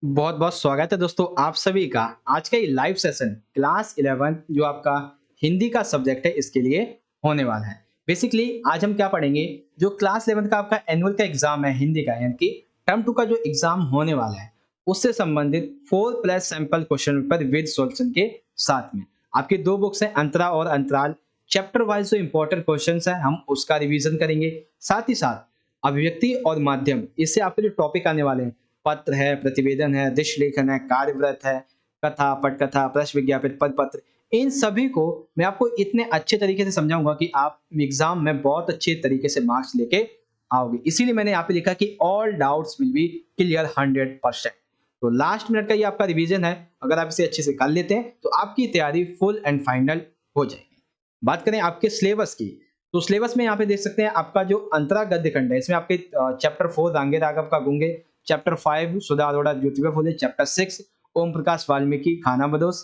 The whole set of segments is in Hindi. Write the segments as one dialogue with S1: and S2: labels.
S1: बहुत बहुत स्वागत है दोस्तों आप सभी का आज का ये लाइव सेशन क्लास 11 जो आपका हिंदी का सब्जेक्ट है इसके लिए होने वाला है। बेसिकली आज हम क्या पढ़ेंगे, जो क्लास 11 का आपका एनुअल का एग्जाम है हिंदी का, यानी कि टर्म 2 का जो एग्जाम होने वाला है उससे संबंधित 4 plus sample question paper with solution के साथ में आपकी दो बुक्स हैं, अंतरा और अंतराल। चैप्टर वाइज जो इंपॉर्टेंट क्वेश्चन है हम उसका रिवीजन करेंगे। साथ ही साथ अभिव्यक्ति और माध्यम, इससे आपके जो टॉपिक आने वाले हैं, पत्र है, प्रतिवेदन है, दृश्य लेखन है, कार्यव्रत है, कथा, पटकथा, प्रश्न विज्ञापित, पद पत्र, इन सभी को मैं आपको इतने अच्छे तरीके से समझाऊंगा कि आप एग्जाम में बहुत अच्छे तरीके से मार्क्स लेके आओगे। इसीलिए मैंने यहाँ पे लिखा कि all doubts will be clear 100%। तो लास्ट मिनट का ये आपका रिवीजन है, अगर आप इसे अच्छे से कर लेते हैं तो आपकी तैयारी फुल एंड फाइनल हो जाएगी। बात करें आपके सिलेबस की, तो सिलेबस में यहाँ पे देख सकते हैं आपका जो अंतरा गद्य खंड है, इसमें आपके चैप्टर 4 रांगे राघव का गुंगे, चैप्टर 5 सुधा अरोड़ा ज्योतिबा फुले, चैप्टर 6 ओम प्रकाश वाल्मीकि खाना बदोश,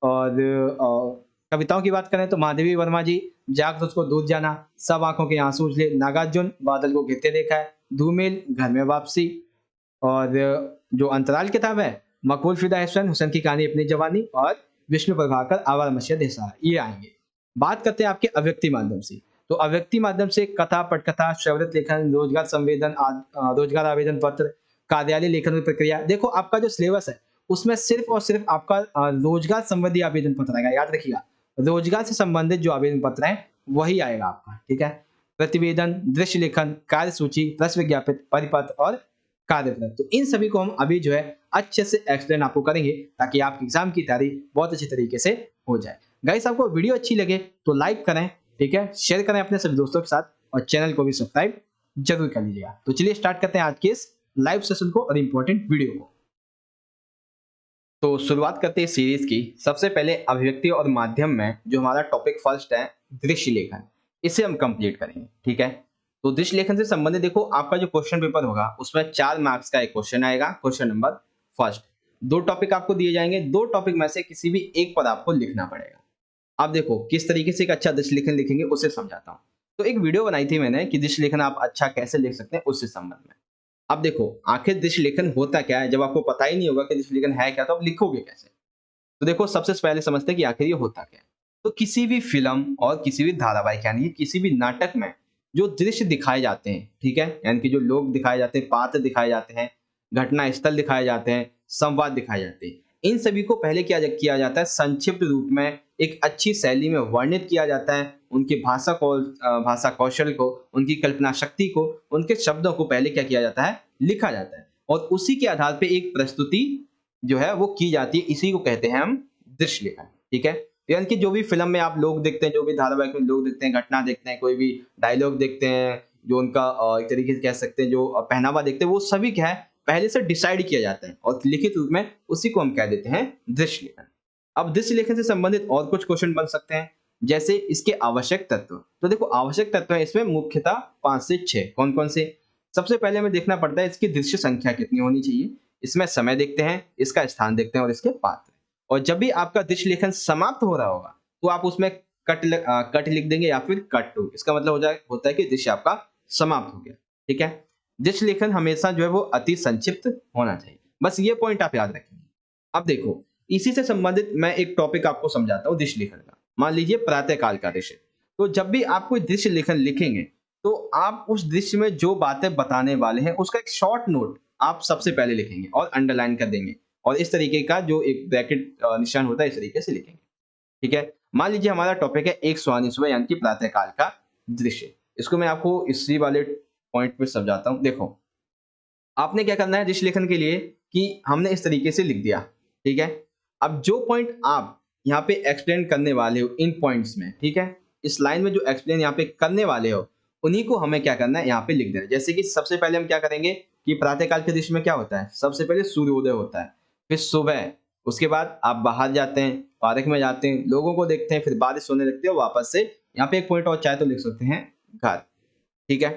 S1: और कविताओं की बात करें तो महादेवी वर्मा जी जाग तुझको दूध जाना, सब आंखों के आंसू उजले, नागार्जुन बादल को गिरते देखा है, धूमिल घर में वापसी, और जो अंतराल किताब है मकबूल फिदा हुसैन हुसैन की कहानी अपनी जवानी, और विष्णु प्रभाकर आवार मशीह देसाई, ये आएंगे। बात करते हैं आपके अव्यक्ति माध्यम से, तो अव्यक्ति माध्यम से कथा, पटकथा, शवरत लेखन, रोजगार संवेदन, रोजगार आवेदन पत्र, कार्यालय लेखन की प्रक्रिया। देखो आपका जो सिलेबस है उसमें सिर्फ और सिर्फ आपका रोजगार संबंधी आवेदन पत्र आएगा, याद रखिएगा। रोजगार से संबंधित जो आवेदन पत्र है वही आएगा आपका, ठीक है। प्रतिवेदन, दृश्य लेखन, कार्य सूची, प्रश्न विज्ञापित, परिपत्र और कार्यक्रम, तो इन सभी को हम अभी जो है अच्छे से एक्सप्लेन आपको करेंगे ताकि आपकी एग्जाम की तैयारी बहुत अच्छी तरीके से हो जाए। गाइस आपको वीडियो अच्छी लगे तो लाइक करें, ठीक है, शेयर करें अपने सभी दोस्तों के साथ, और चैनल को भी सब्सक्राइब जरूर कर लीजिएगा। तो चलिए स्टार्ट करते हैं आज के इस लाइव सेशन को और इंपॉर्टेंट वीडियो को। तो शुरुआत करते हैं सीरीज की। सबसे पहले अभिव्यक्ति और माध्यम में जो हमारा टॉपिक फर्स्ट है दृश्य लेखन, इसे हम कंप्लीट करेंगे, ठीक है। तो दृश्य लेखन से संबंधित देखो आपका जो क्वेश्चन पेपर होगा उसमें 4 मार्क्स का एक क्वेश्चन आएगा, क्वेश्चन नंबर फर्स्ट। 2 टॉपिक आपको दिए जाएंगे, 2 टॉपिक में से किसी भी एक पर आपको लिखना पड़ेगा। आप देखो किस तरीके से एक अच्छा दृश्य लेखन लिखेंगे उसे समझाता हूँ। तो एक वीडियो बनाई थी मैंने कि दृश्य लेखन आप अच्छा कैसे लिख सकते हैं उससे संबंध में। अब देखो आखिर दृश्य लेखन होता क्या है, जब आपको पता ही नहीं होगा कि दृश्य लेखन है क्या तो आप लिखोगे कैसे। तो देखो सबसे पहले समझते हैं कि आखिर ये होता क्या है। तो किसी भी फिल्म और किसी भी धारावाहिक यानी कि किसी भी नाटक में जो दृश्य दिखाए जाते हैं, ठीक है, यानी कि जो लोग दिखाए जाते हैं, पात्र दिखाए जाते हैं, घटना स्थल दिखाए जाते हैं, संवाद दिखाए जाते हैं, इन सभी को पहले किया जाता है संक्षिप्त रूप में, एक अच्छी शैली में वर्णित किया जाता है। उनकी भाषा कौशल को, उनकी कल्पना शक्ति को, उनके शब्दों को पहले क्या किया जाता है, लिखा जाता है, और उसी के आधार पे एक प्रस्तुति जो है वो की जाती है। इसी को कहते हैं हम दृश्य लेखन, ठीक है। यानी कि जो भी फिल्म में आप लोग देखते हैं, जो भी धारावाहिक में लोग देखते हैं, घटना देखते हैं, कोई भी डायलॉग देखते हैं, जो उनका एक तरीके से कह सकते हैं जो पहनावा देखते हैं, वो सभी क्या है पहले से डिसाइड किया जाता है और लिखित रूप में उसी को हम कह देते हैं दृश्य लेखन। अब दृश्य लेखन से संबंधित और कुछ क्वेश्चन बन सकते हैं, जैसे इसके आवश्यक तत्व। तो देखो आवश्यक तत्व है इसमें मुख्यतः 5 से 6। कौन कौन से? सबसे पहले हमें देखना पड़ता है इसकी दृश्य संख्या कितनी होनी चाहिए, इसमें समय देखते हैं, इसका स्थान देखते हैं और इसके पात्र। और जब भी आपका दृश्य लेखन समाप्त हो रहा होगा तो आप उसमें कट लिख देंगे या फिर कट टू। इसका मतलब होता है कि दृश्य आपका समाप्त हो गया, ठीक है। दृश्य लेखन हमेशा जो है वो अति संक्षिप्त होना चाहिए, बस ये पॉइंट आप याद रखेंगे। अब देखो इसी से संबंधित मैं एक टॉपिक आपको समझाता हूँ दृश्य लेखन का। मान लीजिए प्रातः काल का दृश्य। तो जब भी आप कोई दृश्य लेखन लिखेंगे तो आप उस दृश्य में जो बातें बताने वाले हैं उसका एक शॉर्ट नोट आप सबसे पहले लिखेंगे और अंडरलाइन कर देंगे, और इस तरीके का जो एक ब्रैकेट निशान होता है इस तरीके से लिखेंगे, ठीक है। मान लीजिए हमारा टॉपिक है एक सुहानी सुबह यानी कि प्रातः काल का दृश्य। इसको मैं आपको इसी वाले पॉइंट पे समझाता हूँ। देखो आपने क्या करना है दृश्य लेखन के लिए कि हमने इस तरीके से लिख दिया, ठीक है। अब जो पॉइंट आप यहाँ पे एक्सप्लेन करने वाले हो इन पॉइंट्स में, ठीक है, इस लाइन में जो एक्सप्लेन यहाँ पे करने वाले हो उन्हीं को हमें क्या करना है यहाँ पे लिख देना है। जैसे कि सबसे पहले हम क्या करेंगे कि प्रातःकाल के दृश्य में क्या होता है, सबसे पहले सूर्योदय होता है, फिर सुबह, उसके बाद आप बाहर जाते हैं, पार्क में जाते हैं, लोगों को देखते हैं, फिर बारिश होने लगती है, वापस से यहाँ पे एक पॉइंट और चाहे तो लिख सकते हैं घर, ठीक है।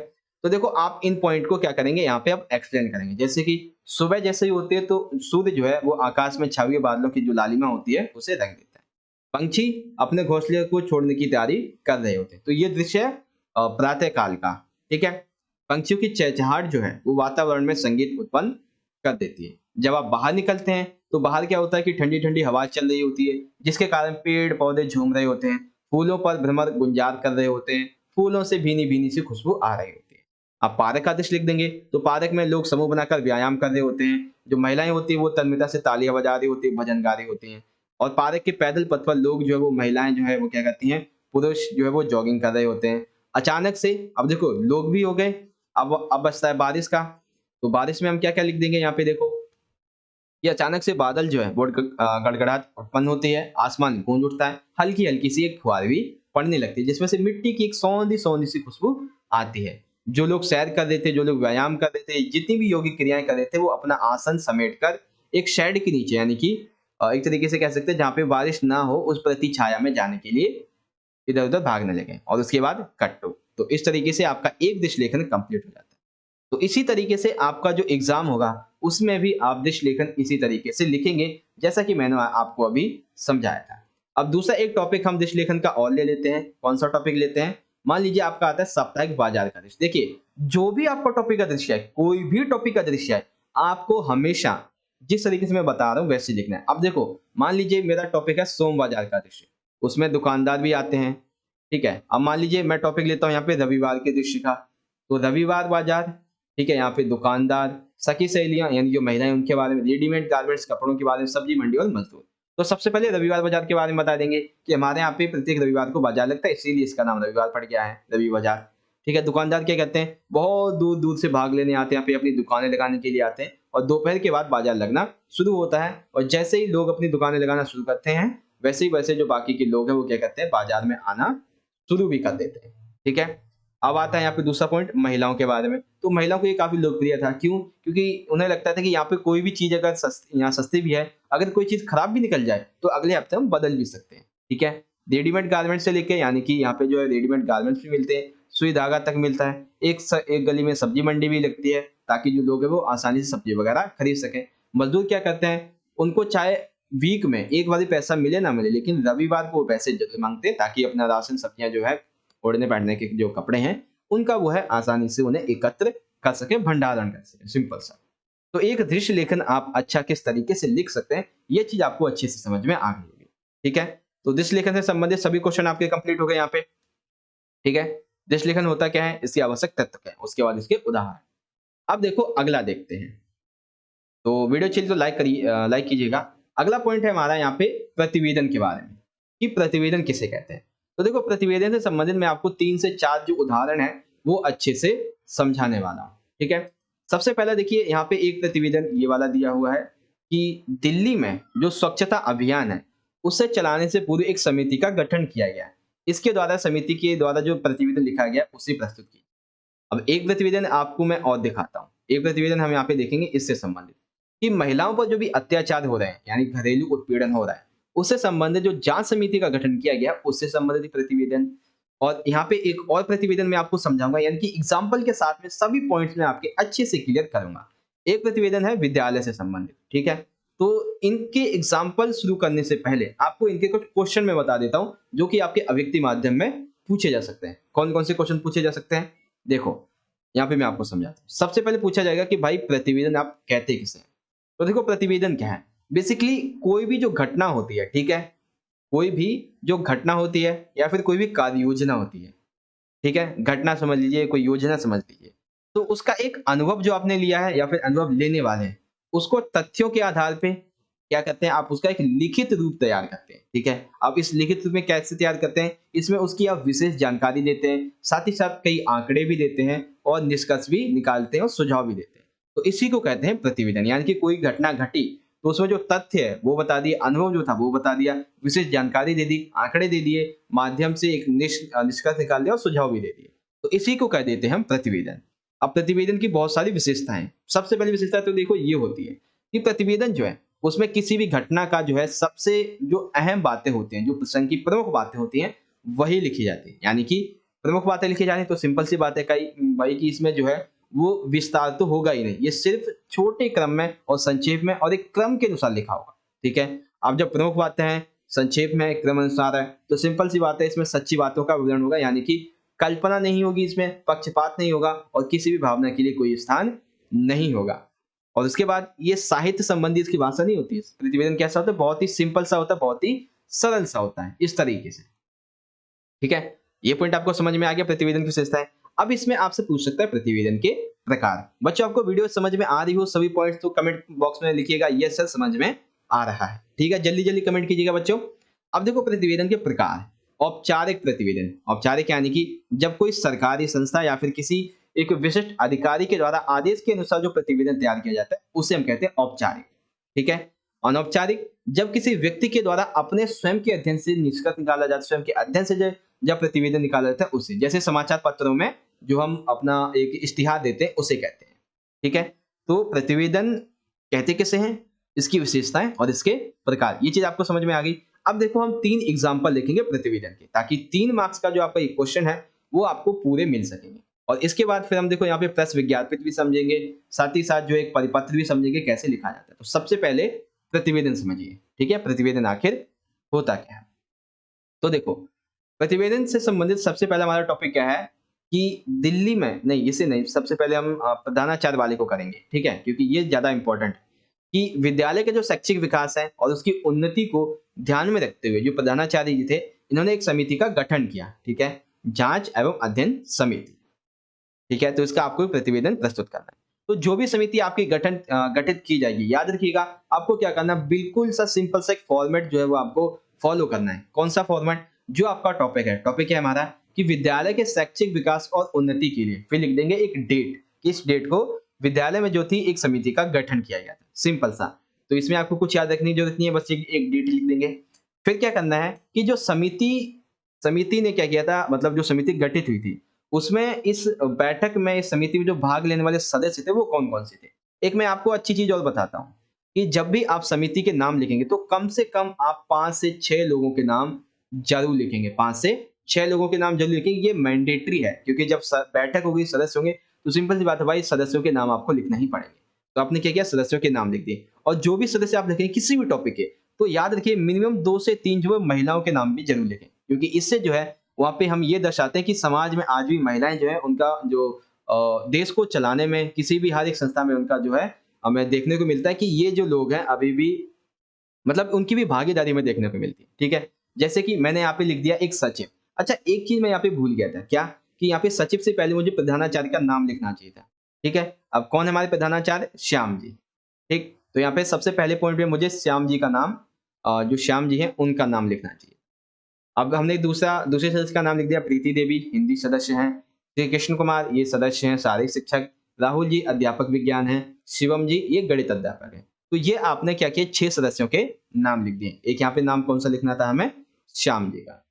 S1: तो देखो आप इन पॉइंट को क्या करेंगे यहाँ पे आप एक्सप्लेन करेंगे। जैसे कि सुबह जैसे ही होती है तो सूर्य जो है वो आकाश में छाए हुए बादलों की जो लालिमा होती है उसे रंग देता है, पंछी अपने घोंसले को छोड़ने की तैयारी कर रहे होते हैं। तो ये दृश्य है प्रातः काल का, ठीक है। पंछियों की चहचहाहट जो है वो वातावरण में संगीत उत्पन्न कर देती है। जब आप बाहर निकलते हैं तो बाहर क्या होता है कि ठंडी ठंडी हवा चल रही होती है, जिसके कारण पेड़ पौधे झूम रहे होते हैं, फूलों पर भ्रमर गुंजार कर रहे होते हैं, फूलों से भीनी भीनी सी खुशबू आ रही होती है। आप पार्क का दृश्य लिख देंगे तो पार्क में लोग समूह बनाकर व्यायाम कर रहे होते हैं, जो महिलाएं होती है वो तन्मयता से तालियां बजा रही होती है, भजन गा रही होती हैं। और पार्क के पैदल पथ पर लोग जो है वो महिलाएं जो है वो क्या करती हैं, पुरुष जो है वो जॉगिंग कर रहे होते हैं। अचानक से अब देखो लोग भी हो गए, अब बचता है बारिश का। तो बारिश में हम क्या क्या लिख देंगे, यहाँ पे देखो ये अचानक से बादल जो है वो गड़गड़ाहट उत्पन्न होती है, आसमान गूंज उठता है, हल्की हल्की सी एक फुहार भी पड़ने लगती है, जिसमें से मिट्टी की एक सौंधी सौंधी सी खुशबू आती है। जो लोग सैर कर रहे थे, जो लोग व्यायाम कर रहे थे, जितनी भी योगिक क्रियाएं कर रहे थे, वो अपना आसन समेट कर एक शेड के नीचे, यानी कि एक तरीके से कह सकते हैं जहाँ पे बारिश ना हो उस प्रति छाया में जाने के लिए इधर उधर भागने लगे, और उसके बाद कट्टो। तो इस तरीके से आपका एक दिश लेखन कंप्लीट हो जाता है। तो इसी तरीके से आपका जो एग्जाम होगा उसमें भी आप दृश्य लेखन इसी तरीके से लिखेंगे, जैसा कि मैंने आपको अभी समझाया था। अब दूसरा एक टॉपिक हम दृश्य लेखन का और ले लेते हैं। कौन सा टॉपिक लेते हैं? मान लीजिए आपका आता है साप्ताहिक बाजार का दृश्य। देखिए, जो भी आपका टॉपिक का दृश्य है, कोई भी टॉपिक का दृश्य है, आपको हमेशा जिस तरीके से मैं बता रहा हूँ वैसे लिखना है। अब देखो, मान लीजिए मेरा टॉपिक है सोम बाजार का दृश्य, उसमें दुकानदार भी आते हैं, ठीक है। अब मान लीजिए मैं टॉपिक लेता हूँ यहाँ पे रविवार के दृश्य का, तो रविवार बाजार, ठीक है, यहाँ पे दुकानदार, सखी सहेलियां यानी जो महिलाएं उनके बारे में, रेडीमेड गारमेंट्स कपड़ों के बारे में, सब्जी मंडी और मजदूर। तो सबसे पहले रविवार बाजार के बारे में बता देंगे कि हमारे यहाँ पे प्रत्येक रविवार को बाजार लगता है, इसीलिए इसका नाम रविवार पड़ गया है, रवि बाजार। ठीक है, दुकानदार क्या कहते हैं, बहुत दूर दूर से भाग लेने आते हैं, यहाँ पे अपनी दुकानें लगाने के लिए आते हैं, और दोपहर के बाद बाजार लगना शुरू होता है। और जैसे ही लोग अपनी दुकानें लगाना शुरू करते हैं, वैसे जो बाकी के लोग हैं वो क्या करते हैं, बाजार में आना शुरू भी कर देते हैं। ठीक है, अब आता है यहाँ पे दूसरा पॉइंट महिलाओं के बारे में। तो महिलाओं को ये काफी लोकप्रिय था, क्यों? क्योंकि उन्हें लगता था कि यहाँ पे कोई भी चीज अगर यहाँ सस्ती भी है, अगर कोई चीज खराब भी निकल जाए तो अगले हफ्ते हम बदल भी सकते हैं। ठीक है, रेडीमेड गारमेंट से लेके, यानी कि यहाँ पे जो है रेडीमेड गारमेंट्स भी मिलते हैं, सुई धागा तक मिलता है, एक गली में सब्जी मंडी भी लगती है, ताकि जो लोग है वो आसानी से सब्जी वगैरह खरीद सकें। मजदूर क्या करते हैं, उनको चाहे वीक में एक बार ही पैसा मिले ना मिले, लेकिन रविवार को वो पैसे जरूर मांगते हैं, ताकि अपना राशन सब्जियां जो है, ओढ़ने पहनने के जो कपड़े हैं, उनका वो है आसानी से उन्हें एकत्र कर सके, भंडारण कर सके, सिंपल सा। तो एक दृश्य लेखन आप अच्छा किस तरीके से लिख सकते हैं, ये चीज आपको अच्छे से समझ में आ गई होगी। ठीक है, तो दृश्य लेखन से संबंधित सभी क्वेश्चन आपके कंप्लीट हो गए यहाँ पे। ठीक है, दृश्य लेखन होता क्या है, इसकी आवश्यक तत्व क्या है, उसके बाद इसके उदाहरण। अब देखो अगला देखते हैं। तो वीडियो चाहिए तो लाइक कीजिएगा। अगला पॉइंट है हमारा यहाँ पे प्रतिवेदन के बारे में, कि प्रतिवेदन किसे कहते हैं। तो देखो, प्रतिवेदन से संबंधित मैं आपको 3 से 4 जो उदाहरण है वो अच्छे से समझाने वाला हूँ। ठीक है, सबसे पहला देखिए, यहाँ पे एक प्रतिवेदन ये वाला दिया हुआ है कि दिल्ली में जो स्वच्छता अभियान है उसे चलाने से पूर्व एक समिति का गठन किया गया है। इसके द्वारा, समिति के द्वारा जो प्रतिवेदन लिखा गया उसे प्रस्तुत किया। अब एक प्रतिवेदन आपको मैं और दिखाता हूँ। एक प्रतिवेदन हम यहाँ पे देखेंगे इससे संबंधित, कि महिलाओं पर जो भी अत्याचार हो रहे हैं, यानी घरेलू उत्पीड़न हो रहा है, उससे संबंधित जो जांच समिति का गठन किया गया उससे संबंधित प्रतिवेदन। और यहाँ पे एक और प्रतिवेदन मैं आपको समझाऊंगा, यानी कि एग्जाम्पल के साथ में सभी पॉइंट्स में आपके अच्छे से क्लियर करूंगा। एक प्रतिवेदन है विद्यालय से संबंधित। ठीक है, तो इनके एग्जाम्पल शुरू करने से पहले आपको इनके कुछ क्वेश्चन में बता देता हूँ, जो कि आपके अभिव्यक्ति माध्यम में पूछे जा सकते हैं। कौन कौन से क्वेश्चन पूछे जा सकते हैं, देखो यहाँ पे मैं आपको समझाता हूँ। सबसे पहले पूछा जाएगा कि भाई प्रतिवेदन आप कहते किसे हैं। तो देखो, प्रतिवेदन क्या है, बेसिकली कोई भी जो घटना होती है, ठीक है, कोई भी जो घटना होती है या फिर कोई भी कार्य योजना होती है, ठीक है, घटना समझ लीजिए, कोई योजना समझ लीजिए, तो उसका एक अनुभव जो आपने लिया है या फिर अनुभव लेने वाले हैं, उसको तथ्यों के आधार पे क्या करते हैं, आप उसका एक लिखित रूप तैयार करते हैं। ठीक है, आप इस लिखित रूप में कैसे तैयार करते हैं, इसमें उसकी आप विशेष जानकारी देते हैं, साथ ही साथ कई आंकड़े भी देते हैं, और निष्कर्ष भी निकालते हैं और सुझाव भी देते हैं। तो इसी को कहते हैं प्रतिवेदन। यानी कि कोई घटना घटी तो उसमें जो तथ्य है वो बता दिए, अनुभव जो था वो बता दिया, विशेष जानकारी दे दी, आंकड़े दे दिए, माध्यम से एक निष्कर्ष निकाल दिया और सुझाव भी दे दिए। तो इसी को कह देते हैं हम प्रतिवेदन। अब प्रतिवेदन की बहुत सारी विशेषताएं। सबसे पहली विशेषता तो देखो ये होती है कि प्रतिवेदन जो है उसमें किसी भी घटना का जो है सबसे जो अहम बातें होती हैं, जो प्रसंग की प्रमुख बातें होती हैं, वही लिखी जाती है। यानी कि प्रमुख बातें लिखी जाती हैं, तो सिंपल सी बात है भाई कि इसमें जो है वो विस्तार तो होगा ही नहीं, ये सिर्फ छोटे क्रम में और संक्षेप में और एक क्रम के अनुसार लिखा होगा। ठीक है, अब जब प्रमुख बातें हैं, संक्षेप में, क्रम अनुसार है, तो सिंपल सी बात है इसमें सच्ची बातों का विवरण होगा, यानी कि कल्पना नहीं होगी, इसमें पक्षपात नहीं होगा और किसी भी भावना के लिए कोई स्थान नहीं होगा। और उसके बाद ये साहित्य संबंधी इसकी भाषा नहीं होती है। प्रतिवेदन कैसा होता है, बहुत ही सिंपल सा होता है, बहुत ही सरल सा होता है, इस तरीके से। ठीक है, ये पॉइंट आपको समझ में आ गया प्रतिवेदन की विशेषताएं। अब इसमें आपसे पूछ सकता है प्रतिवेदन के प्रकार। बच्चों आपको वीडियो समझ में आ रही हो सभी पॉइंट्स तो कमेंट बॉक्स में लिखिएगा यस सर समझ में आ रहा है। ठीक है, जल्दी जल्दी कमेंट कीजिएगा बच्चों। अब देखो प्रतिवेदन के प्रकार। औपचारिक प्रतिवेदन, औपचारिक यानी कि जब कोई सरकारी संस्था या फिर किसी एक विशिष्ट अधिकारी के द्वारा आदेश के अनुसार जो प्रतिवेदन तैयार किया जाता है उसे हम कहते हैं औपचारिक। ठीक है, अनौपचारिक जब किसी व्यक्ति के द्वारा अपने स्वयं के अध्ययन से निष्कर्ष निकाला जाता है, स्वयं के अध्ययन से जब प्रतिवेदन निकाला जाता है उसे, जैसे समाचार पत्रों में जो हम अपना एक इश्तिहार देते हैं उसे कहते हैं। ठीक है, तो प्रतिवेदन कहते किसे हैं, इसकी विशेषताएं और इसके प्रकार, ये चीज आपको समझ में आ गई। अब देखो हम 3 एग्जांपल लिखेंगे प्रतिवेदन के, ताकि 3 मार्क्स का जो आपका एक क्वेश्चन है वो आपको पूरे मिल सकेंगे। और इसके बाद फिर हम देखो यहाँ पे प्रेस विज्ञापित भी समझेंगे, साथ ही साथ जो एक परिपत्र भी समझेंगे कैसे लिखा जाता है। तो सबसे पहले प्रतिवेदन समझिए। ठीक है, प्रतिवेदन आखिर होता क्या है। तो देखो प्रतिवेदन से संबंधित सबसे पहला हमारा टॉपिक क्या है कि दिल्ली में नहीं, इसे नहीं, सबसे पहले हम प्रधानाचार्य वाले को करेंगे। ठीक है, क्योंकि ये ज्यादा इंपॉर्टेंट है कि विद्यालय के जो शैक्षिक विकास है और उसकी उन्नति को ध्यान में रखते हुए जो प्रधानाचार्य जी थे इन्होंने एक समिति का गठन किया। ठीक है, जांच एवं अध्ययन समिति। ठीक है, तो इसका आपको प्रतिवेदन प्रस्तुत करना है। तो जो भी समिति आपकी गठित की जाएगी, याद रखिएगा आपको क्या करना है, बिल्कुल सा सिंपल सा एक फॉर्मेट जो है वो आपको फॉलो करना है। कौन सा फॉर्मेट, जो आपका टॉपिक है, टॉपिक है हमारा कि विद्यालय के शैक्षिक विकास और उन्नति के लिए, फिर लिख देंगे एक डेट, किस डेट को विद्यालय में जो थी एक समिति का गठन किया गया था, सिंपल सा। तो इसमें आपको कुछ याद रखने की जरूरत नहीं है, बस एक डेट लिख देंगे। फिर क्या करना है कि जो समिति समिति ने क्या किया था, मतलब जो समिति गठित हुई थी उसमें इस बैठक में, इस समिति में जो भाग लेने वाले सदस्य थे वो कौन-कौन से थे। एक मैं आपको अच्छी चीज़ और बताता हूँ कि जब भी आप समिति के नाम लिखेंगे तो कम से कम आप 5 से 6 लोगों के नाम ज़रूर लिखेंगे। 5 से 6 लोगों के नाम ज़रूर लिखेंगे, ये मैंडेटरी है क्योंकि जब बैठक होगी, सदस्य होंगे तो सिंपल सी बात है भाई, सदस्यों के नाम आपको लिखना ही पड़ेंगे। तो आपने क्या किया, सदस्यों के नाम लिख दिए। और जो भी सदस्य आप लिखेंगे किसी भी टॉपिक के, तो याद रखिए मिनिमम 2 से 3 जो है महिलाओं के नाम भी ज़रूर लिखें, क्योंकि इससे जो है वहाँ पे हम ये दर्शाते हैं कि समाज में आज भी महिलाएं जो है उनका जो देश को चलाने में, किसी भी हर एक संस्था में उनका जो है हमें देखने को मिलता है कि ये जो लोग हैं अभी भी, मतलब उनकी भी भागीदारी में देखने को मिलती है। ठीक है, जैसे कि मैंने यहाँ पे लिख दिया एक सचिव। अच्छा, एक चीज मैं यहाँ पे भूल गया था, क्या कि यहाँ पे सचिव से पहले मुझे प्रधानाचार्य का नाम लिखना चाहिए था। ठीक है, अब कौन है हमारे प्रधानाचार्य, श्याम जी। ठीक, तो यहाँ पे सबसे पहले पॉइंट पे मुझे श्याम जी का नाम, जो श्याम जी हैं उनका नाम लिखना चाहिए। अब हमने दूसरे सदस्य का नाम लिख दिया, प्रीति देवी हिंदी सदस्य हैं, श्री कृष्ण कुमार ये सदस्य हैं शारीरिक शिक्षक, राहुल जी अध्यापक विज्ञान हैं, शिवम जी ये गणित अध्यापक हैं। तो ये आपने क्या किया, 6 सदस्यों के नाम लिख दिए। एक यहाँ पे नाम कौन सा लिखना था हमें, श्याम जी का।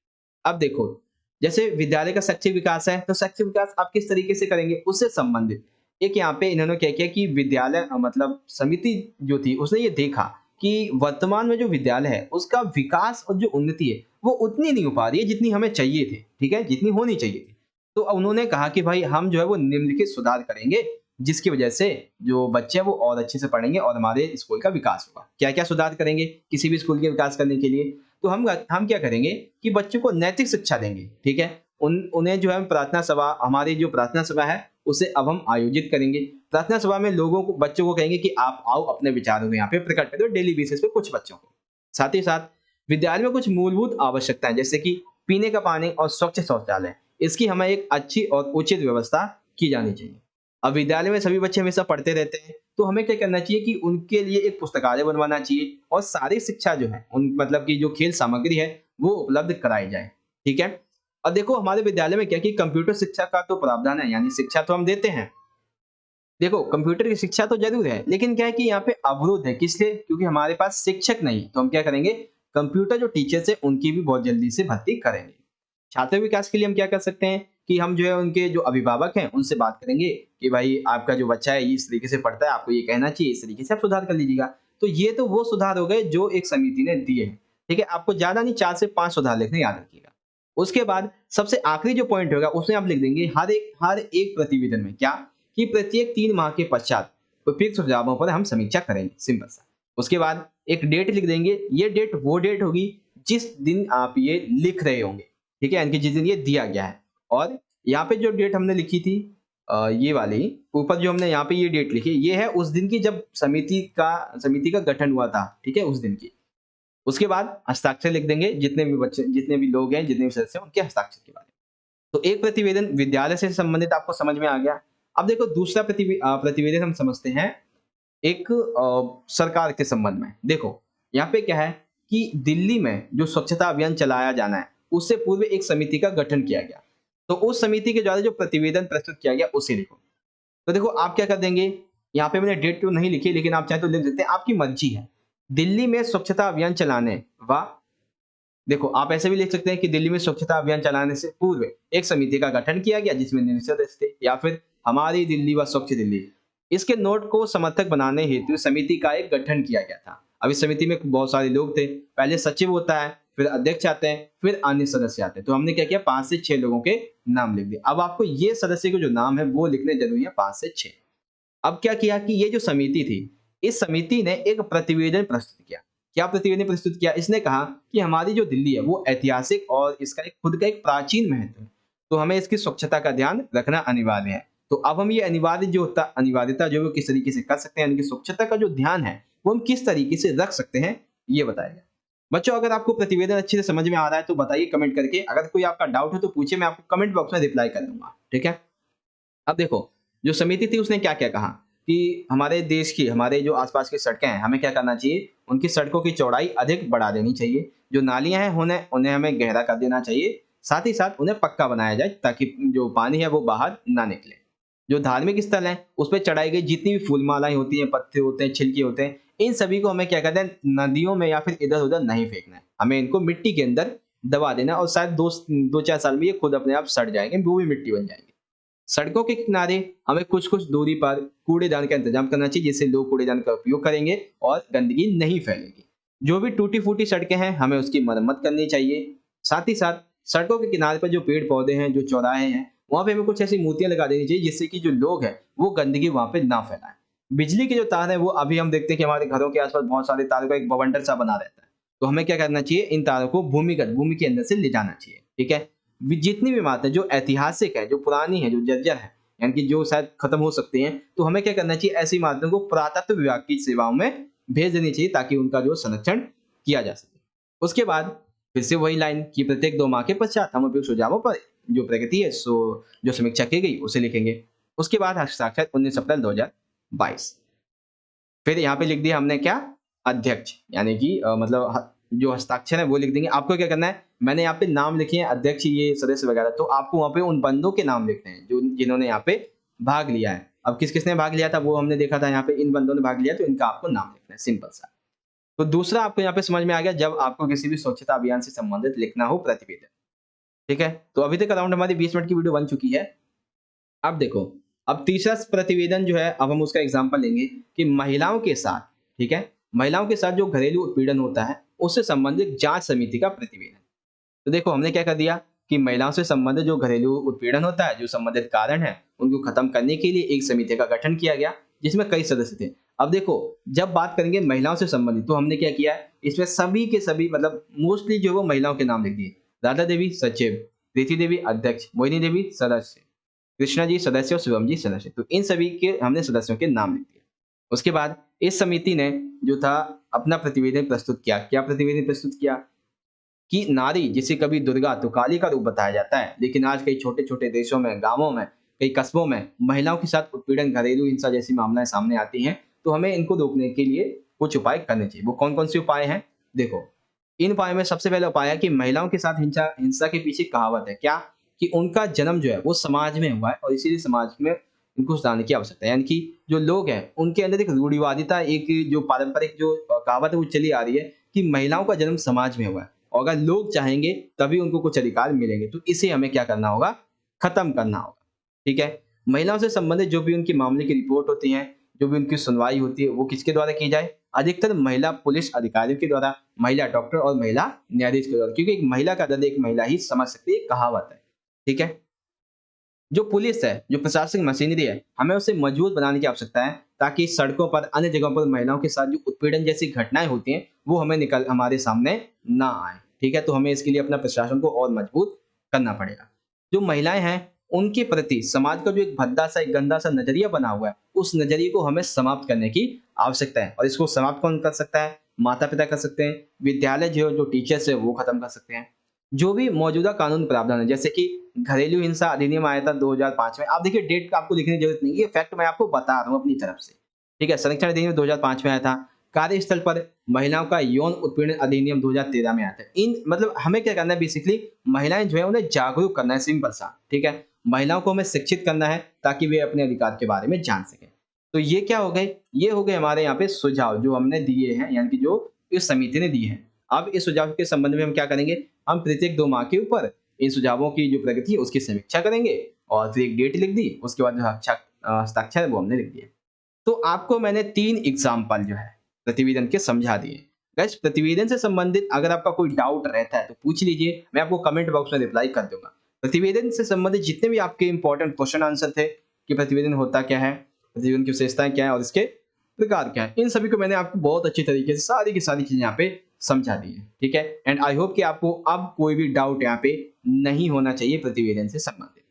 S1: अब देखो जैसे विद्यालय का शैक्षिक विकास है तो शैक्षिक विकास आप किस तरीके से करेंगे उससे संबंधित एक यहाँ पे इन्होंने क्या किया कि विद्यालय मतलब समिति जो थी उसने ये देखा कि वर्तमान में जो विद्यालय है उसका विकास और जो उन्नति है वो उतनी नहीं हो पा रही है जितनी हमें चाहिए थी। ठीक है, जितनी होनी चाहिए थी। तो उन्होंने कहा कि भाई हम जो है वो निम्नलिखित सुधार करेंगे जिसकी वजह से जो बच्चे हैं वो और अच्छे से पढ़ेंगे और हमारे स्कूल का विकास होगा। क्या क्या सुधार करेंगे किसी भी स्कूल के विकास करने के लिए, तो हम क्या करेंगे कि बच्चों को नैतिक शिक्षा देंगे। ठीक है, उन्हें जो है प्रार्थना सभा, हमारी जो प्रार्थना सभा है उसे अब हम आयोजित करेंगे। प्रार्थना सभा में लोगों को, बच्चों को कहेंगे कि आप आओ अपने विचारों को यहाँ पे प्रकट करो डेली बेसिस पे कुछ बच्चों को। साथ ही साथ विद्यालय में कुछ मूलभूत आवश्यकताएं जैसे कि पीने का पानी और स्वच्छ शौचालय, इसकी हमें एक अच्छी और उचित व्यवस्था की जानी चाहिए। अब विद्यालय में सभी बच्चे हमेशा पढ़ते रहते हैं तो हमें क्या करना चाहिए कि उनके लिए एक पुस्तकालय बनवाना चाहिए और सारी शिक्षा जो है उन मतलब की जो खेल सामग्री है वो उपलब्ध कराई जाए। ठीक है, और देखो हमारे विद्यालय में क्या कि कंप्यूटर शिक्षा का तो प्रावधान है, यानी शिक्षा तो हम देते हैं। देखो कंप्यूटर की शिक्षा तो जरूर है लेकिन क्या है कि यहाँ पे अवरोध है, किस लिए, क्योंकि हमारे पास शिक्षक नहीं। तो हम क्या करेंगे, कंप्यूटर जो टीचर्स है उनकी भी बहुत जल्दी से भर्ती करेंगे। छात्र विकास के लिए हम क्या कर सकते हैं कि हम जो है उनके जो अभिभावक हैं उनसे बात करेंगे कि भाई आपका जो बच्चा है ये इस तरीके से पढ़ता है, आपको ये कहना चाहिए, इस तरीके से आप सुधार कर लीजिएगा। तो ये तो वो सुधार हो गए जो एक समिति ने दिए हैं। ठीक है, आपको ज्यादा नहीं 4 से 5 सुधार लिखने, याद रखिएगा। उसके बाद सबसे आखिरी जो पॉइंट होगा उसमें आप लिख देंगे हर एक प्रतिवेदन में क्या कि प्रत्येक 3 माह के पश्चात उपयुक्त सुझावों पर हम समीक्षा करेंगे, सिंपल सा। उसके बाद एक डेट लिख देंगे, ये डेट वो डेट होगी जिस दिन आप ये लिख रहे होंगे। ठीक है, यानी कि जिस दिन ये दिया गया है। और यहाँ पे जो डेट हमने लिखी थी ये वाली ऊपर जो हमने यहाँ पे ये डेट लिखी है, ये है उस दिन की जब समिति का गठन हुआ था, ठीक है, उस दिन की। उसके बाद हस्ताक्षर लिख देंगे, जितने भी बच्चे, जितने भी लोग हैं, जितने भी सदस्य हैं, उनके हस्ताक्षर के बारे में। तो एक प्रतिवेदन विद्यालय से संबंधित आपको समझ में आ गया। अब देखो दूसरा प्रतिवेदन हम समझते हैं एक सरकार के संबंध में। देखो, यहाँ पे क्या है कि दिल्ली में जो स्वच्छता अभियान चलाया जाना है, उससे पूर्व एक समिति का गठन किया गया। तो उस समिति के द्वारा जो प्रतिवेदन प्रस्तुत किया गया, उसे लिखो। तो देखो आप क्या कर देंगे, यहाँ पे मैंने डेट तो नहीं लिखी, लेकिन आप चाहें तो लिख सकते हैं, आपकी मर्जी है। दिल्ली में स्वच्छता अभियान चलाने व देखो, आप ऐसे भी लिख सकते हैं कि दिल्ली में स्वच्छता अभियान चलाने से पूर्व एक समिति का गठन किया गया जिसमें सदस्य थे, या फिर हमारी दिल्ली व स्वच्छ दिल्ली। इसके नोट को समर्थक बनाने हेतु समिति का एक गठन किया गया था। अब इस समिति में बहुत सारे लोग थे। पहले सचिव होता है, फिर अध्यक्ष आते हैं, फिर अन्य सदस्य आते हैं। तो हमने क्या किया, 5 से 6 लोगों के नाम लिख दिए। अब आपको ये सदस्य के जो नाम है वो लिखने जरूरी है, 5 से 6। अब क्या किया कि ये जो समिति थी, इस समिति ने एक प्रतिवेदन प्रस्तुत किया। क्या प्रतिवेदन प्रस्तुत किया? इसने कहा कि हमारी जो दिल्ली है वो ऐतिहासिक और इसका एक खुद का एक प्राचीन महत्व है, तो हमें इसकी स्वच्छता का ध्यान रखना अनिवार्य है। तो अब हम ये अनिवार्यता जो है वो किस तरीके से कर सकते हैं, यानी कि स्वच्छता का जो ध्यान है वो हम किस तरीके से रख सकते हैं, ये बताया गया। बच्चों, अगर आपको प्रतिवेदन अच्छे से समझ में आ रहा है तो बताइए कमेंट करके। अगर कोई आपका डाउट है तो पूछिए, मैं आपको कमेंट बॉक्स में रिप्लाई कर दूंगा, ठीक है। अब देखो, जो समिति थी उसने क्या-क्या कहा कि हमारे देश की, हमारे जो आस-पास की सड़कें हैं, हमें क्या करना चाहिए, उनकी सड़कों की चौड़ाई अधिक बढ़ा देनी चाहिए। जो नालियाँ हैं उन्हें उन्हें हमें गहरा कर देना चाहिए। साथ ही साथ उन्हें पक्का बनाया जाए ताकि जो पानी है वो बाहर ना निकले। जो धार्मिक स्थल हैं, उस पे चढ़ाई गई जितनी भी फूल मालाएँ होती हैं, पत्ते होते हैं, छिलके होते हैं, इन सभी को हमें क्या करना है, नदियों में या फिर इधर-उधर नहीं फेंकना है। हमें इनको मिट्टी के अंदर दबा देना है और शायद 2-4 साल में ये खुद अपने आप सड़ जाएँगे, वो भी मिट्टी बन जाएँगे। सड़कों के किनारे हमें कुछ-कुछ दूरी पर कूड़ेदान का इंतजाम करना चाहिए, जिससे लोग कूड़ेदान का उपयोग करेंगे और गंदगी नहीं फैलेगी। जो भी टूटी-फूटी सड़कें हैं, हमें उसकी मरम्मत करनी चाहिए। साथ ही साथ सड़कों के किनारे पर जो पेड़-पौधे हैं, जो चौराहे हैं, वहाँ पे हमें कुछ ऐसी मूर्तियाँ लगा देनी चाहिए, जिससे कि जो लोग हैं, वो गंदगी वहाँ पे ना फैलाएँ। बिजली के जो तार हैं, वो अभी हम देखते हैं कि हमारे घरों के आस-पास बहुत सारे तारों का एक बवंडर सा बना रहता है। तो हमें क्या करना चाहिए, इन तारों को भूमि के अंदर से ले जाना चाहिए, ठीक है? जितनी भी इमारतें जो ऐतिहासिक है, जो पुरानी है, जो जर्जर है, यानी कि जो शायद खत्म हो सकती हैं, तो हमें क्या करना चाहिए, ऐसी इमारतों को पुरातत्व विभाग की सेवाओं में भेज देनी चाहिए ताकि उनका जो संरक्षण किया जा सके। उसके बाद फिर से वही लाइन कि प्रत्येक 2 माह के पश्चात हम उपयुक्त सुझावों पर जो प्रगति है सो जो समीक्षा की गई उसे लिखेंगे। उसके बाद हस्ताक्षर 19 अप्रैल 2022। फिर यहाँ पे लिख दिया हमने क्या, अध्यक्ष, यानी कि मतलब जो हस्ताक्षर है वो लिख देंगे। आपको क्या करना है, मैंने यहाँ पे नाम लिखे हैं, अध्यक्ष, ये सदस्य वगैरह, तो आपको वहाँ पे उन बंदों के नाम लिखने हैं जो जिन्होंने यहाँ पे भाग लिया है। अब किस किसने भाग लिया था वो हमने देखा था, यहाँ पे इन बंदों ने भाग लिया, तो इनका आपको नाम लिखना है, सिंपल सा। तो दूसरा आपको यहाँ पे समझ में आ गया, जब आपको किसी भी स्वच्छता अभियान से संबंधित लिखना हो प्रतिवेदन, ठीक है। तो अभी तक अराउंड हमारी 20 मिनट की वीडियो बन चुकी है। अब देखो, अब तीसरा प्रतिवेदन जो है, अब हम उसका एग्जांपल लेंगे कि महिलाओं के साथ, ठीक है, महिलाओं के साथ जो घरेलू उत्पीड़न होता है उससे संबंधित जांच समिति का प्रतिवेदन। तो देखो हमने क्या कर दिया कि महिलाओं से संबंधित जो घरेलू उत्पीड़न होता है, जो संबंधित कारण है, उनको खत्म करने के लिए एक समिति का गठन किया गया जिसमें कई सदस्य थे। अब देखो, जब बात करेंगे महिलाओं से संबंधित, तो हमने क्या किया है, इसमें सभी के सभी मतलब मोस्टली जो है वो महिलाओं के नाम लिख दिए। राधा देवी सचिव, प्रीति देवी अध्यक्ष, मोहिनी देवी सदस्य, कृष्णा जी सदस्य और शिवम जी सदस्य। तो इन सभी के हमने सदस्यों के नाम लिख दिए। उसके बाद इस समिति ने जो था अपना प्रतिवेदन प्रस्तुत किया। क्या प्रतिवेदन प्रस्तुत किया कि नारी जिसे कभी दुर्गा तो काली का रूप बताया जाता है, लेकिन आज कई छोटे-छोटे देशों में, गाँवों में, कई कस्बों में महिलाओं के साथ उत्पीड़न, घरेलू हिंसा जैसी मामलाएँ सामने आती हैं, तो हमें इनको रोकने के लिए कुछ उपाय करने चाहिए। वो कौन-कौन से उपाय हैं? देखो, इन उपायों में सबसे पहला उपाय है कि महिलाओं के साथ हिंसा हिंसा के पीछे कहावत है क्या, कि उनका जन्म जो है वो समाज में हुआ है और इसीलिए समाज में उनको सुधारने की आवश्यकता है। यानी कि जो लोग हैं उनके अंदर एक रूढ़िवादिता, एक जो पारंपरिक जो कहावत है वो चली आ रही है कि महिलाओं का जन्म समाज में हुआ है और अगर लोग चाहेंगे तभी उनको कुछ अधिकार मिलेंगे। तो इसे हमें क्या करना होगा, खत्म करना होगा, ठीक है। महिलाओं से संबंधित जो भी उनके मामले की रिपोर्ट होती है, जो भी उनकी सुनवाई होती है, वो किसके द्वारा की जाए, अधिकतर महिला पुलिस अधिकारियों के द्वारा, महिला डॉक्टर और महिला न्यायाधीश के द्वारा, क्योंकि एक महिला का दर्द एक महिला ही समझ सकती है, एक कहावत है, ठीक है। जो पुलिस है, जो प्रशासनिक मशीनरी है, हमें उसे मजबूत बनाने की आवश्यकता है ताकि सड़कों पर, अन्य जगहों पर महिलाओं के साथ जो उत्पीड़न जैसी घटनाएं होती हैं, वो हमारे सामने ना आए, ठीक है। तो हमें इसके लिए अपना प्रशासन को और मजबूत करना पड़ेगा। जो महिलाएं हैं उनके प्रति समाज का जो एक भद्दा सा, एक गंदा सा नजरिया बना हुआ है, उस नजरिए को हमें समाप्त करने की आवश्यकता है। और इसको समाप्त कौन कर सकता है? माता-पिता कर सकते हैं, विद्यालय जो टीचर्स है वो खत्म कर सकते हैं। जो भी मौजूदा कानून प्रावधान है, जैसे कि घरेलू हिंसा अधिनियम आया था 2005 में। आप देखिए डेट का आपको लिखने की जरूरत नहीं है, ये फैक्ट मैं आपको बता रहा हूँ अपनी तरफ से। ठीक है, संरक्षण अधिनियम 2005 में आया था। कार्यस्थल पर महिलाओं का यौन उत्पीड़न अधिनियम 2013 में आया था। इन मतलब हमें क्या करना है बेसिकली, महिलाएं जो है उन्हें जागरूक करना है, सिंपल सा। ठीक है, महिलाओं को हमें शिक्षित करना है ताकि वे अपने अधिकार के बारे में जान सकें। तो ये क्या हो गए? ये हो गए हमारे यहाँ पे सुझाव जो हमने दिए हैं, यानी कि जो इस समिति ने दिए हैं। अब इस सुझाव के संबंध में हम क्या करेंगे? हम प्रत्येक 2 माह के ऊपर इन सुझावों की जो प्रगति है उसकी समीक्षा करेंगे और फिर एक डेट लिख दी, उसके बाद जो हस्ताक्षर है वो हमने लिख दिए। तो आपको मैंने 3 एग्जाम्पल जो है प्रतिवेदन के समझा दिए। गाइस, प्रतिवेदन से संबंधित अगर आपका कोई डाउट रहता है तो पूछ लीजिए, मैं आपको कमेंट बॉक्स में रिप्लाई कर दूंगा। प्रतिवेदन से संबंधित जितने भी आपके इंपॉर्टेंट क्वेश्चन आंसर थे कि प्रतिवेदन होता क्या है, प्रतिवेदन की विशेषताएं क्या है और इसके प्रकार क्या है, इन सभी को मैंने आपको बहुत अच्छी तरीके से सारी की सारी चीजें यहाँ पे समझा दी है। ठीक है, एंड आई होप कि आपको अब कोई भी डाउट यहाँ पे नहीं होना चाहिए प्रतिवेदन से संबंधित।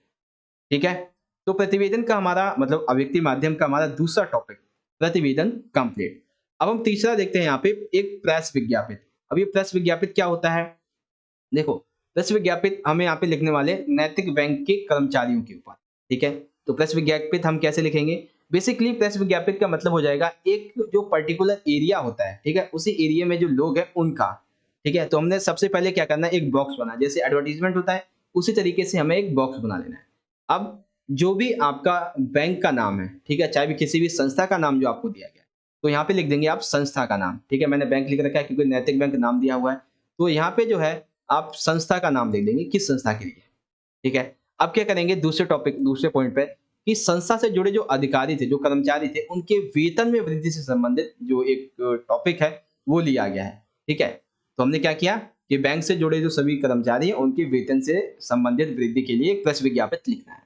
S1: ठीक है, तो प्रतिवेदन का हमारा मतलब अभिव्यक्ति माध्यम का हमारा दूसरा टॉपिक प्रतिवेदन कंप्लीट। अब हम तीसरा देखते हैं यहाँ पे, एक प्रेस विज्ञापित। अब ये प्रेस विज्ञापित क्या होता है? देखो, प्रेस विज्ञापित हमें यहाँ पे लिखने वाले नैतिक बैंक के कर्मचारियों के ऊपर। ठीक है, तो प्रेस विज्ञापित हम कैसे लिखेंगे? बेसिकली प्रेस विज्ञापित का मतलब हो जाएगा एक जो पर्टिकुलर एरिया होता है, ठीक है, उसी एरिया में जो लोग हैं उनका। ठीक है, तो हमने सबसे पहले क्या करना है, एक बॉक्स बना, जैसे एडवर्टीजमेंट होता है उसी तरीके से हमें एक बॉक्स बना लेना है। अब जो भी आपका बैंक का नाम है, ठीक है, चाहे भी किसी भी संस्था का नाम जो आपको दिया गया है, तो यहाँ पे लिख देंगे आप संस्था का नाम। ठीक है, मैंने बैंक लिख रखा है क्योंकि नैतिक बैंक नाम दिया हुआ है। तो यहाँ पे जो है आप संस्था का नाम लिख देंगे, किस संस्था के लिए। ठीक है, अब क्या करेंगे दूसरे टॉपिक, दूसरे पॉइंट पे, कि संस्था से जुड़े जो अधिकारी थे, जो कर्मचारी थे, उनके वेतन में वृद्धि से संबंधित जो एक टॉपिक है वो लिया गया है। ठीक है, तो हमने क्या किया कि बैंक से जुड़े जो सभी कर्मचारी हैं उनके वेतन से संबंधित वृद्धि के लिए एक प्रेस विज्ञापित लिखना है।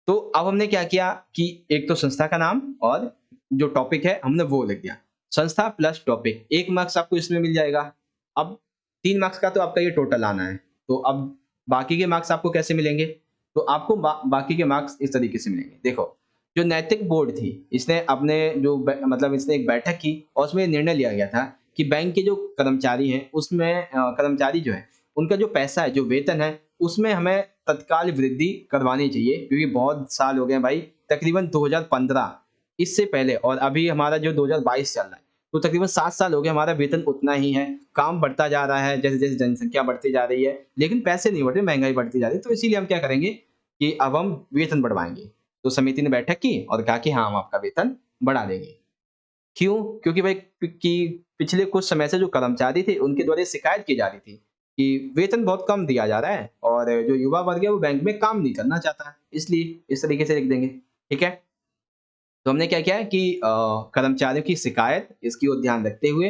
S1: तो अब हमने क्या किया कि एक तो संस्था का नाम और जो टॉपिक है हमने वो लिख दिया। संस्था प्लस टॉपिक, 1 मार्क्स आपको इसमें मिल जाएगा। अब 3 मार्क्स का तो आपका ये टोटल आना है। तो अब बाकी के मार्क्स आपको कैसे मिलेंगे? तो आपको बाकी के मार्क्स इस तरीके से मिलेंगे। देखो, जो नैतिक बोर्ड थी, इसने अपने जो मतलब इसने एक बैठक की और उसमें निर्णय लिया गया था कि बैंक के जो कर्मचारी हैं उसमें कर्मचारी जो है उनका जो पैसा है, जो वेतन है, उसमें हमें तत्काल वृद्धि करवानी चाहिए, क्योंकि बहुत साल हो गए हैं भाई, तकरीबन 2015 इससे पहले और अभी हमारा जो 2022 चल रहा है, तो तकरीबन 7 साल हो गए, हमारा वेतन उतना ही है। काम बढ़ता जा रहा है जैसे-जैसे जनसंख्या बढ़ती जा रही है, लेकिन पैसे नहीं बढ़ रहे, महँगाई बढ़ती जा रही है। तो इसीलिए हम क्या करेंगे कि अब हम वेतन बढ़वाएँगे। तो समिति ने बैठक की और कहा कि हाँ, हम आपका वेतन बढ़ा देंगे। क्यों? क्योंकि भाई पिछले कुछ समय से जो कर्मचारी थे, उनके द्वारा ये शिकायत की जा रही थी कि वेतन बहुत कम दिया जा रहा है और जो युवा वर्ग है वो बैंक में काम नहीं करना चाहता है। इसलिए इस तरीके से लिख देंगे। ठीक है? तो हमने क्या किया है कि कर्मचारियों की शिकायत इसकी ओर ध्यान रखते हुए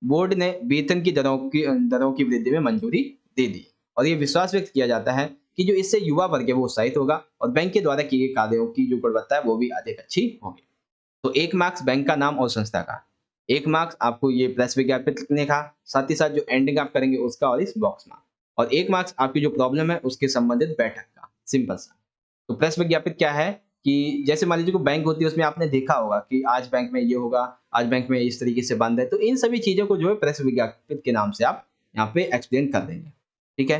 S1: बोर्ड ने वेतन की दरों की वृद्धि में मंजूरी दे दी और ये विश्वास व्यक्त किया जाता है कि जो इससे युवा वर्ग है वो उत्साहित होगा और बैंक के द्वारा किए गए कार्यों की जो गुणवत्ता है वो भी अधिक अच्छी होगी। तो 1 मार्क्स बैंक का नाम और संस्था का, 1 मार्क्स आपको ये प्रेस विज्ञापित लिखने का, साथ ही साथ जो एंडिंग आप करेंगे उसका और इस बॉक्स में, और 1 मार्क्स आपकी जो प्रॉब्लम है उसके संबंधित बैठक का, सिंपल सा। तो प्रेस विज्ञापित क्या है कि जैसे मान लीजिए कोई बैंक होती है उसमें आपने देखा होगा कि आज बैंक में ये होगा, आज बैंक में इस तरीके से बंद है। तो इन सभी चीज़ों को जो है प्रेस विज्ञापित के नाम से आप यहाँ पे एक्सप्लेन कर देंगे। ठीक है?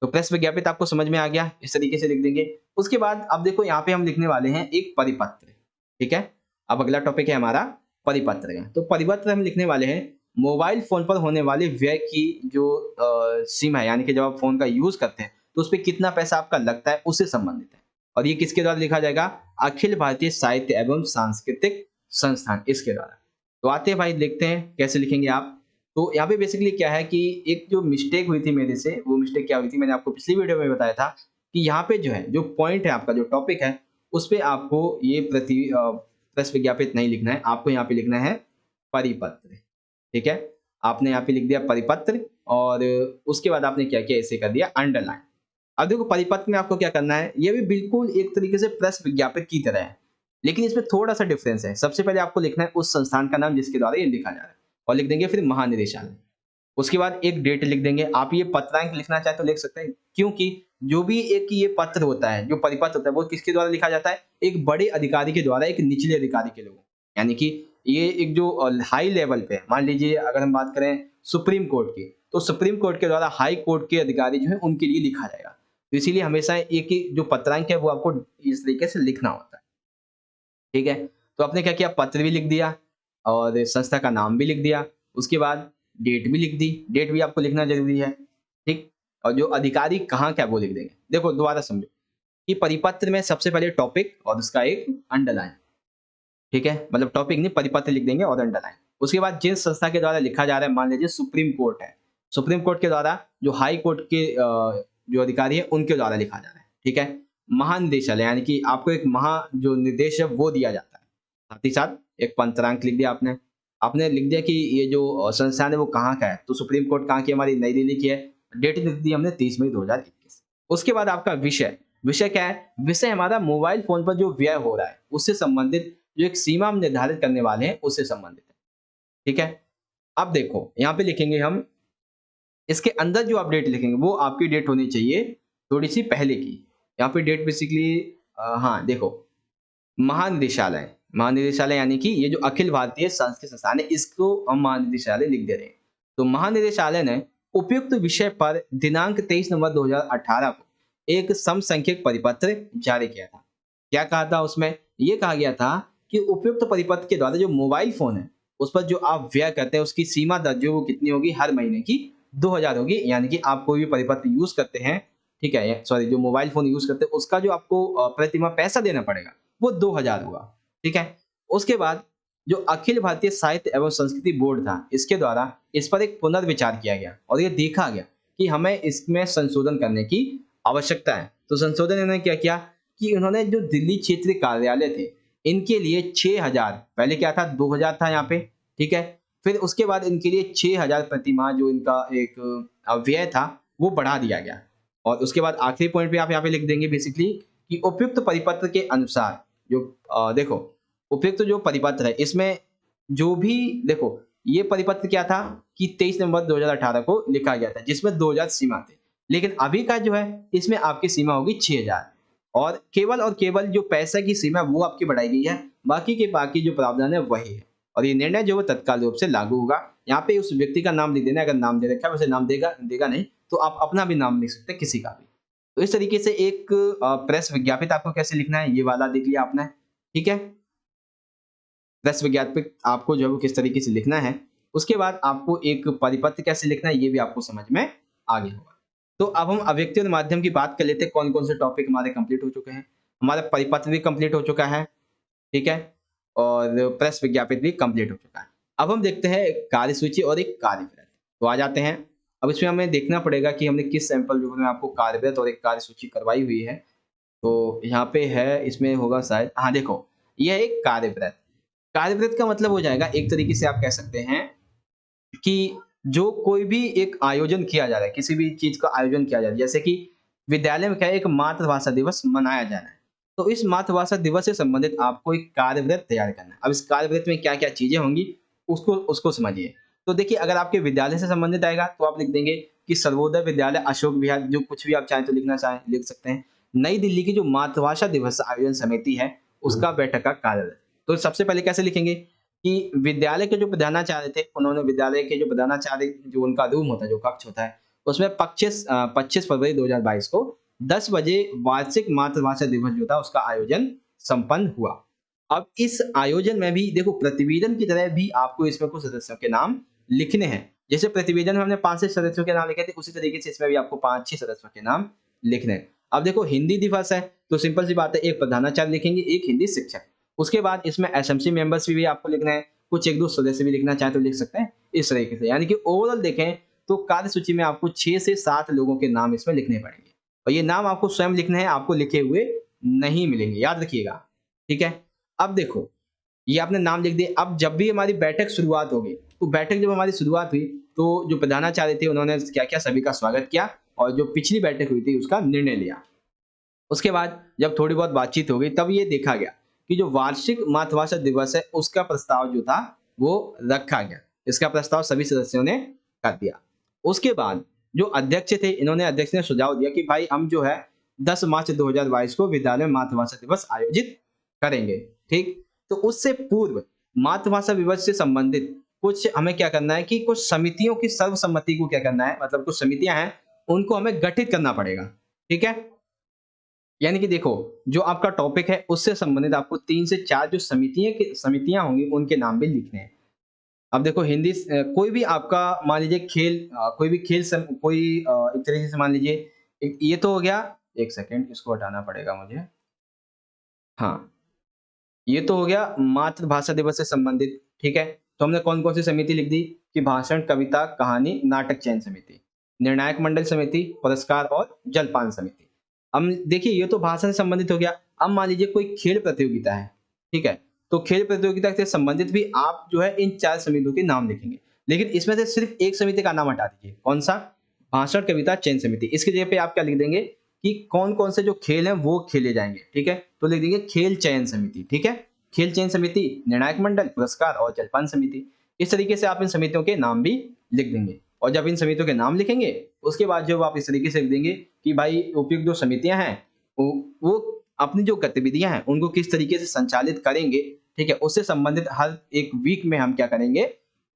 S1: तो प्रेस विज्ञापित आपको समझ में आ गया, इस तरीके से लिख देंगे। उसके बाद अब देखो यहाँ पे हम लिखने वाले हैं एक परिपत्र। ठीक है? अब अगला टॉपिक है हमारा परिपत्र का। तो परिपत्र हम लिखने वाले हैं मोबाइल फ़ोन पर होने वाले व्यय की जो सीमा है, यानी कि जब आप फ़ोन का यूज़ करते हैं तो उसपे कितना पैसा आपका लगता है उससे संबंधित है। और ये किसके द्वारा लिखा जाएगा? अखिल भारतीय साहित्य एवं सांस्कृतिक संस्थान, इसके द्वारा। तो आते हैं भाई, देखते हैं कैसे लिखेंगे आप। तो यहाँ पे बेसिकली क्या है कि एक जो मिस्टेक हुई थी मेरे से, वो मिस्टेक क्या हुई थी मैंने आपको पिछली वीडियो में बताया था कि यहाँ पे जो है जो पॉइंट है आपका, जो टॉपिक है, उस पे आपको ये प्रेस विज्ञापित नहीं लिखना है, आपको यहाँ पे लिखना है परिपत्र। ठीक है? आपने यहाँ पे लिख दिया परिपत्र और उसके बाद आपने क्या किया, इसे कर दिया अंडरलाइन। अब देखो परिपत्र में आपको क्या करना है, ये भी बिल्कुल एक तरीके से प्रेस विज्ञापित की तरह है, लेकिन इसमें थोड़ा-सा डिफरेंस है। सबसे पहले आपको लिखना है उस संस्थान का नाम जिसके द्वारा ये लिखा जा रहा है और लिख देंगे फिर महानिदेशालय। उसके बाद एक डेट लिख देंगे। आप ये पत्रांक लिखना चाहे तो लिख सकते हैं, क्योंकि जो भी एक ये पत्र होता है, जो परिपत्र होता है, वो किसके द्वारा लिखा जाता है? एक बड़े अधिकारी के द्वारा एक निचले अधिकारी के लोगों। यानी कि ये एक जो हाई लेवल पे है, मान लीजिए अगर हम बात करें सुप्रीम कोर्ट की, तो सुप्रीम कोर्ट के द्वारा हाई कोर्ट के अधिकारी जो है उनके लिए लिखा जाएगा। तो इसीलिए हमेशा एक ही जो पत्रांक है वो आपको इस तरीके से लिखना होता है। ठीक है? तो आपने क्या किया, पत्र भी लिख दिया और संस्था का नाम भी लिख दिया, उसके बाद डेट भी लिख दी, डेट भी आपको लिखना ज़रूरी है, ठीक? और जो अधिकारी कहाँ क्या वो लिख देंगे। देखो दोबारा समझो कि परिपत्र में सबसे पहले टॉपिक और उसका एक अंडरलाइन, ठीक है? मतलब टॉपिक नहीं, परिपत्र लिख देंगे और अंडरलाइन। उसके बाद जिस संस्था के द्वारा लिखा जा रहा है, मान लीजिए सुप्रीम कोर्ट है, सुप्रीम कोर्ट के द्वारा जो हाई कोर्ट के जो अधिकारी है उनके द्वारा लिखा जा रहा है, ठीक है? महानिदेशालय यानी कि आपको एक जो निर्देश है वो दिया जाता है। साथ ही साथ एक पंत्रांक लिख दिया आपने। आपने लिख दिया कि ये जो संस्थान है वो कहाँ का है, तो सुप्रीम कोर्ट कहाँ की है? हमारी नई दिल्ली की है। डेट लिख दी हमने 30 मई 2021। उसके बाद आपका विषय, विषय क्या है? विषय हमारा मोबाइल फ़ोन पर जो व्यय हो रहा है, उससे संबंधित जो एक सीमा हम निर्धारित करने वाले हैं, उससे संबंधित है। ठीक है? अब देखो, यहाँ पे लिखेंगे हम, इसके अंदर जो आप डेट लिखेंगे, वो आपकी डेट होनी चाहिए थोड़ी-सी पहले की। यहाँ पे डेट बेसिकली हाँ, देखो महानिदेशालय, महानिदेशालय यानी कि ये जो अखिल भारतीय संस्कृत संस्थान है, इसको हम महानिदेशालय लिख दे रहे हैं। तो महानिदेशालय ने उपयुक्त विषय पर दिनांक 23 नवंबर 2018 को एक समसंख्यक परिपत्र जारी किया था। क्या कहा था उसमें? ये कहा गया था कि उपयुक्त परिपत्र के द्वारा जो मोबाइल फ़ोन है, उस पर जो आप व्यय करते हैं, उसकी सीमा दर जो वो कितनी होगी? हर महीने की 2000 होगी। यानी कि आप कोई भी परिपत्र यूज़ करते हैं, ठीक है? सॉरी, जो मोबाइल फ़ोन यूज़ करते हैं, उसका जो आपको प्रति माह पैसा देना पड़ेगा, वो 2000 होगा, ठीक है? उसके बाद जो अखिल भारतीय साहित्य एवं संस्कृति बोर्ड था, इसके द्वारा इस पर एक पुनर्विचार किया गया और ये देखा गया कि हमें इसमें संशोधन करने की आवश्यकता है। तो संशोधन इन्होंने क्या किया कि उन्होंने जो दिल्ली क्षेत्रीय कार्यालय थे, इनके लिए 6000, पहले क्या था 2000 था यहाँ पे, ठीक है? फिर उसके बाद इनके लिए 6000 प्रति माह जो इनका एक व्यय था, वो बढ़ा दिया गया। और उसके बाद आखिरी पॉइंट पे आप यहाँ पे लिख देंगे बेसिकली कि उपयुक्त परिपत्र के अनुसार जो देखो उपयुक्त जो परिपत्र है, इसमें जो भी देखो, ये परिपत्र क्या था कि 23 नवंबर 2018 को लिखा गया था, जिसमें 2000 सीमा थे। लेकिन अभी का जो है, इसमें आपकी सीमा होगी 6000 और केवल जो पैसे की सीमा है वो आपकी बढ़ाई गई है, बाकी के बाकी जो प्रावधान है वही है। और ये निर्णय जो है तत्काल रूप से लागू होगा। यहाँ पे उस व्यक्ति का नाम लिख देना है, अगर नाम दे रखा है, वैसे नाम देगा नहीं, तो आप अपना भी नाम लिख सकते हैं, किसी का भी। तो इस तरीके से एक प्रेस विज्ञापित आपको कैसे लिखना है, ये वाला देख लिया आपने, ठीक है? प्रेस विज्ञापित आपको जो है वो किस तरीके से लिखना है। उसके बाद आपको एक परिपत्र कैसे लिखना है, ये भी आपको समझ में आ गया होगा। तो अब हम अव्यक्तीय माध्यम की बात कर लेते हैं, कौन-कौन से टॉपिक हमारे कंप्लीट हो चुके हैं। हमारा परिपत्र भी कंप्लीट हो चुका है, ठीक है? और प्रेस विज्ञापित भी कंप्लीट हो चुका है। अब हम देखते हैं एक कार्यसूची और एक कार्यवृत्त। तो आ जाते हैं। अब इसमें हमें देखना पड़ेगा कि हमने किस सैंपल पेपर में आपको कार्यवृत्त और एक कार्यसूची करवाई हुई है। तो यहाँ पे है, इसमें होगा शायद, हाँ देखो, ये है एक कार्यवृत्त। कार्यवृत्त का मतलब हो जाएगा, एक तरीके से आप कह सकते हैं कि जो कोई भी एक आयोजन किया जा रहा है, किसी भी चीज़ का आयोजन किया जा रहा है, जैसे कि विद्यालय में क्या है, एक मातृभाषा दिवस मनाया जा रहा है। तो इस मातृभाषा दिवस से संबंधित आपको एक कार्यवृत्त तैयार करना है। अब इस कार्यवृत्त में क्या-क्या चीज़ें होंगी, उसको उसको समझिए। तो देखिए, अगर आपके विद्यालय से संबंधित आएगा, तो आप लिख देंगे कि सर्वोदय विद्यालय अशोक विहार, जो कुछ भी आप चाहें तो लिखना चाहें, लिख सकते हैं। नई दिल्ली की जो मातृभाषा दिवस आयोजन समिति है, उसका बैठक का कार्यवृत्त। तो सबसे पहले कैसे लिखेंगे कि विद्यालय के जो प्रधानाचार्य थे, उन्होंने विद्यालय के जो प्रधानाचार्य, जो उनका रूम होता है, जो कक्ष होता है, उसमें 25 फरवरी 2022 को 10 बजे वार्षिक मातृभाषा दिवस जो था, उसका आयोजन संपन्न हुआ। अब इस आयोजन में भी देखो, प्रतिवेदन की तरह भी आपको इसमें कुछ सदस्यों के नाम लिखने हैं। जैसे प्रतिवेदन में हमने 5-6 सदस्यों के नाम लिखे थे, उसी तरीके से इसमें भी आपको 5-6 सदस्यों के नाम लिखने हैं। अब देखो, हिंदी दिवस है, तो सिंपल सी बात है, एक प्रधानाचार्य लिखेंगे, एक हिंदी शिक्षक। उसके बाद इसमें एसएमसी मेंबर्स भी आपको लिखना है, कुछ 1-2 सदस्य भी लिखना चाहें तो लिख सकते हैं, इस तरीके से। यानी कि ओवरऑल देखें तो कार्यसूची में आपको 6 से 7 लोगों के नाम इसमें लिखने पड़ेंगे और ये नाम आपको स्वयं लिखने हैं, आपको लिखे हुए नहीं मिलेंगे, याद रखिएगा, ठीक है? अब देखो, ये आपने नाम लिख दिए। अब जब भी हमारी बैठक शुरुआत होगी, तो बैठक जब हमारी शुरुआत हुई, तो जो प्रधानाचार्य थे, उन्होंने क्या-क्या सभी का स्वागत किया और जो पिछली बैठक हुई थी, उसका निर्णय लिया। उसके बाद जब थोड़ी बहुत बातचीत हो गई, तब ये देखा गया कि जो वार्षिक मातृभाषा दिवस है, उसका प्रस्ताव जो था वो रखा गया। इसका प्रस्ताव सभी सदस्यों ने कर दिया। उसके बाद जो अध्यक्ष थे, इन्होंने अध्यक्ष ने सुझाव दिया कि भाई हम जो है 10 मार्च 2022 को विद्यालय में मातृभाषा दिवस आयोजित करेंगे, ठीक? तो उससे पूर्व मातृभाषा दिवस से संबंधित कुछ हमें क्या करना है कि कुछ समितियों की सर्वसम्मति को क्या करना है, मतलब कुछ समितियाँ हैं, उनको हमें गठित करना पड़ेगा, ठीक है? यानी कि देखो, जो आपका टॉपिक है उससे संबंधित आपको 3 से 4 जो समितियाँ होंगी उनके नाम भी लिखने हैं। अब देखो कोई भी आपका मान लीजिए कोई भी खेल सम कोई एक तरीके से मान लीजिए एक ये तो हो गया। 1 सेकंड इसको हटाना पड़ेगा मुझे। हाँ, ये तो हो गया मातृभाषा दिवस से संबंधित, ठीक है? तो हमने कौन-कौन सी समिति लिख दी कि भाषण, कविता, कहानी, नाटक चयन समिति, निर्णायक मंडल समिति, पुरस्कार और जलपान समिति। अब देखिए ये तो भाषा से संबंधित हो गया। अब मान लीजिए कोई खेल प्रतियोगिता है, ठीक है? तो खेल प्रतियोगिता से संबंधित भी आप जो है इन 4 समितियों के नाम लिखेंगे। लेकिन इसमें से सिर्फ एक समिति का नाम हटा दीजिए, कौन-सा? भाषण, कविता, चयन समिति। इसकी जगह पे आप क्या लिख देंगे कि कौन-कौन से जो खेल हैं वो खेले जाएँगे, ठीक है? तो लिख देंगे खेल चयन समिति, ठीक है? खेल चयन समिति, निर्णायक मंडल, पुरस्कार और जलपान समिति। इस तरीके से आप इन समितियों के नाम भी लिख देंगे। और जब इन समितियों के नाम लिखेंगे, उसके बाद जो आप इस तरीके से लिख देंगे कि भाई उपयुक्त जो समितियाँ हैं, वो अपनी जो गतिविधियाँ हैं, उनको किस तरीके से संचालित करेंगे, ठीक है? उससे संबंधित हर एक वीक में हम क्या करेंगे,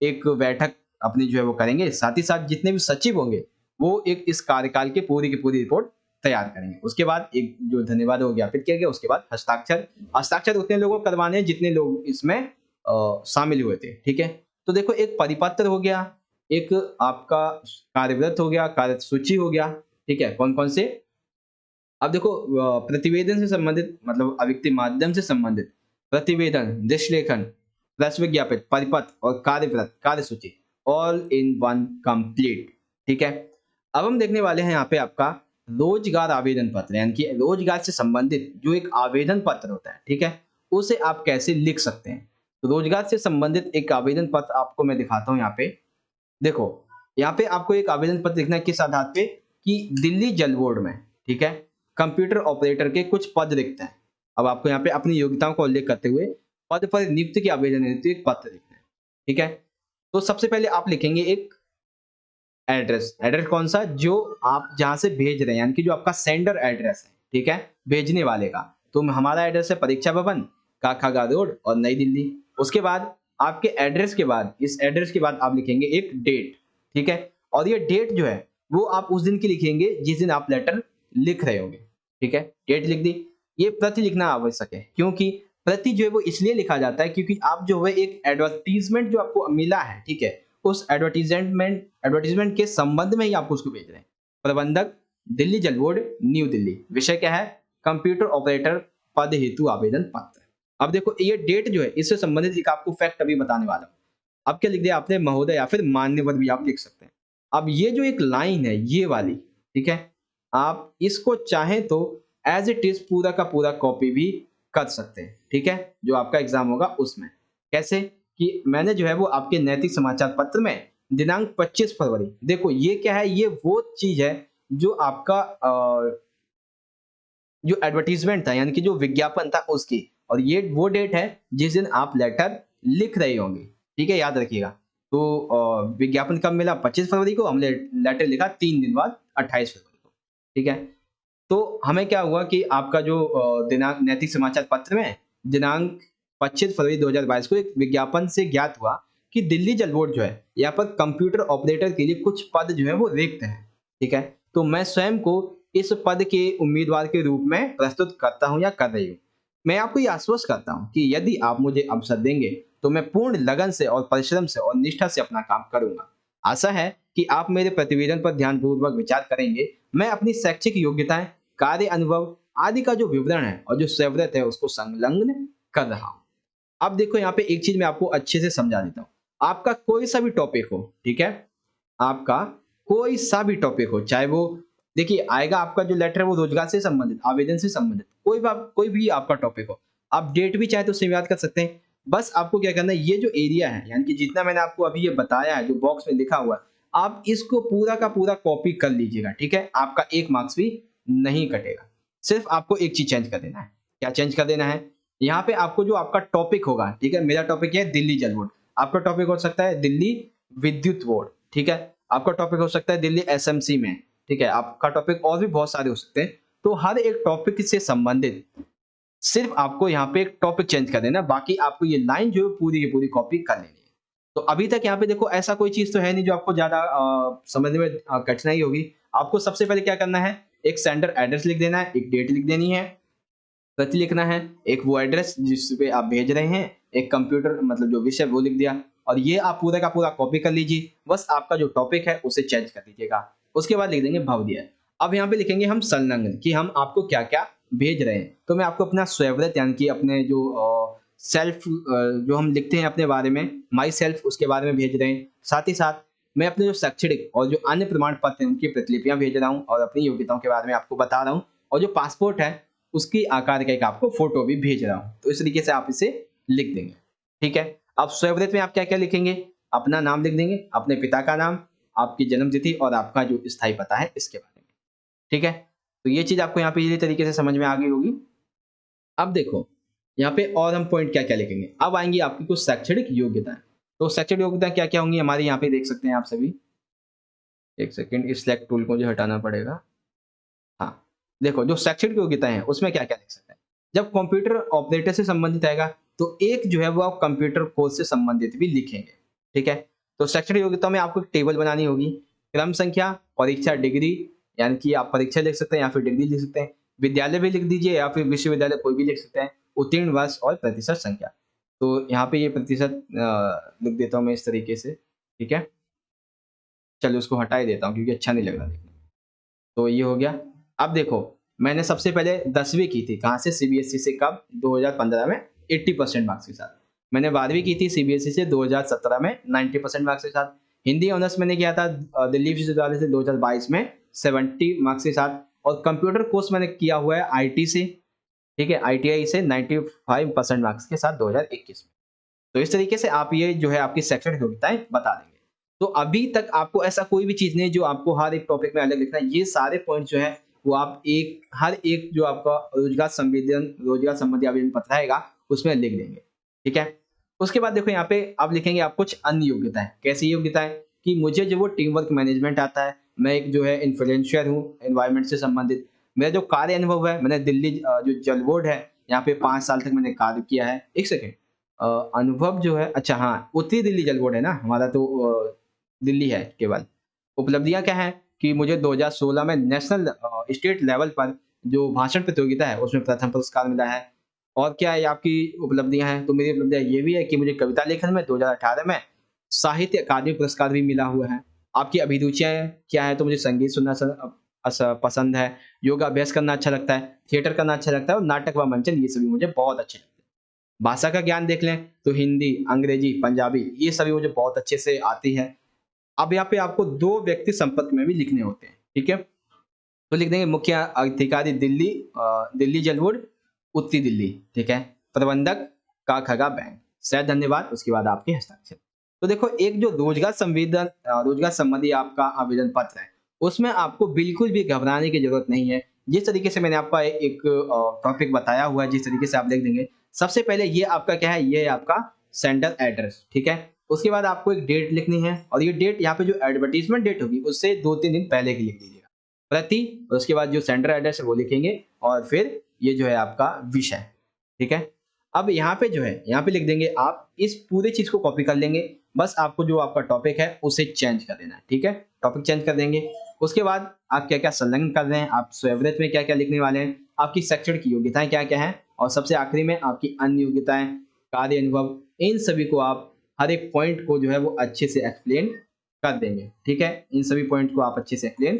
S1: एक बैठक अपनी जो है वो करेंगे। साथ ही साथ जितने भी सचिव होंगे, वो एक इस कार्यकाल की पूरी रिपोर्ट तैयार करेंगे। उसके बाद एक जो धन्यवाद वो ज्ञापित किया गया, उसके बाद हस्ताक्षर। हस्ताक्षर उतने लोगों को करवाने हैं जितने लोग इसमें शामिल हुए थे, ठीक है? तो देखो एक परिपत्र हो गया, एक आपका कार्यव्रत हो गया, कार्यसूची हो गया, ठीक है? कौन-कौन से? अब देखो प्रतिवेदन से संबंधित मतलब अभिव्यक्ति माध्यम से संबंधित प्रतिवेदन, दृश्यलेखन, प्रश्न विज्ञापित, परिपत्र और कार्यव्रत, कार्यसूची ऑल इन वन कंप्लीट, ठीक है? अब हम देखने वाले हैं यहाँ पे आपका रोजगार आवेदन पत्र, यानी कि रोजगार से संबंधित जो एक आवेदन पत्र होता है, ठीक है? उसे आप कैसे लिख सकते हैं? तो रोजगार से संबंधित एक आवेदन पत्र आपको मैं दिखाता हूँ यहाँ पे। देखो, यहाँ पे आपको एक आवेदन पत्र लिखना है किस आधार पे कि दिल्ली जल बोर्ड में, ठीक है, कंप्यूटर ऑपरेटर के कुछ पद रिक्त हैं। अब आपको यहाँ पे अपनी योग्यताओं का उल्लेख करते हुए पद पर नियुक्ति की आवेदन हेतु एक पत्र लिखना है, ठीक है? तो सबसे पहले आप लिखेंगे एक एड्रेस। एड्रेस कौन-सा? जो आप जहाँ से भेज रहे हैं, यानी कि जो आपका सेंडर एड्रेस है, ठीक है? भेजने वाले का। तो हमारा एड्रेस है परीक्षा भवन, काखागा रोड और नई दिल्ली। उसके बाद आपके एड्रेस के बाद इस एड्रेस के बाद आप लिखेंगे एक डेट, ठीक है? और ये डेट जो है, वो आप उस दिन की लिखेंगे जिस दिन आप लेटर लिख रहे होंगे, ठीक है? डेट लिख दी। ये प्रति लिखना आवश्यक है, क्योंकि प्रति जो है वो इसलिए लिखा जाता है क्योंकि आप जो है एक एडवर्टाइज़मेंट जो आपको मिला है, ठीक है? उस एडवर्टाइज़मेंट के संबंध में ही आपको उसको भेज रहे हैं। प्रबंधक, दिल्ली जल बोर्ड, न्यू दिल्ली। विषय क्या है? कंप्यूटर ऑपरेटर पद हेतु आवेदन पत्र। अब देखो ये डेट जो है इससे संबंधित एक आपको फैक्ट अभी बताने वाला हूँ। अब क्या लिख दिया आपने? महोदय या फिर मान्यवर भी आप लिख सकते हैं। अब ये जो एक लाइन है ये वाली, ठीक है? आप इसको चाहें तो एज़ इट इज़ पूरा का पूरा कॉपी भी कर सकते हैं, ठीक है? जो आपका एग्ज़ाम होगा उसमें। कैसे? कि मैंने जो है वो आपके नैतिक समाचार पत्र में दिनांक 25 फरवरी, देखो ये क्या है? ये वो चीज़ है जो आपका जो एडवर्टाइज़मेंट था, यानी कि जो विज्ञापन था उसकी, और ये वो डेट है जिस दिन आप लेटर लिख रहे होंगे, ठीक है? याद रखिएगा। तो विज्ञापन कब मिला? 25 फरवरी को। हमने लेटर लिखा 3 दिन बाद 28 फरवरी को, ठीक है? तो हमें क्या हुआ कि आपका जो दिनांक नैतिक समाचार पत्र में दिनांक 25 फरवरी 2022 को एक विज्ञापन से ज्ञात हुआ कि दिल्ली जल बोर्ड जो है, यहाँ पर कंप्यूटर ऑपरेटर के लिए कुछ पद जो है वो रिक्त हैं, ठीक है? तो मैं स्वयं को इस पद के उम्मीदवार के रूप में प्रस्तुत करता हूँ या कर रही हूँ। मैं आपको ये आश्वस्त करता हूँ कि यदि आप मुझे अवसर देंगे, तो मैं पूर्ण लगन से और परिश्रम से और निष्ठा से अपना काम करूँगा। आशा है कि आप मेरे प्रतिवेदन पर ध्यानपूर्वक विचार करेंगे। मैं अपनी शैक्षिक योग्यताएँ, कार्य अनुभव आदि का जो विवरण है और जो सेवरत है उसको संलग्न कर रहा हूँ। अब देखो यहाँ पे एक चीज़ मैं आपको अच्छे से समझा देता हूँ। आपका कोई सा भी टॉपिक हो, ठीक है? आपका कोई सा भी टॉपिक हो, चाहे वो देखिए आएगा आपका जो लेटर है वो रोजगार से संबंधित, आवेदन से संबंधित, कोई भी आपका टॉपिक हो। आप डेट भी चाहे तो सेम याद कर सकते हैं। बस आपको क्या करना है, ये जो एरिया है यानी कि जितना मैंने आपको अभी ये बताया है, जो बॉक्स में लिखा हुआ है, आप इसको पूरा का पूरा कॉपी कर लीजिएगा, ठीक है? आपका 1 मार्क्स भी नहीं कटेगा। सिर्फ आपको एक चीज़ चेंज कर देना है। क्या चेंज कर देना है? यहाँ पे आपको जो आपका टॉपिक होगा, ठीक है? मेरा टॉपिक है दिल्ली जल बोर्ड, आपका टॉपिक हो सकता है दिल्ली विद्युत बोर्ड, ठीक है? आपका टॉपिक हो सकता है दिल्ली एसएमसी में, ठीक है? आपका टॉपिक और भी बहुत सारे हो सकते हैं। तो हर एक टॉपिक से संबंधित सिर्फ आपको यहाँ पे एक टॉपिक चेंज कर देना है, बाकी आपको ये लाइन जो है पूरी की पूरी कॉपी कर लेनी है। तो अभी तक यहाँ पे देखो ऐसा कोई चीज़ तो है नहीं जो आपको ज़्यादा समझने में कठिनाई होगी। आपको सबसे पहले क्या करना है, एक सेंडर एड्रेस लिख देना है, एक डेट लिख देनी है, प्रति लिखना है, एक वो एड्रेस जिस पे आप भेज रहे हैं, एक कंप्यूटर मतलब जो विषय वो लिख दिया और ये आप पूरा का पूरा कॉपी कर लीजिए। बस आपका जो टॉपिक है उसे चेंज कर दीजिएगा। उसके बाद लिख देंगे भवदीय। अब यहाँ पे लिखेंगे हम संलग्न कि हम आपको क्या-क्या भेज रहे हैं। तो मैं आपको अपना स्वविवृत यानी कि अपने जो जो हम लिखते हैं अपने बारे में, माई सेल्फ उसके बारे में भेज रहे हैं। साथ ही साथ मैं अपने जो शैक्षणिक और जो अन्य प्रमाण पत्र हैं उनकी प्रतिलिपियाँ भेज रहा हूँ और अपनी योग्यताओं के बारे में आपको बता रहा हूँ और जो पासपोर्ट है उसकी आकार का एक आपको फोटो भी भेज रहा हूँ। तो इस तरीके से आप इसे लिख देंगे, ठीक है? अब स्वविवृत में आप क्या-क्या लिखेंगे? अपना नाम लिख देंगे, अपने पिता का नाम, आपकी जन्म तिथि और आपका जो स्थायी पता है इसके बारे में, ठीक है? तो ये चीज़ आपको यहाँ पे इजी तरीके से समझ में आ गई होगी। अब देखो, यहाँ पे और हम पॉइंट क्या-क्या लिखेंगे? अब आएँगी आपकी कुछ शैक्षणिक योग्यताएँ। तो शैक्षणिक योग्यता क्या-क्या होंगी हमारे यहाँ पे देख सकते हैं आप सभी। 1 सेकंड इस सिलेक्ट टूल को मुझे हटाना पड़ेगा। हाँ, देखो जो शैक्षणिक योग्यताएँ हैं, उसमें क्या-क्या लिख सकते हैं? जब कंप्यूटर ऑपरेटर से संबंधित आएगा, तो एक जो है वो आप कंप्यूटर कोर्स से संबंधित भी लिखेंगे, ठीक है? तो शैक्षणिक योग्यता में आपको एक टेबल बनानी होगी, क्रम संख्या, परीक्षा डिग्री यानी कि आप परीक्षा लिख सकते हैं या फिर डिग्री लिख सकते हैं, विद्यालय भी लिख दीजिए या फिर विश्वविद्यालय कोई भी लिख सकते हैं, उत्तीर्ण वर्ष और प्रतिशत संख्या। तो यहाँ पे ये प्रतिशत लिख देता हूँ मैं इस तरीके से, ठीक है? चलिए उसको हटा ही देता हूँ क्योंकि अच्छा नहीं लग रहा देखने में। तो ये हो गया। अब देखो, मैंने सबसे पहले 10वीं की थी, कहाँ से? सीबीएसई से कब? 2015 में 80% मार्क्स के साथ। मैंने 12वीं की थी सीबीएसई से 2017 में 90% मार्क्स के साथ। हिंदी ऑनर्स मैंने किया था दिल्ली विश्वविद्यालय से 2022 में 70 मार्क्स के साथ और कंप्यूटर कोर्स मैंने किया हुआ है आईटी से, ठीक है? आईटीआई से 95% मार्क्स के साथ 2021 में। तो इस तरीके से आप ये जो है आपकी शैक्षणिक योग्यताएँ बता देंगे। तो अभी तक आपको ऐसा कोई भी चीज़ नहीं है जो आपको हर एक टॉपिक में अलग लिखना है। ये सारे पॉइंट जो है वो आप एक हर एक जो आपका रोज़गार संबंधी आवेदन पत्र रहेगा उसमें लिख देंगे, ठीक है? उसके बाद देखो यहाँ पे आप लिखेंगे आप कुछ अन्य योग्यताएँ। कैसी योग्यताएँ? कि मुझे जो वो टीम वर्क मैनेजमेंट आता है, मैं एक जो है इन्फ्लुएंसर हूँ एनवायरनमेंट से संबंधित। मेरा जो कार्य अनुभव है मैंने दिल्ली जो जल बोर्ड है यहाँ पे 5 साल तक मैंने कार्य किया है। 1 सेकंड अनुभव जो है अच्छा हाँ, उत्तरी दिल्ली जल बोर्ड है ना, हमारा तो दिल्ली है केवल। उपलब्धियाँ क्या हैं कि मुझे 2016 में नेशनल स्टेट लेवल पर जो भाषण प्रतियोगिता है, उसमें प्रथम पुरस्कार मिला है। और क्या है आपकी उपलब्धियाँ हैं? तो मेरी उपलब्धियाँ ये भी है कि मुझे कविता लेखन में 2018 में साहित्य अकादमी पुरस्कार भी मिला हुआ है। आपकी अभिरुचियाँ क्या है? तो मुझे संगीत सुनना पसंद है, योगा अभ्यास करना अच्छा लगता है, थिएटर करना अच्छा लगता है और नाटक व मंचन ये सभी मुझे बहुत अच्छे लगते हैं। भाषा का ज्ञान देख लें तो हिंदी, अंग्रेजी, पंजाबी ये सभी मुझे बहुत अच्छे से आती है। अब यहाँ पे आपको 2 व्यक्ति संपर्क में भी लिखने होते हैं, ठीक है? तो लिख देंगे मुख्य अधिकारी दिल्ली दिल्ली जल बोर्ड, उत्तरी दिल्ली, ठीक है? प्रबंधक काखगा बैंक, शायद धन्यवाद उसके बाद आपके हस्ताक्षर। तो देखो एक जो रोजगार संबंधी आपका आवेदन पत्र है, उसमें आपको बिल्कुल भी घबराने की ज़रूरत नहीं है। जिस तरीके से मैंने आपका एक टॉपिक बताया हुआ है, जिस तरीके से आप लिख देंगे, सबसे पहले ये आपका क्या है, ये है आपका सेंडर एड्रेस, ठीक है? उसके बाद आपको एक डेट लिखनी है और ये डेट यहाँ पे जो एडवर्टाइज़मेंट डेट होगी, उससे 2-3 दिन पहले की लिख दीजिएगा। प्रति और उसके बाद जो सेंडर एड्रेस है वो लिखेंगे और फिर ये जो है आपका विषय, ठीक है? अब यहाँ पे जो है, यहाँ पे लिख देंगे आप इस पूरे चीज़ को कॉपी कर लेंगे, बस आपको जो आपका टॉपिक है उसे चेंज कर देना है, ठीक है? टॉपिक चेंज कर देंगे। उसके बाद आप क्या-क्या संलग्न कर रहे हैं, आप स्वविवृत में क्या-क्या लिखने वाले हैं, आपकी शैक्षणिक योग्यताएँ क्या-क्या हैं और सबसे आखिरी में आपकी अन्य योग्यताएँ, कार्य अनुभव, इन सभी को आप हर एक पॉइंट को जो है वो अच्छे से एक्सप्लेन कर देंगे, ठीक है? इन सभी पॉइंट को आप अच्छे से एक्सप्लेन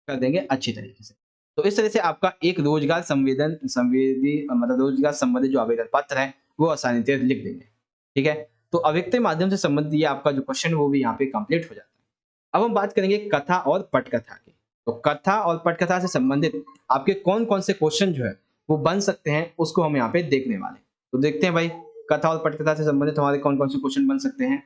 S1: कर देंगे अच्छी तरीके से। तो इस तरह से आपका एक रोजगार संबंधित जो आवेदन पत्र है, वो आसानी से लिख देंगे, ठीक है? तो अव्यक्त माध्यम से संबंधित ये आपका जो क्वेश्चन है वो भी यहाँ पे कंप्लीट हो जाता है। अब हम बात करेंगे कथा और पटकथा की। तो कथा और पटकथा से संबंधित आपके कौन-कौन से क्वेश्चन जो है वो बन सकते हैं, उसको हम यहाँ पे देखने वाले हैं। तो देखते हैं भाई कथा और पटकथा से संबंधित हमारे कौन-कौन से क्वेश्चन बन सकते हैं।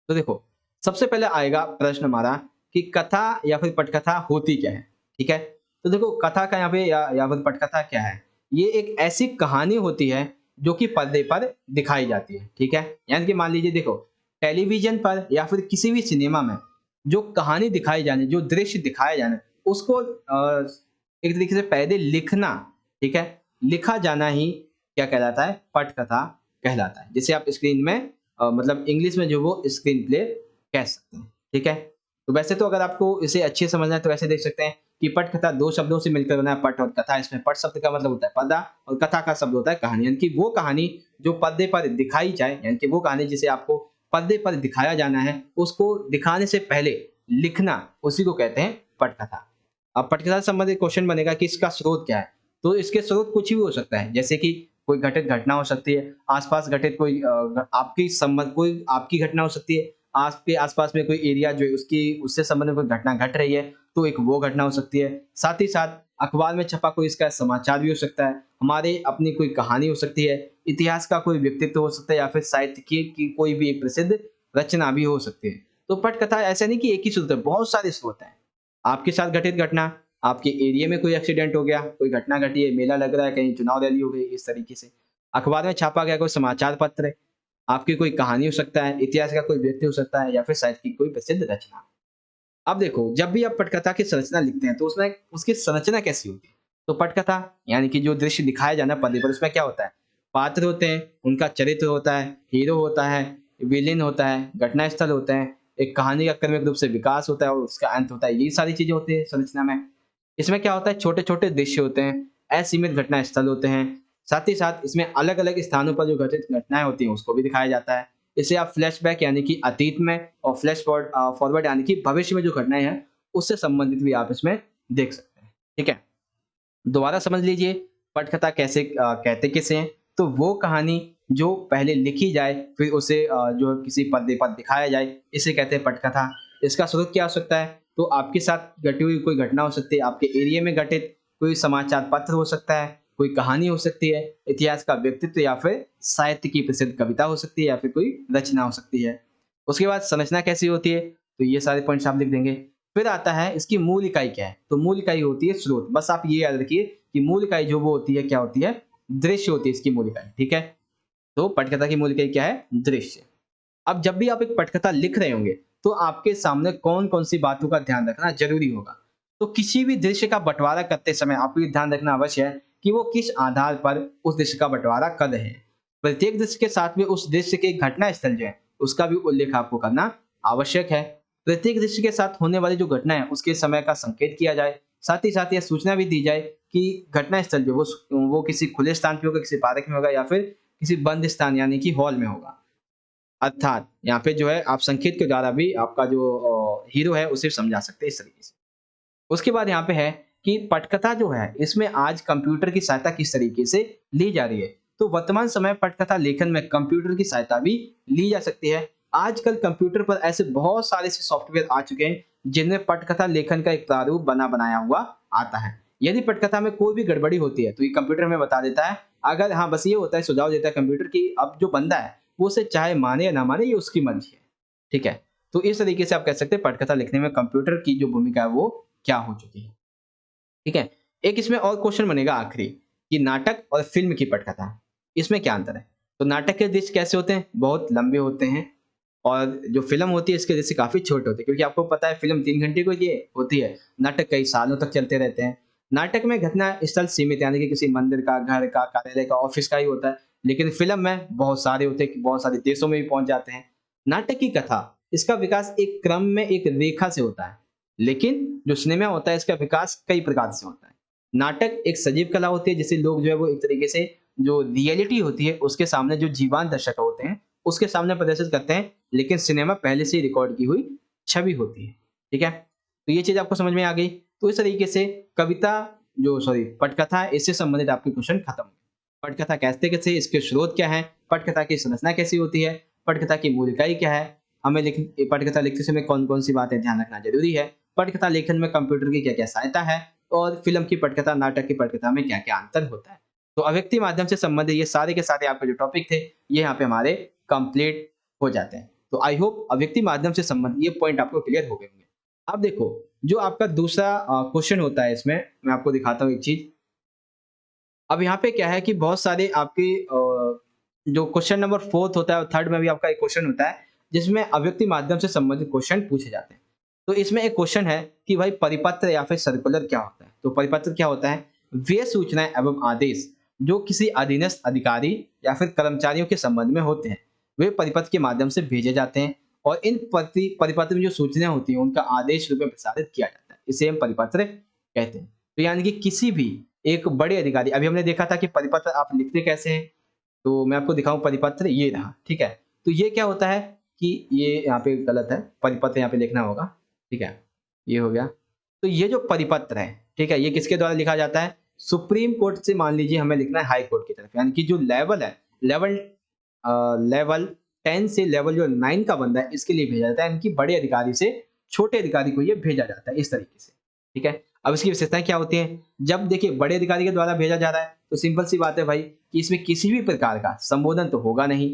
S1: तो देखो, सबसे पहले आएगा प्रश्न हमारा कि कथा या फिर पटकथा होती क्या है? ठीक है? तो देखो कथा का यहाँ पे या फिर पटकथा क्या है? ये एक ऐसी कहानी होती है जो कि पर्दे पर दिखाई जाती है, ठीक है? यानी कि मान लीजिए देखो, टेलीविज़न पर या फिर किसी भी सिनेमा में जो कहानी दिखाई जाने, जो दृश्य दिखाया जाना, उसको एक तरीके से पहले लिखना, ठीक है? लिखा जाना ही क्या कहलाता है? पटकथा कहलाता है। जिसे आप स्क्रीन में मतलब इंग्लिश में जो वो स्क्रीन प्ले कह सकते हैं, ठीक है? तो वैसे तो अगर आपको इसे अच्छे से समझना है तो ऐसे देख सकते हैं कि पटकथा 2 शब्दों से मिलकर बना है, पट और कथा। इसमें पट शब्द का मतलब होता है पर्दा और कथा का शब्द होता है कहानी। यानी कि वो कहानी जो पर्दे पर दिखाई जाए, यानी कि वो कहानी जिसे आपको पर्दे पर दिखाया जाना है, उसको दिखाने से पहले लिखना, उसी को कहते हैं पटकथा। अब पटकथा से संबंधित क्वेश्चन बनेगा कि इसका स्रोत क्या है? तो इसके स्रोत कुछ भी हो सकता है, जैसे कि कोई घटित घटना हो सकती है, आस-पास घटित कोई कोई आपकी घटना हो सकती है, आपके आस-पास में कोई एरिया जो है उसकी उससे संबंधित कोई घटना घट रही है, तो एक वो घटना हो सकती है। साथ ही साथ अखबार में छपा कोई इसका समाचार भी हो सकता है, हमारे अपनी कोई कहानी हो सकती है, इतिहास का कोई व्यक्तित्व हो सकता है या फिर साहित्य की कोई भी एक प्रसिद्ध रचना भी हो सकती है। तो पटकथा ऐसा नहीं कि एक ही स्रोत है, बहुत सारे स्रोत हैं। आपके साथ घटित घटना, आपके एरिया में कोई एक्सीडेंट हो गया, कोई घटना घटी है, मेला लग रहा है, कहीं चुनाव रैली हो गई, इस तरीके से। अखबार में छापा गया कोई समाचार पत्र है, आपकी कोई कहानी हो सकता है, इतिहास का कोई व्यक्ति हो सकता है या फिर साहित्य की कोई प्रसिद्ध रचना। अब देखो, जब भी आप पटकथा की संरचना लिखते हैं, तो उसमें उसकी संरचना कैसी होती है? तो पटकथा यानी कि जो दृश्य दिखाया जाना है पर्दे पर, उसमें क्या होता है? पात्र होते हैं, उनका चरित्र होता है, हीरो होता है, विलेन होता है, घटना स्थल होते हैं, एक कहानी का क्रमिक रूप से विकास होता है और उसका अंत होता है। ये सारी चीज़ें होती हैं संरचना में। इसमें क्या होता है? छोटे-छोटे दृश्य होते हैं, असीमित घटना स्थल होते हैं। साथ ही साथ इसमें अलग-अलग स्थानों पर जो घटित घटनाएँ होती हैं, उसको भी दिखाया जाता है। इसे आप फ्लैशबैक यानी कि अतीत में और फॉरवर्ड यानी कि भविष्य में जो घटनाएँ हैं, उससे संबंधित भी आप इसमें देख सकते हैं। ठीक है? दोबारा समझ लीजिए पटकथा कैसे कहते किसे हैं? तो वो कहानी जो पहले लिखी जाए, फिर उसे जो किसी पर्दे पर दिखाया जाए, इसे कहते हैं पटकथा। इसका स्रोत क्या हो सकता है? तो आपके साथ घटी हुई कोई घटना हो सकती है, आपके एरिया में घटित कोई समाचार पत्र हो सकता है, कोई कहानी हो सकती है, इतिहास का व्यक्तित्व या फिर साहित्य की प्रसिद्ध कविता हो सकती है या फिर कोई रचना हो सकती है। उसके बाद संरचना कैसी होती है? तो ये सारे पॉइंट्स आप लिख देंगे। फिर आता है इसकी मूल इकाई क्या है? तो मूल इकाई होती है स्रोत। बस आप ये याद रखिए कि मूल इकाई जो वो होती है, क्या होती है? दृश्य होती है इसकी मूल इकाई, ठीक है? तो पटकथा की मूल इकाई क्या है? दृश्य। अब जब भी आप एक पटकथा लिख रहे होंगे, तो आपके सामने कौन-कौन सी बातों का ध्यान रखना ज़रूरी होगा। तो किसी भी दृश्य का बँटवारा करते समय आपको ये ध्यान रखना अवश्य है कि वो किस आधार पर उस दृश्य का बँटवारा कर रहे हैं। प्रत्येक दृश्य के साथ में उस दृश्य के घटना स्थल जो है, उसका भी उल्लेख आपको करना आवश्यक है। प्रत्येक दृश्य के साथ होने वाली जो घटना है, उसके समय का संकेत किया जाए। साथ ही साथ यह सूचना भी दी जाए कि घटना स्थल जो है वो किसी खुले स्थान पे होगा, किसी पार्क में होगा या फिर किसी बंद स्थान यानी कि हॉल में होगा। अर्थात यहाँ पे जो है आप संकेत के द्वारा भी आपका जो हीरो है उसे समझा सकते हैं इस तरीके से। उसके बाद यहाँ पे है कि पटकथा जो है इसमें आज कंप्यूटर की सहायता किस तरीके से ली जा रही है। तो वर्तमान समय पटकथा लेखन में कंप्यूटर की सहायता भी ली जा सकती है। आजकल कंप्यूटर पर ऐसे बहुत सारे से सॉफ्टवेयर आ चुके हैं जिनमें पटकथा लेखन का एक प्रारूप बना बनाया हुआ आता है। यदि पटकथा में कोई भी गड़बड़ी होती है तो ये कंप्यूटर में बता देता है। अगर हाँ बस ये होता है, सुझाव देता है कंप्यूटर की अब जो बंदा है वो उसे चाहे माने या ना माने, ये उसकी मर्जी है। ठीक है? तो इस तरीके से आप कह सकते हैं पटकथा लिखने में कंप्यूटर की जो भूमिका है वो क्या हो चुकी है। ठीक है? एक इसमें और क्वेश्चन बनेगा आखिरी कि नाटक और फ़िल्म की पटकथा, इसमें क्या अंतर है? तो नाटक के दृश्य कैसे होते हैं? बहुत लंबे होते हैं और जो फ़िल्म होती है इसके दृश्य काफ़ी छोटे होते हैं, क्योंकि आपको पता है फ़िल्म 3 घंटे की ये होती है, नाटक कई सालों तक चलते रहते हैं। नाटक में घटना स्थल सीमित यानी कि किसी मंदिर का, घर का, कार्यालय का, ऑफ़िस का ही होता है, लेकिन फ़िल्म में बहुत सारे होते हैं कि बहुत सारे देशों में भी पहुँच जाते हैं। नाटक की कथा, इसका विकास एक क्रम में एक रेखा से होता है, लेकिन जो सिनेमा होता है इसका विकास कई प्रकार से होता है। नाटक एक सजीव कला होती है जिसे लोग जो है वो एक तरीके से जो रियलिटी होती है उसके सामने जो जीवंत दर्शक होते हैं उसके सामने प्रदर्शित करते हैं, लेकिन सिनेमा पहले से ही रिकॉर्ड की हुई छवि होती है। ठीक है? तो ये चीज़ आपको समझ में आ गई। तो इस तरीके से कविता जो सॉरी पटकथा है, इससे संबंधित आपके क्वेश्चन खत्म हो गए। पटकथा कहते कैसे, इसके स्रोत क्या है, पटकथा की संरचना कैसी होती है, पटकथा की मूल इकाई क्या है, हमें पटकथा लिखते समय कौन-कौन सी बातें ध्यान रखना ज़रूरी है, पटकथा लेखन में कंप्यूटर की क्या-क्या सहायता है और फ़िल्म की पटकथा, नाटक की पटकथा में क्या-क्या अंतर होता है। तो अव्यक्ति माध्यम से संबंधित ये सारे के सारे आपके जो टॉपिक थे, ये यहाँ पे हमारे कंप्लीट हो जाते हैं। तो आई होप अव्यक्ति माध्यम से संबंधित ये पॉइंट आपको क्लियर हो गए होंगे। अब देखो, जो आपका दूसरा क्वेश्चन होता है इसमें, मैं आपको दिखाता हूँ एक चीज़। अब यहाँ पे क्या है कि बहुत सारे आपके जो क्वेश्चन नंबर 4th होता है और 3rd में भी आपका एक क्वेश्चन होता है, जिसमें अव्यक्ति माध्यम से संबंधित क्वेश्चन पूछे जाते हैं। तो इसमें एक क्वेश्चन है कि भाई परिपत्र या फिर सर्कुलर क्या होता है? तो परिपत्र क्या होता है? वे सूचनाएं एवं आदेश जो किसी अधीनस्थ अधिकारी या फिर कर्मचारियों के संबंध में होते हैं, वे परिपत्र के माध्यम से भेजे जाते हैं और इन परिपत्र में जो सूचनाएं होती हैं उनका आदेश रूप में प्रसारित किया जाता है। इसे हम परिपत्र कहते हैं। तो यानी कि किसी भी एक बड़े अधिकारी, अभी हमने देखा था कि परिपत्र आप लिखते कैसे हैं, तो मैं आपको दिखाऊं परिपत्र ये रहा, ठीक है। तो ये क्या होता है कि ये यहाँ पे गलत है, परिपत्र यहाँ पे लिखना होगा, ठीक है, ये हो गया। तो ये जो परिपत्र है, ठीक है, ये किसके द्वारा लिखा जाता है? सुप्रीम कोर्ट से मान लीजिए हमें लिखना है हाई कोर्ट की तरफ, यानी कि जो लेवल है, लेवल लेवल 10 से लेवल जो 9 का बंदा है इसके लिए भेजा जाता है, यानी कि बड़े अधिकारी से छोटे अधिकारी को ये भेजा जाता है इस तरीके से, ठीक है। अब इसकी विशेषताएं क्या होती हैं? जब देखिए बड़े अधिकारी के द्वारा भेजा जा रहा है तो सिंपल सी बात है भाई कि इसमें किसी भी प्रकार का संबोधन तो होगा नहीं,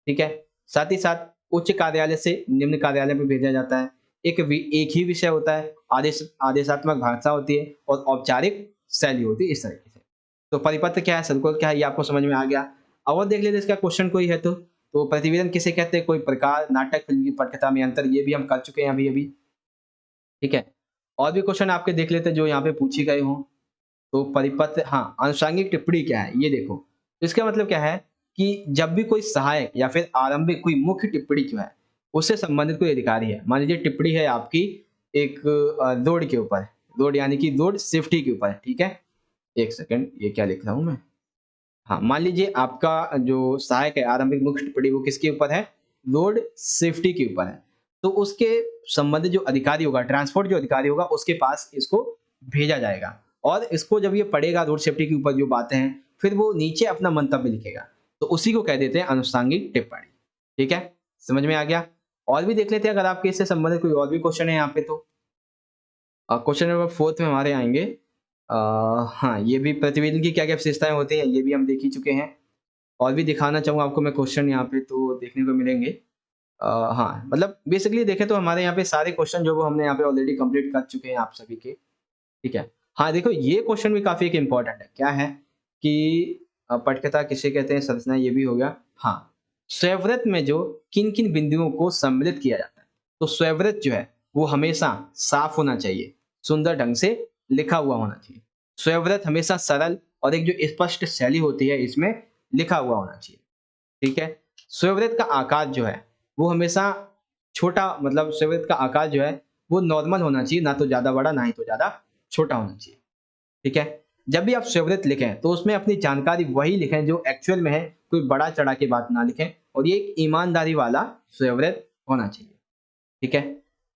S1: ठीक है। साथ ही साथ उच्च कार्यालय से निम्न कार्यालय में भेजा जाता है। एक ही विषय होता है, आदेशात्मक भाषा होती है और औपचारिक शैली होती है, इस तरीके से। तो परिपत्र क्या है, सर्कुलर क्या है, ये आपको समझ में आ गया। अब और देख लेते हैं इसका क्वेश्चन कोई है तो प्रतिवेदन किसे कहते हैं? कोई प्रकार, नाटक, फिल्म की पटकथा में अंतर, ये भी हम कर चुके हैं अभी-अभी, ठीक है। और भी क्वेश्चन आपके देख लेते हैं जो यहाँ पे पूछे गए हों। तो परिपत्र, हाँ, आनुषंगिक टिप्पणी क्या है? ये देखो। तो इसका मतलब क्या है कि जब भी कोई सहायक या फिर आरंभिक कोई मुख्य टिप्पणी जो है, उससे संबंधित कोई अधिकारी है। मान लीजिए टिप्पणी है आपकी एक रोड के ऊपर, रोड यानी कि रोड सेफ्टी के ऊपर, ठीक है। 1 सेकंड, ये क्या लिख रहा हूँ मैं? हाँ, मान लीजिए आपका जो सहायक है आरंभिक मुख्य टिप्पणी वो किसके ऊपर है? रोड सेफ्टी के ऊपर है। तो उसके संबंधित जो अधिकारी होगा, ट्रांसपोर्ट जो अधिकारी होगा उसके पास इसको भेजा जाएगा और इसको जब ये पढ़ेगा रोड सेफ्टी के ऊपर जो बातें हैं, फिर वो नीचे अपना मंतव्य लिखेगा। तो उसी को कह देते हैं आनुषंगिक टिप्पणी, ठीक है? समझ में आ गया? और भी देख लेते हैं अगर आपके इससे संबंधित कोई और भी क्वेश्चन है यहाँ पे तो। क्वेश्चन नंबर 4 में हमारे आएँगे। हाँ, ये भी प्रतिवेदन की क्या-क्या विशेषताएँ होती हैं, ये भी हम देख ही चुके हैं। और भी दिखाना चाहूँगा आपको मैं क्वेश्चन यहाँ पे तो देखने को मिलेंगे। हाँ, मतलब बेसिकली देखें तो हमारे यहाँ पे सारे क्वेश्चन जो वो हमने यहाँ पे ऑलरेडी कंप्लीट कर चुके हैं आप सभी के, ठीक है। हाँ, देखो ये क्वेश्चन भी काफ़ी एक इम्पोर्टेंट है। क्या है कि पटकथा किसे कहते हैं, संरचना ये भी हो गया। हाँ, स्वरवृत में जो किन-किन बिंदुओं को सम्मिलित किया जाता है। तो स्वरवृत जो है वो हमेशा साफ होना चाहिए, सुंदर ढंग से लिखा हुआ होना चाहिए। स्वरवृत हमेशा सरल और एक जो स्पष्ट शैली होती है इसमें लिखा हुआ होना चाहिए, ठीक है। स्वरवृत का आकार जो है वो हमेशा छोटा, मतलब स्वरवृत का आकार जो है वो नॉर्मल होना चाहिए, ना तो ज़्यादा बड़ा ना ही तो ज़्यादा छोटा होना चाहिए, ठीक है। जब भी आप स्वरवृत लिखें तो उसमें अपनी जानकारी वही लिखें जो एक्चुअल में है, कोई बड़ा चढ़ा के बात ना लिखें और ये एक ईमानदारी वाला स्वरवृत होना चाहिए, ठीक है।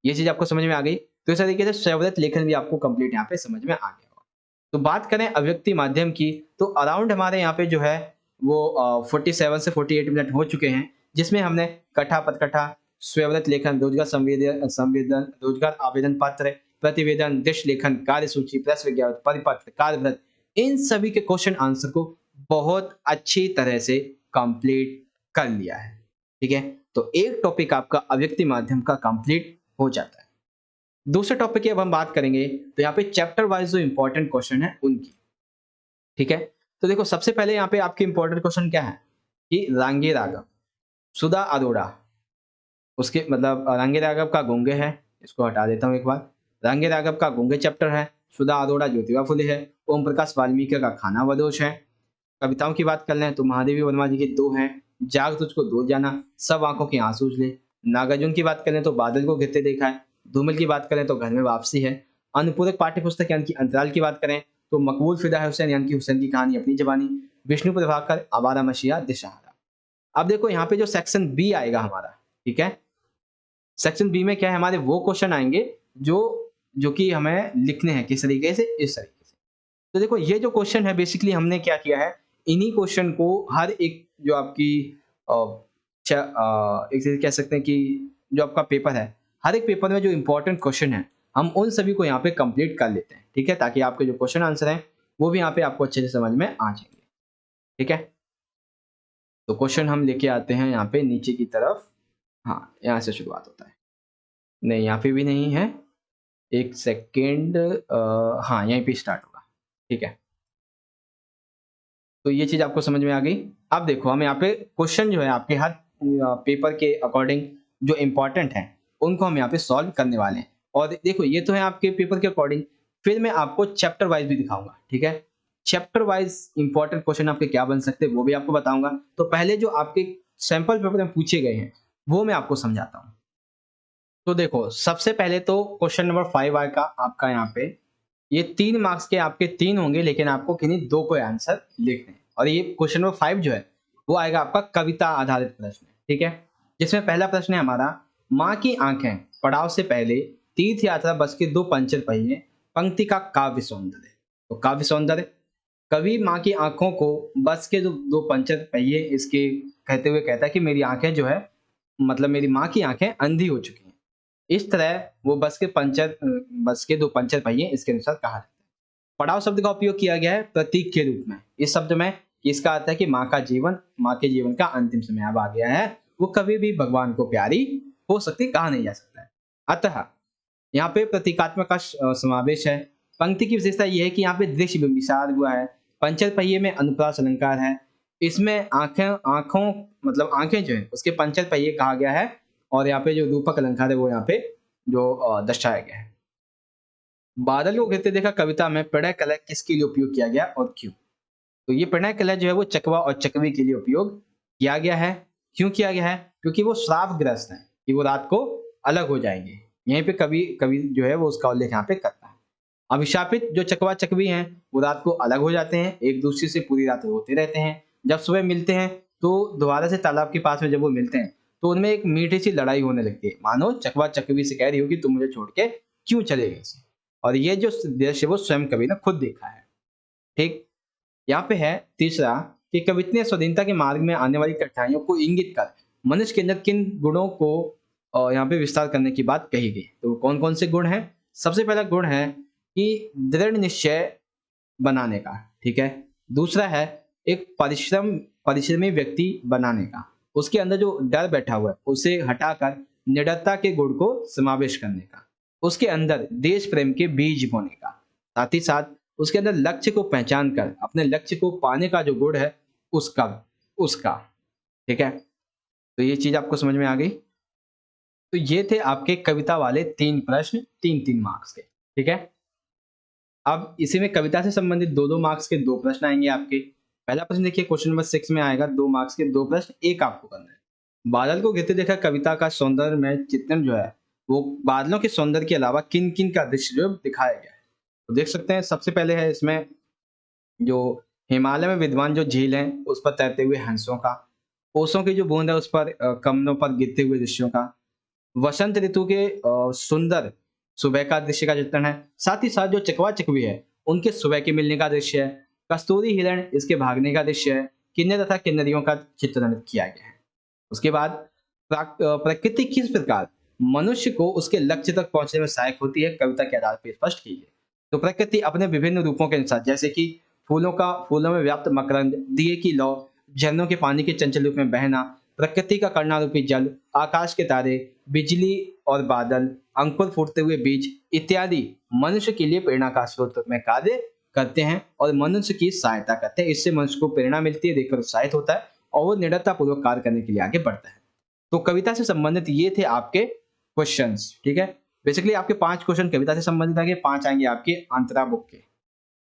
S1: ये चीज़ आपको समझ में आ गई। तो इस तरीके से स्वरवृत लेखन भी आपको कंप्लीट यहाँ पे समझ में आ गया होगा। तो बात करें अभिव्यक्ति माध्यम की, तो अराउंड हमारे यहाँ पे जो है वो 47 से 48 मिनट हो चुके हैं, जिसमें हमने कथा, पदकथा, स्वरवृत लेखन, रोजगार आवेदन पत्र, प्रतिवेदन, दृश्य लेखन, कार्यसूची, प्रेस विज्ञापन, परिपत्र, कार्यव्रत, इन सभी के क्वेश्चन आंसर को बहुत अच्छी तरह से कंप्लीट कर लिया है, ठीक है। तो एक टॉपिक आपका अभिव्यक्ति माध्यम का कंप्लीट हो जाता है। दूसरे टॉपिक की अब हम बात करेंगे तो यहाँ पे चैप्टर वाइज जो इंपॉर्टेंट क्वेश्चन है उनकी, ठीक है। तो देखो सबसे पहले यहाँ पे आपके इंपॉर्टेंट क्वेश्चन क्या है कि रांगे रागम, सुधा अरोड़ा, उसके मतलब रांगे राघव का गुंगे है, इसको हटा देता हूँ एक बार। रांगे राघव का गुंगे चैप्टर है, सुधा अरोड़ा ज्योतिबा फुले है, ओम प्रकाश वाल्मीकि का खाना बदोश है। कविताओं की बात कर लें तो महादेवी वर्मा जी की 2 हैं, जाग तुझको दूर जाना, सब आंखों की आंसू उजले। नागार्जुन की बात करें तो बादल को गिरते देखा है। धूमिल की बात करें तो घर में वापसी है। अनुपूरक पाठ्य पुस्तक यानी कि अंतराल की बात करें तो मकबूल फिदा है हुसैन यानी कि हुसैन की कहानी अपनी जबानी, विष्णु प्रभाकर आवारा मशिया दिशहारा। अब देखो यहाँ पे जो सेक्शन बी आएगा हमारा, ठीक है। सेक्शन बी में क्या है, हमारे वो क्वेश्चन आएंगे जो जो कि हमें लिखने हैं किस तरीके से, इस तरीके से। तो देखो ये जो क्वेश्चन है बेसिकली हमने क्या किया है, इन्हीं क्वेश्चन को हर एक जो आपकी एक तरीके से कह सकते हैं कि जो आपका पेपर है, हर एक पेपर में जो इंपॉर्टेंट क्वेश्चन है हम उन सभी को यहाँ पे कंप्लीट कर लेते हैं, ठीक है, ताकि आपके जो क्वेश्चन आंसर हैं वो भी यहाँ पे आपको अच्छे से समझ में आ जाएंगे, ठीक है। तो क्वेश्चन हम लेके आते हैं यहाँ पे नीचे की तरफ। हाँ, यहाँ से शुरुआत होता है, नहीं यहाँ पे भी नहीं है, एक सेकेंड, हाँ यहीं पे स्टार्ट होगा, ठीक है। तो ये चीज आपको समझ में आ गई। अब देखो हम यहाँ पे क्वेश्चन जो है आपके हर पेपर के अकॉर्डिंग जो इम्पोर्टेंट है उनको हम यहाँ पे सॉल्व करने वाले हैं। और देखो ये तो है आपके पेपर के अकॉर्डिंग, फिर मैं आपको चैप्टर वाइज भी दिखाऊँगा, ठीक है? चैप्टर वाइज इंपॉर्टेंट क्वेश्चन आपके क्या बन सकते हैं वो भी आपको बताऊँगा। तो पहले जो आपके सैंपल पेपर में पूछे गए हैं, वो मैं आपको समझाता हूँ। तो देखो, सबसे पहले तो क्वेश्चन नंबर 5 आएगा आपका यहाँ पे। ये 3 मार्क्स के आपके 3 होंगे, लेकिन आपको किन्हीं 2 को आंसर लिखने हैं। और ये क्वेश्चन नंबर 5 जो है, वो आएगा आपका कविता आधारित प्रश्न, ठीक है? जिसमें पहला प्रश्न है हमारा, माँ की आँखें पड़ाव से पहले, तीर्थ यात्रा बस के 2 पंचर पहिए, पंक्ति का काव्य सौंदर्य। तो काव्य सौंदर्य, कवि माँ की आँखों को बस के जो 2 पंचर पहिए इसके कहते हुए कहता है कि मेरी आँखें जो है, मतलब मेरी माँ की आँखें अंधी हो चुकी हैं। इस तरह वो बस के 2 पंचर पहिए इसके अनुसार कहा जाता है। पड़ाव शब्द का उपयोग किया गया है प्रतीक के रूप में। इस शब्द में इसका अर्थ है कि माँ के जीवन का अंतिम समय अब आ गया है। वो कभी भी भगवान को प्यारी हो सकती, कहा नहीं जा सकता है। अतः यहाँ पे प्रतीकात्मक का समावेश है। पंक्ति की विशेषता ये है कि यहाँ पे दृश्य बिंबिसार हुआ है। पंचर पहिए में अनुप्रास अलंकार है। इसमें आँखों मतलब आँखें जो है उसके पंचर पहिए कहा गया है, और यहाँ पे जो रूपक अलंकार है वो यहाँ पे जो दर्शाया गया है। बादल को गिरते देखा कविता में प्रणय कलह किसके लिए उपयोग किया गया और क्यों? तो ये प्रणय कलह जो है वो चकवा और चकवी के लिए उपयोग किया गया है। क्यों किया गया है? क्योंकि वो श्रापग्रस्त हैं कि वो रात को अलग हो जाएँगे। यहीं पे कवि कवि जो है वो उसका उल्लेख यहाँ पे करता है। अभिशापित जो चकवा चकवी हैं, वो रात को अलग हो जाते हैं, एक दूसरे से पूरी रात रोते रहते हैं। जब सुबह मिलते हैं तो दोबारा से तालाब के पास में जब वो मिलते हैं, तो उनमें एक मीठी सी लड़ाई होने लगती है। मानो चकवा चकवी से कह रही हो कि तुम मुझे छोड़ के क्यों चले गए? और ये जो दृश्य वो स्वयं कवि ने खुद देखा है। ठीक? यहाँ पे है तीसरा कि कविता ने स्वाधीनता के मार्ग में आने वाली कठिनाइयों को इंगित कर मनुष्य के अंदर किन गुणों को यहाँ पे विस्तार करने की बात कही गई। तो कौन-कौन से गुण हैं? सबसे पहला गुण है कि दृढ़ निश्चय बनाने का, ठीक है? दूसरा है एक परिश्रमी व्यक्ति बनाने का। उसके अंदर जो डर बैठा हुआ है, उसे हटाकर निडरता के गुण को समावेश करने का। उसके अंदर देश प्रेम के बीज बोने का। साथ ही साथ उसके अंदर लक्ष्य को पहचान कर अपने लक्ष्य को पाने का जो गुण है, उसका उसका, ठीक है? तो ये चीज़ आपको समझ में आ गई? तो ये थे आपके कविता वाले 3 प्रश्न 3-3 मार्क्स के, ठीक है? अब इसी में कविता से संबंधित 2-2 मार्क्स के 2 प्रश्न आएँगे आपके। पहला प्रश्न देखिए, क्वेश्चन नंबर 6 में आएगा 2 मार्क्स के 2 प्रश्न, एक आपको करना है। बादल को गिरते देखा कविता का सौंदर्य में चित्रण जो है, वो बादलों के सौंदर्य के अलावा किन-किन का दृश्य जो दिखाया गया है। तो देख सकते हैं, सबसे पहले है इसमें जो हिमालय में विद्वान जो झील है, उस पर तैरते हुए हंसों का, ओसों की जो बूंद है उस पर कमलों पर गिरते हुए दृश्यों का, वसंत ऋतु के सुंदर सुबह का दृश्य का चित्रण है। साथ ही साथ जो चकवा-चकवी है, उनके सुबह के मिलने का दृश्य है। कस्तूरी हिरण इसके भागने का दृश्य है। किन्नर तथा किन्नरियों का चित्रण किया गया है। उसके बाद प्रकृति किस प्रकार मनुष्य को उसके लक्ष्य तक पहुंचने में सहायक होती है, कविता के आधार पर स्पष्ट की है। तो प्रकृति अपने विभिन्न रूपों के अनुसार, जैसे कि फूलों में व्याप्त मकरंद, दिए की लौ, झरनों के पानी के चंचल रूप में बहना, प्रकृति का कर्णारूपी जल, आकाश के तारे, बिजली और बादल, अंकुर फूटते हुए बीज इत्यादि मनुष्य के लिए प्रेरणा का स्रोत में कार्य करते हैं और मनुष्य की सहायता करते हैं। इससे मनुष्य को प्रेरणा मिलती है, देखकर उत्साहित होता है और वो निडरता पूर्वक कार्य करने के लिए आगे बढ़ता है। तो कविता से संबंधित ये थे आपके क्वेश्चंस, ठीक है? बेसिकली आपके 5 क्वेश्चन कविता से संबंधित आएंगे, 5 आएंगे आपके अंतरा बुक के,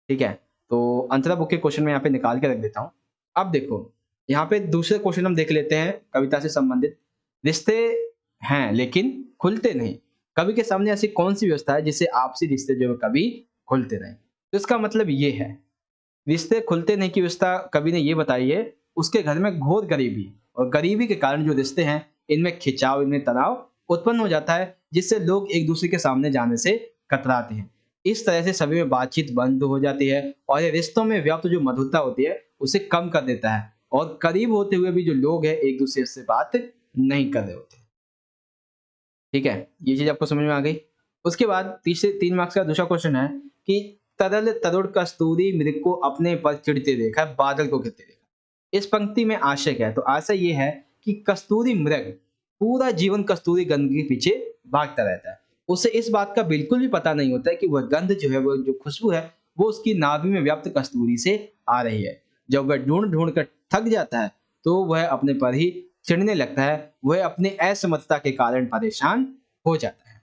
S1: ठीक है? तो अंतरा बुक के क्वेश्चन मैं यहाँ पे निकाल के रख देता हूँ। अब देखो, यहाँ पे दूसरे क्वेश्चन हम देख लेते हैं कविता से संबंधित। रिश्ते हैं लेकिन खुलते नहीं। कवि के सामने ऐसी कौन-सी व्यवस्था है जिससे आपसी रिश्ते जो है कभी खुलते रहें? तो इसका मतलब ये है, रिश्ते खुलते नहीं की व्यवस्था कवि ने ये बताई है, उसके घर में घोर गरीबी और गरीबी के कारण जो रिश्ते हैं, इनमें खिंचाव, इनमें तनाव उत्पन्न हो जाता है, जिससे लोग एक-दूसरे के सामने जाने से कतराते हैं। इस तरह से सभी में बातचीत बंद हो जाती है और ये रिश्तों में व्याप्त जो मधुरता होती है, उसे कम कर देता है और करीब होते हुए भी जो लोग हैं, एक-दूसरे से बात नहीं कर रहे होते। ठीक है? ये चीज़ आपको समझ में आ गई? उसके बाद तीसरे 3 मार्क्स का दूसरा क्वेश्चन है कि तरल तरुण कस्तूरी मृग को अपने पर चिढ़ते देखा, बादल को गिरते देखा। इस पंक्ति में आशय क्या है? तो आशय ये है कि कस्तूरी मृग पूरा जीवन कस्तूरी गंध के पीछे भागता रहता है। उसे इस बात का बिल्कुल भी पता नहीं होता है कि वह गंध जो है, वो जो खुशबू है, वो उसकी नाभि में व्याप्त कस्तूरी से आ रही है। जब वह ढूँढ-ढूँढ कर थक जाता है, तो वह अपने पर ही चिढ़ने लगता है। वह अपनी असमर्थता के कारण परेशान हो जाता है।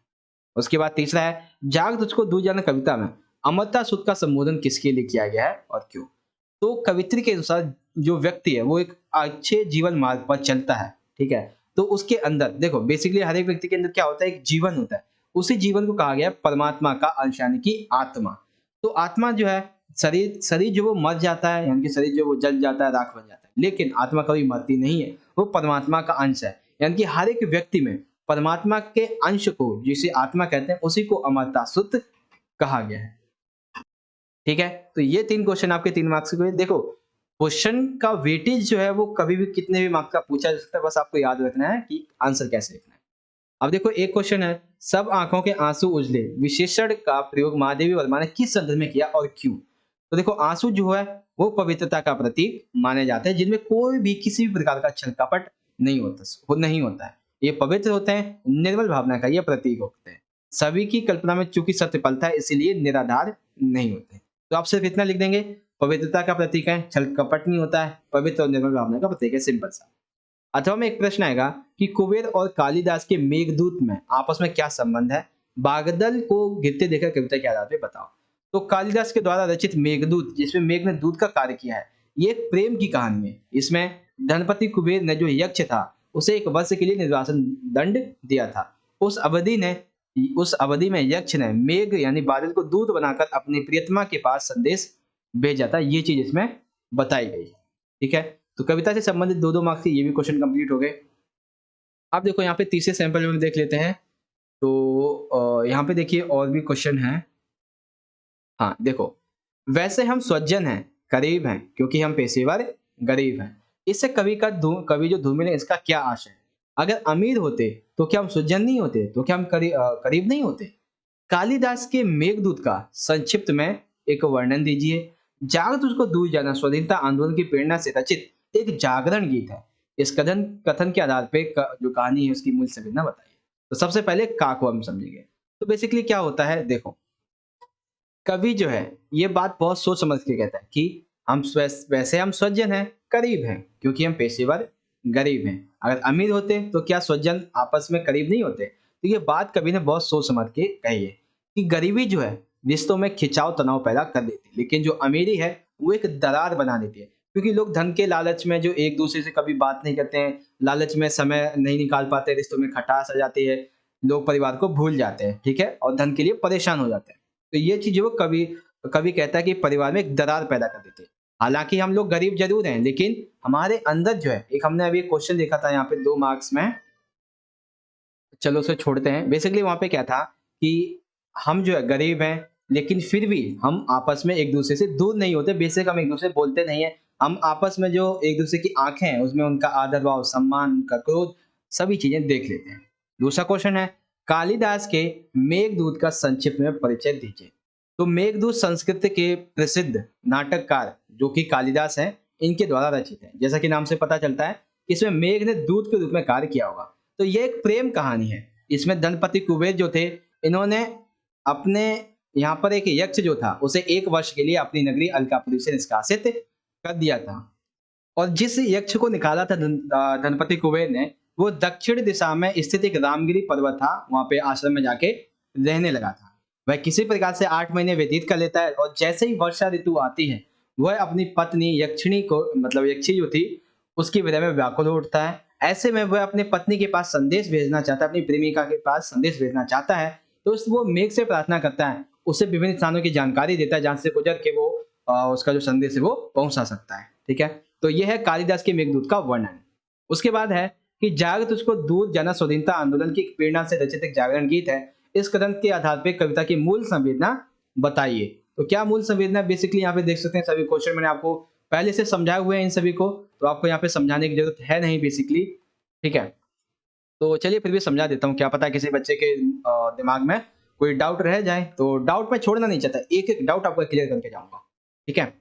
S1: उसके बाद तीसरा है जाग तुझको दूर जाना कविता में अमरता सूत्र का संबोधन किसके लिए किया गया है और क्यों। तो कवित्री के अनुसार जो व्यक्ति है वो एक अच्छे जीवन मार्ग पर चलता है, ठीक है। तो उसके अंदर देखो बेसिकली हर एक व्यक्ति के अंदर क्या होता है, एक जीवन होता है। उसी जीवन को कहा गया है परमात्मा का अंश यानी कि आत्मा। तो आत्मा जो है, शरीर शरीर जो वो मर जाता है यानी कि शरीर जो वो जल जाता है, राख बन जाता है, लेकिन आत्मा कभी मरती नहीं है, वो परमात्मा का अंश है। यानी कि हर एक व्यक्ति में परमात्मा के अंश को जिसे आत्मा कहते हैं उसी को अमरता सूत्र कहा गया है। ठीक है, तो ये 3 क्वेश्चन आपके 3 मार्क्स के हुए। देखो, क्वेश्चन का वेटेज जो है वो कभी भी कितने भी मार्क्स का पूछा जा सकता है, बस आपको याद रखना है कि आंसर कैसे लिखना है। अब देखो एक क्वेश्चन है, सब आंखों के आंसू उजले विशेषण का प्रयोग महादेवी वर्मा ने किस संदर्भ में किया और क्यों। तो देखो आंसू जो है वो पवित्रता का प्रतीक माने जाते हैं, जिनमें कोई भी किसी भी प्रकार का छल कपट नहीं होता है। ये पवित्र होते हैं, निर्मल भावना का ये प्रतीक होते हैं। सभी की कल्पना में चूंकि सत्य पलता है इसीलिए निराधार नहीं होते। तो आप सिर्फ इतना लिख देंगे, पवित्रता का प्रतीक है, छल कपट नहीं होता है, पवित्र और निर्मल भावना का प्रतीक है, सिंपल सा। अथवा में एक प्रश्न आएगा कि कुबेर और कालिदास के मेघदूत में आपस में क्या संबंध है, बागदल को गिरते देखकर कविता के आधार पे बताओ। तो कालिदास के द्वारा रचित मेघदूत, जिसमें मेघ ने दूत का कार्य किया है, ये एक प्रेम की कहानी है। इसमें धनपति कुबेर ने जो यक्ष था उसे एक वर्ष के लिए निर्वासन दंड दिया था। उस अवधि में यक्ष ने मेघ यानी बादल को दूत बनाकर अपनी प्रियतमा के पास संदेश भेजा था। ये चीज इसमें बताई गई। ठीक है, तो कविता से संबंधित 2-2 मार्क्स के ये भी क्वेश्चन कंप्लीट हो गए। अब देखो यहाँ पे तीसरे सैंपल में देख लेते हैं। तो यहाँ पे देखिए और भी क्वेश्चन है। हाँ, देखो, वैसे हम स्वजन हैं, करीब हैं, क्योंकि हम पेशेवर गरीब हैं। इससे कवि जो धूमिल है इसका क्या आशय है? अगर अमीर होते तो क्या हम स्वजन नहीं होते? तो क्या हम करीब नहीं होते? कालिदास के मेघदूत का संक्षिप्त में एक वर्णन दीजिए। जाग तुझको दूर जाना स्वतंत्रता आंदोलन की प्रेरणा से रचित एक जागरण गीत है। इस कथन कथन के आधार पे जो कहानी है उसकी मूल संवेदना बताइए। तो सबसे पहले का को हम समझेंगे। तो बेसिकली क्या होता है, देखो, कवि जो है ये बात बहुत सोच समझ के कहता है कि वैसे हम स्वजन हैं, करीब हैं, क्योंकि हम पेशेवर गरीब हैं। अगर अमीर होते तो क्या स्वजन आपस में करीब नहीं होते? तो ये बात कवि ने बहुत सोच समझ के कही है कि गरीबी जो है रिश्तों में खिंचाव तनाव पैदा कर देती है, लेकिन जो अमीरी है वो एक दरार बना देती है। क्योंकि लोग धन के लालच में जो एक दूसरे से कभी बात नहीं करते हैं, लालच में समय नहीं निकाल पाते, रिश्तों में खटास आ जाती है, लोग परिवार को भूल जाते हैं, ठीक है, और धन के लिए परेशान हो जाते हैं। तो ये चीज़ वो कवि कवि कहता है कि परिवार में एक दरार पैदा कर देती है। हालाँकि हम लोग गरीब ज़रूर हैं, लेकिन हमारे अंदर जो है, एक हमने अभी एक क्वेश्चन देखा था यहाँ पे 2 मार्क्स में, चलो उसे छोड़ते हैं। बेसिकली वहाँ पे क्या था कि हम जो है गरीब हैं, लेकिन फिर भी हम आपस में एक-दूसरे से दूर नहीं होते, बेशक हम एक-दूसरे से बोलते नहीं हैं। हम आपस में जो एक-दूसरे की आँखें हैं, उसमें उनका आदर भाव, सम्मान, उनका क्रोध, सभी चीज़ें देख लेते हैं। दूसरा क्वेश्चन है, कालिदास के मेघदूत का संक्षिप्त में परिचय दीजिए। तो मेघदूत संस्कृत के प्रसिद्ध नाटककार जो कि कालिदास हैं, इनके द्वारा रचित है। जैसा कि नाम से पता चलता है, इसमें मेघ ने दूत के रूप में कार्य किया होगा। तो ये एक प्रेम कहानी है। इसमें धनपति कुबेर जो थे, इन्होंने अपने यहाँ पर एक यक्ष जो था, उसे 1 वर्ष के लिए अपनी नगरी अलकापुरी से निष्कासित कर दिया था। और जिस यक्ष को निकाला था धनपति कुबेर ने, वो दक्षिण दिशा में स्थित एक रामगिरी पर्वत था, वहाँ पे आश्रम में जाके रहने लगा था। वह किसी प्रकार से 8 महीने व्यतीत कर लेता है और जैसे ही वर्षा ऋतु आती है, वह अपनी पत्नी यक्षिणी को मतलब यक्षी जो थी, उसकी विरह में व्याकुल हो उठता है। ऐसे में वह अपनी पत्नी के पास संदेश भेजना चाहता है, अपनी प्रेमिका के पास संदेश भेजना चाहता है, तो वो मेघ से प्रार्थना करता है, उसे विभिन्न स्थानों की जानकारी देता है जहाँ से गुजर के वो उसका जो संदेश है वो पहुँचा सकता है। ठीक है? तो ये है कालिदास के मेघदूत का वर्णन। उसके बाद है कि जाग तुझको दूर जन स्वाधीनता आंदोलन की प्रेरणा से रचित एक जागरण गीत है। इस कथन के आधार पे कविता की मूल संवेदना बताइए। तो क्या मूल संवेदना, बेसिकली यहाँ पे देख सकते हैं सभी क्वेश्चन मैंने आपको पहले से समझाए हुए हैं इन सभी को, तो आपको यहाँ पे समझाने की जरूरत है नहीं बेसिकली। ठीक है, तो चलिए फिर भी समझा देता हूँ, क्या पता किसी बच्चे के दिमाग में कोई डाउट रह जाए। तो डाउट मैं छोड़ना नहीं चाहता, एक एक डाउट आपको क्लियर करके जाऊंगा। ठीक है,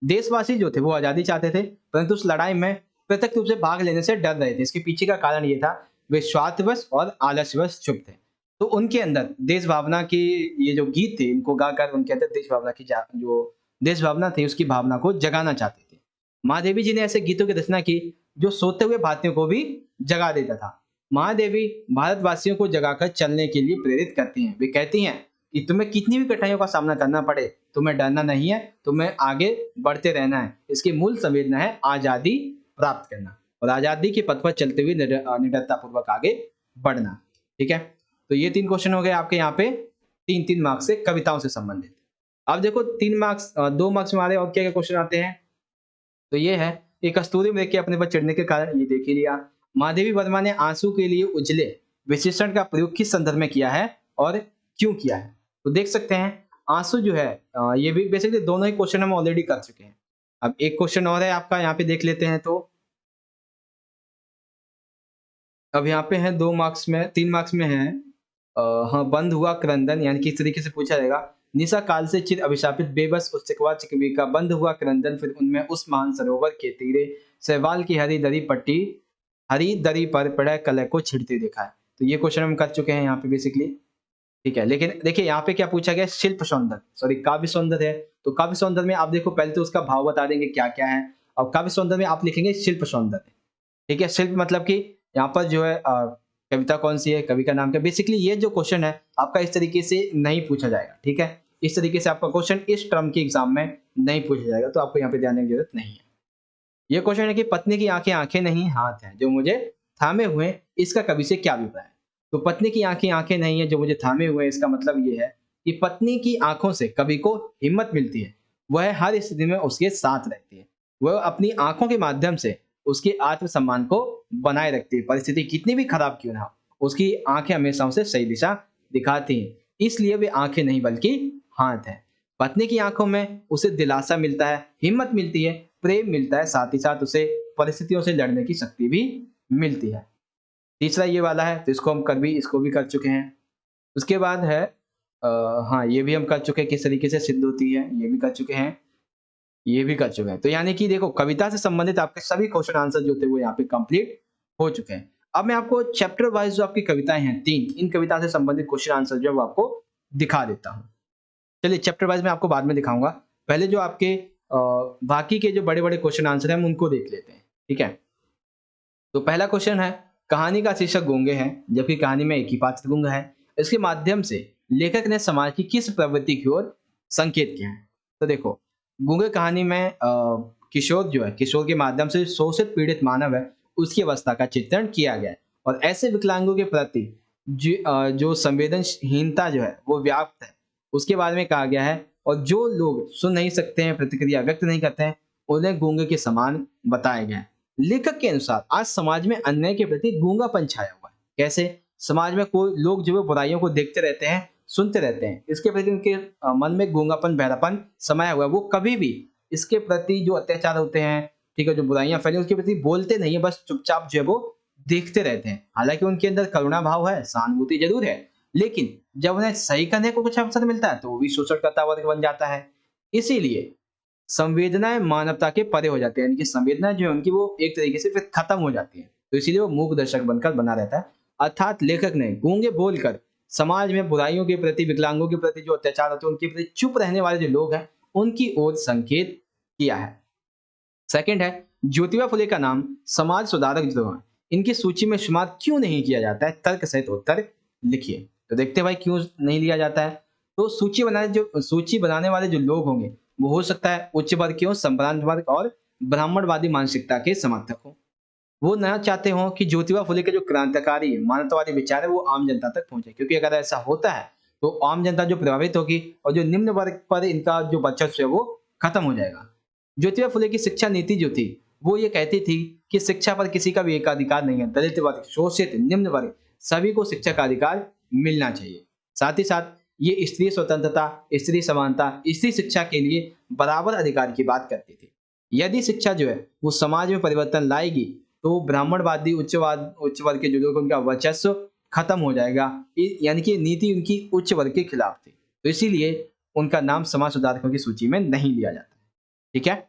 S1: देशवासी जो थे वो आजादी चाहते थे, परंतु उस लड़ाई में प्रत्यक्ष रूप से भाग लेने से डर रहे थे। इसके पीछे का कारण ये था, वे स्वार्थवश और आलस्यवश चुप थे। तो उनके अंदर देश भावना की ये जो गीत थे, इनको गाकर उनके अंदर देश भावना की जो देश भावना थी उसकी भावना को जगाना चाहते थे। महादेवी जी ने ऐसे गीतों की रचना की जो सोते हुए भारतीयों को भी जगा देता था। महादेवी भारतवासियों को जगाकर चलने के लिए प्रेरित करती हैं। वे कहती हैं कि तुम्हें कितनी भी कठिनाइयों का सामना करना पड़े, तुम्हें डरना नहीं है, तुम्हें आगे बढ़ते रहना है। इसकी मूल संवेदना है आजादी प्राप्त करना और आजादी के पथ पर चलते हुए निडरता पूर्वक आगे बढ़ना। ठीक है, तो ये 3 क्वेश्चन हो गए आपके यहाँ पे 3-3 मार्क्स से कविताओं से संबंधित। अब देखो 3 मार्क्स 2 मार्क्स में हमारे और क्या-क्या क्वेश्चन आते हैं। तो ये है कि कस्तूरी मृग के अपने पर चढ़ने के कारण, ये देख ही लिया। महादेवी वर्मा ने आंसू के लिए उजले विशेषण का प्रयोग किस संदर्भ में किया है और क्यों किया है। तो देख सकते हैं आंसू जो है ये भी बेसिकली दोनों ही क्वेश्चन हम ऑलरेडी कर चुके हैं। अब एक क्वेश्चन और है आपका, यहाँ पे देख लेते हैं। तो अब यहाँ पे है 2 मार्क्स में, 3 मार्क्स में है हाँ, बंद हुआ क्रंदन, यानी कि इस तरीके से पूछा जाएगा। निशा काल से चिर अभिशापित बेबस उत्सुकवा चिकवी का बंद हुआ क्रंदन, फिर उनमें उस महान सरोवर के तीरे शैवाल की हरी दरी पट्टी, हरी दरी पर पड़े कलय को छिड़ते देखा है। तो ये क्वेश्चन हम कर चुके हैं यहाँ पे बेसिकली। ठीक है, लेकिन देखिए यहाँ पे क्या पूछा गया, शिल्प सौंदर्य, सॉरी काव्य सौंदर्य है। तो काव्य सौंदर्य में आप देखो पहले तो उसका भाव बता देंगे क्या क्या है, और काव्य सौंदर्य में आप लिखेंगे शिल्प सौंदर्य। ठीक है, शिल्प मतलब कि यहाँ पर जो है कविता कौन सी है, कवि का नाम क्या। बेसिकली ये जो क्वेश्चन है आपका इस तरीके से नहीं पूछा जाएगा। ठीक है, इस तरीके से आपका क्वेश्चन इस टर्म के एग्जाम में नहीं पूछा जाएगा, तो आपको यहाँ पे ध्यान देने की जरूरत नहीं है। ये क्वेश्चन है कि पत्नी की आंखें आंखें नहीं हाथ हैं जो मुझे थामे हुए हैं, इसका कवि से क्या अभिप्राय है। तो पत्नी की आंखें आंखें नहीं है जो मुझे थामे हुए हैं, इसका मतलब ये है कि पत्नी की आंखों से कवि को हिम्मत मिलती है, वह हर स्थिति में उसके साथ रहती है, वह अपनी आंखों के माध्यम से उसके आत्मसम्मान को बनाए रखती है। परिस्थिति कितनी भी खराब क्यों ना हो, उसकी आंखें हमेशा उसे सही दिशा दिखाती हैं, इसलिए वे आंखें नहीं बल्कि हाथ है। पत्नी की आंखों में उसे दिलासा मिलता है, हिम्मत मिलती है, प्रेम मिलता है, साथ ही साथ उसे परिस्थितियों से लड़ने की शक्ति भी मिलती है। तीसरा ये वाला है, तो इसको भी कर चुके हैं। उसके बाद है हाँ, ये भी हम कर चुके हैं, किस तरीके से सिद्ध होती है, ये भी कर चुके हैं, ये भी कर चुके हैं। तो यानी कि देखो कविता से संबंधित आपके सभी क्वेश्चन आंसर जो थे वो यहाँ पे कंप्लीट हो चुके हैं। अब मैं आपको चैप्टर वाइज जो आपकी कविताएं हैं 3, इन कविता से संबंधित क्वेश्चन आंसर जो है वो आपको दिखा देता हूँ। चलिए चैप्टर वाइज मैं आपको बाद में दिखाऊंगा, पहले जो आपके बाकी के जो बड़े-बड़े क्वेश्चन आंसर हैं हम उनको देख लेते हैं। ठीक है, तो पहला क्वेश्चन है, कहानी का शीर्षक गूंगे है, जबकि कहानी में एक ही पात्र गूंगा है। इसके माध्यम से लेखक ने समाज की किस प्रवृत्ति की ओर संकेत किया है। तो देखो गूंगे कहानी में किशोर जो है, किशोर के माध्यम से शोषित पीड़ित मानव है उसकी अवस्था का चित्रण किया गया है, और ऐसे विकलांगों के प्रति जो संवेदनहीनता जो है वो व्याप्त है उसके बारे में कहा गया है, और जो लोग सुन नहीं सकते हैं, प्रतिक्रिया व्यक्त नहीं करते हैं, उन्हें गूंगे के समान बताया गया है। लेखक के अनुसार आज समाज में अन्याय के प्रति गूंगापन छाया हुआ है। कैसे, समाज में कोई लोग जो है बुराइयों को देखते रहते हैं, सुनते रहते हैं, इसके प्रति उनके मन में गूंगापन, बहरापन समाया हुआ है। वो कभी भी इसके प्रति जो अत्याचार होते हैं, ठीक है, जो बुराइयां फैली उसके प्रति बोलते नहीं है, बस चुपचाप जो है वो देखते रहते हैं। हालांकि उनके अंदर करुणा भाव है, सहानुभूति जरूर है, लेकिन जब उन्हें सही करने को कुछ अवसर मिलता है तो वो भी शोषणकर्ता वर्ग बन जाता है। इसीलिए संवेदनाएं मानवता के परे हो जाती है, यानी कि संवेदना जो है उनकी वो एक तरीके से फिर खत्म हो जाती है, तो इसीलिए वो मूक दर्शक बनकर बना रहता है। अर्थात लेखक ने गूंगे बोलकर समाज में बुराइयों के प्रति, विकलांगों के प्रति जो अत्याचार होते हैं उनके प्रति चुप रहने वाले जो लोग हैं उनकी ओर संकेत किया है। सेकंड है, ज्योतिबा फुले का नाम समाज सुधारक जो है इनकी सूची में शुमार क्यों नहीं किया जाता है, तर्क सहित उत्तर लिखिए। तो देखते हैं भाई क्यों नहीं लिया जाता है। तो सूची बनाने वाले जो लोग होंगे वो हो सकता है उच्च वर्ग के हो, संभ्रांत वर्ग और ब्राह्मणवादी मानसिकता के समर्थक हो। वो ना चाहते हो कि ज्योतिबा फुले के जो क्रांतिकारी मानवतावादी विचार है वो आम जनता तक पहुंचे, क्योंकि अगर ऐसा होता है तो आम जनता जो प्रभावित होगी और जो निम्न वर्ग पर इनका जो वर्चस्व है वो खत्म हो जाएगा। ज्योतिबा फुले की शिक्षा नीति जो थी वो ये कहती थी कि शिक्षा पर किसी का भी एकाधिकार नहीं है, दलित वर्ग, शोषित, निम्न वर्ग सभी को शिक्षा का अधिकार मिलना चाहिए। साथ ही साथ ये स्त्री स्वतंत्रता, स्त्री समानता, स्त्री शिक्षा के लिए बराबर अधिकार की बात करती थी। यदि शिक्षा जो है वो समाज में परिवर्तन लाएगी तो ब्राह्मणवादी उच्च वर्ग के जो लोग उनका वर्चस्व खत्म हो जाएगा, यानी कि नीति उनकी उच्च वर्ग के खिलाफ थी, तो इसीलिए उनका नाम समाज सुधारकों की सूची में नहीं लिया जाता। ठीक है,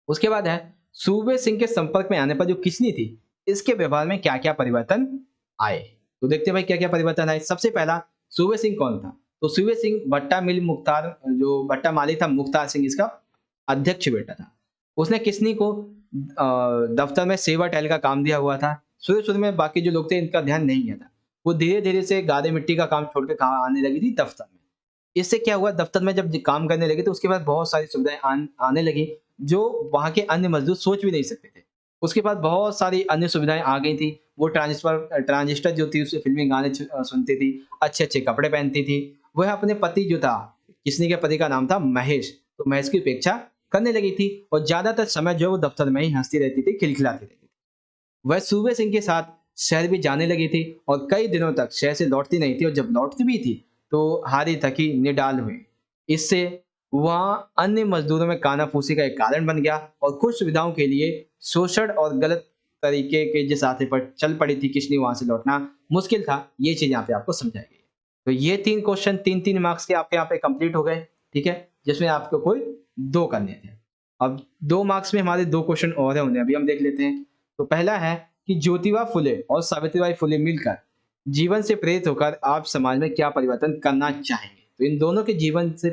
S1: उसके बाद है, सूबे सिंह के संपर्क में आने पर जो किसनी थी इसके व्यवहार में क्या क्या परिवर्तन आए। तो देखते हैं भाई क्या क्या परिवर्तन आए। सबसे पहला, सूबे सिंह कौन था। तो सूबे सिंह भट्टा मिल मुख्तार, जो भट्टा मालिक था मुख्तार सिंह इसका अध्यक्ष बेटा था। उसने किसनी को दफ्तर में सेवा टहल का काम दिया हुआ था। शुरू शुरू में बाकी जो लोग थे इनका ध्यान नहीं गया था। वो धीरे धीरे से गादे मिट्टी का काम छोड़ के कहाँ आने लगी थी, दफ्तर में। इससे क्या हुआ, दफ्तर में जब काम करने लगे तो उसके बाद बहुत सारी सुविधाएं आने लगी जो वहाँ के अन्य मजदूर सोच भी नहीं सकते थे। उसके बाद बहुत सारी अन्य सुविधाएं आ गई थी। वो ट्रांजिस्टर जो थी उससे फिल्मी गाने सुनती थी, अच्छे अच्छे कपड़े पहनती थी। वह अपने पति जो था, किसनी के पति का नाम था महेश, तो महेश की उपेक्षा करने लगी थी और ज्यादातर समय जो है वो दफ्तर में ही हंसती रहती थी, खिलखिलाती रहती थी। वह सूबे सिंह के साथ शहर भी जाने लगी थी और कई दिनों तक शहर से लौटती नहीं थी, और जब लौटती भी थी तो हारी थकी निडाल हुई। इससे वहां अन्य मजदूरों में कानाफूसी का एक कारण बन गया और कुछ सुविधाओं के लिए शोषण और गलत तरीके के जिस रास्ते पर चल पड़ी थी किसने, वहां से लौटना मुश्किल था। ये चीज यहाँ पे आपको समझाई गई है। तो ये 3 क्वेश्चन 3-3 मार्क्स के आपके यहाँ पे कंप्लीट हो गए। ठीक है, जिसमें आपको कोई 2 करने थे। अब 2 मार्क्स में हमारे 2 क्वेश्चन और है, उन्हें अभी हम देख लेते हैं। तो पहला है कि ज्योतिबा फुले और सावित्रीबाई फुले मिलकर जीवन से प्रेरित होकर आप समाज में क्या परिवर्तन करना चाहेंगे। तो इन दोनों के जीवन से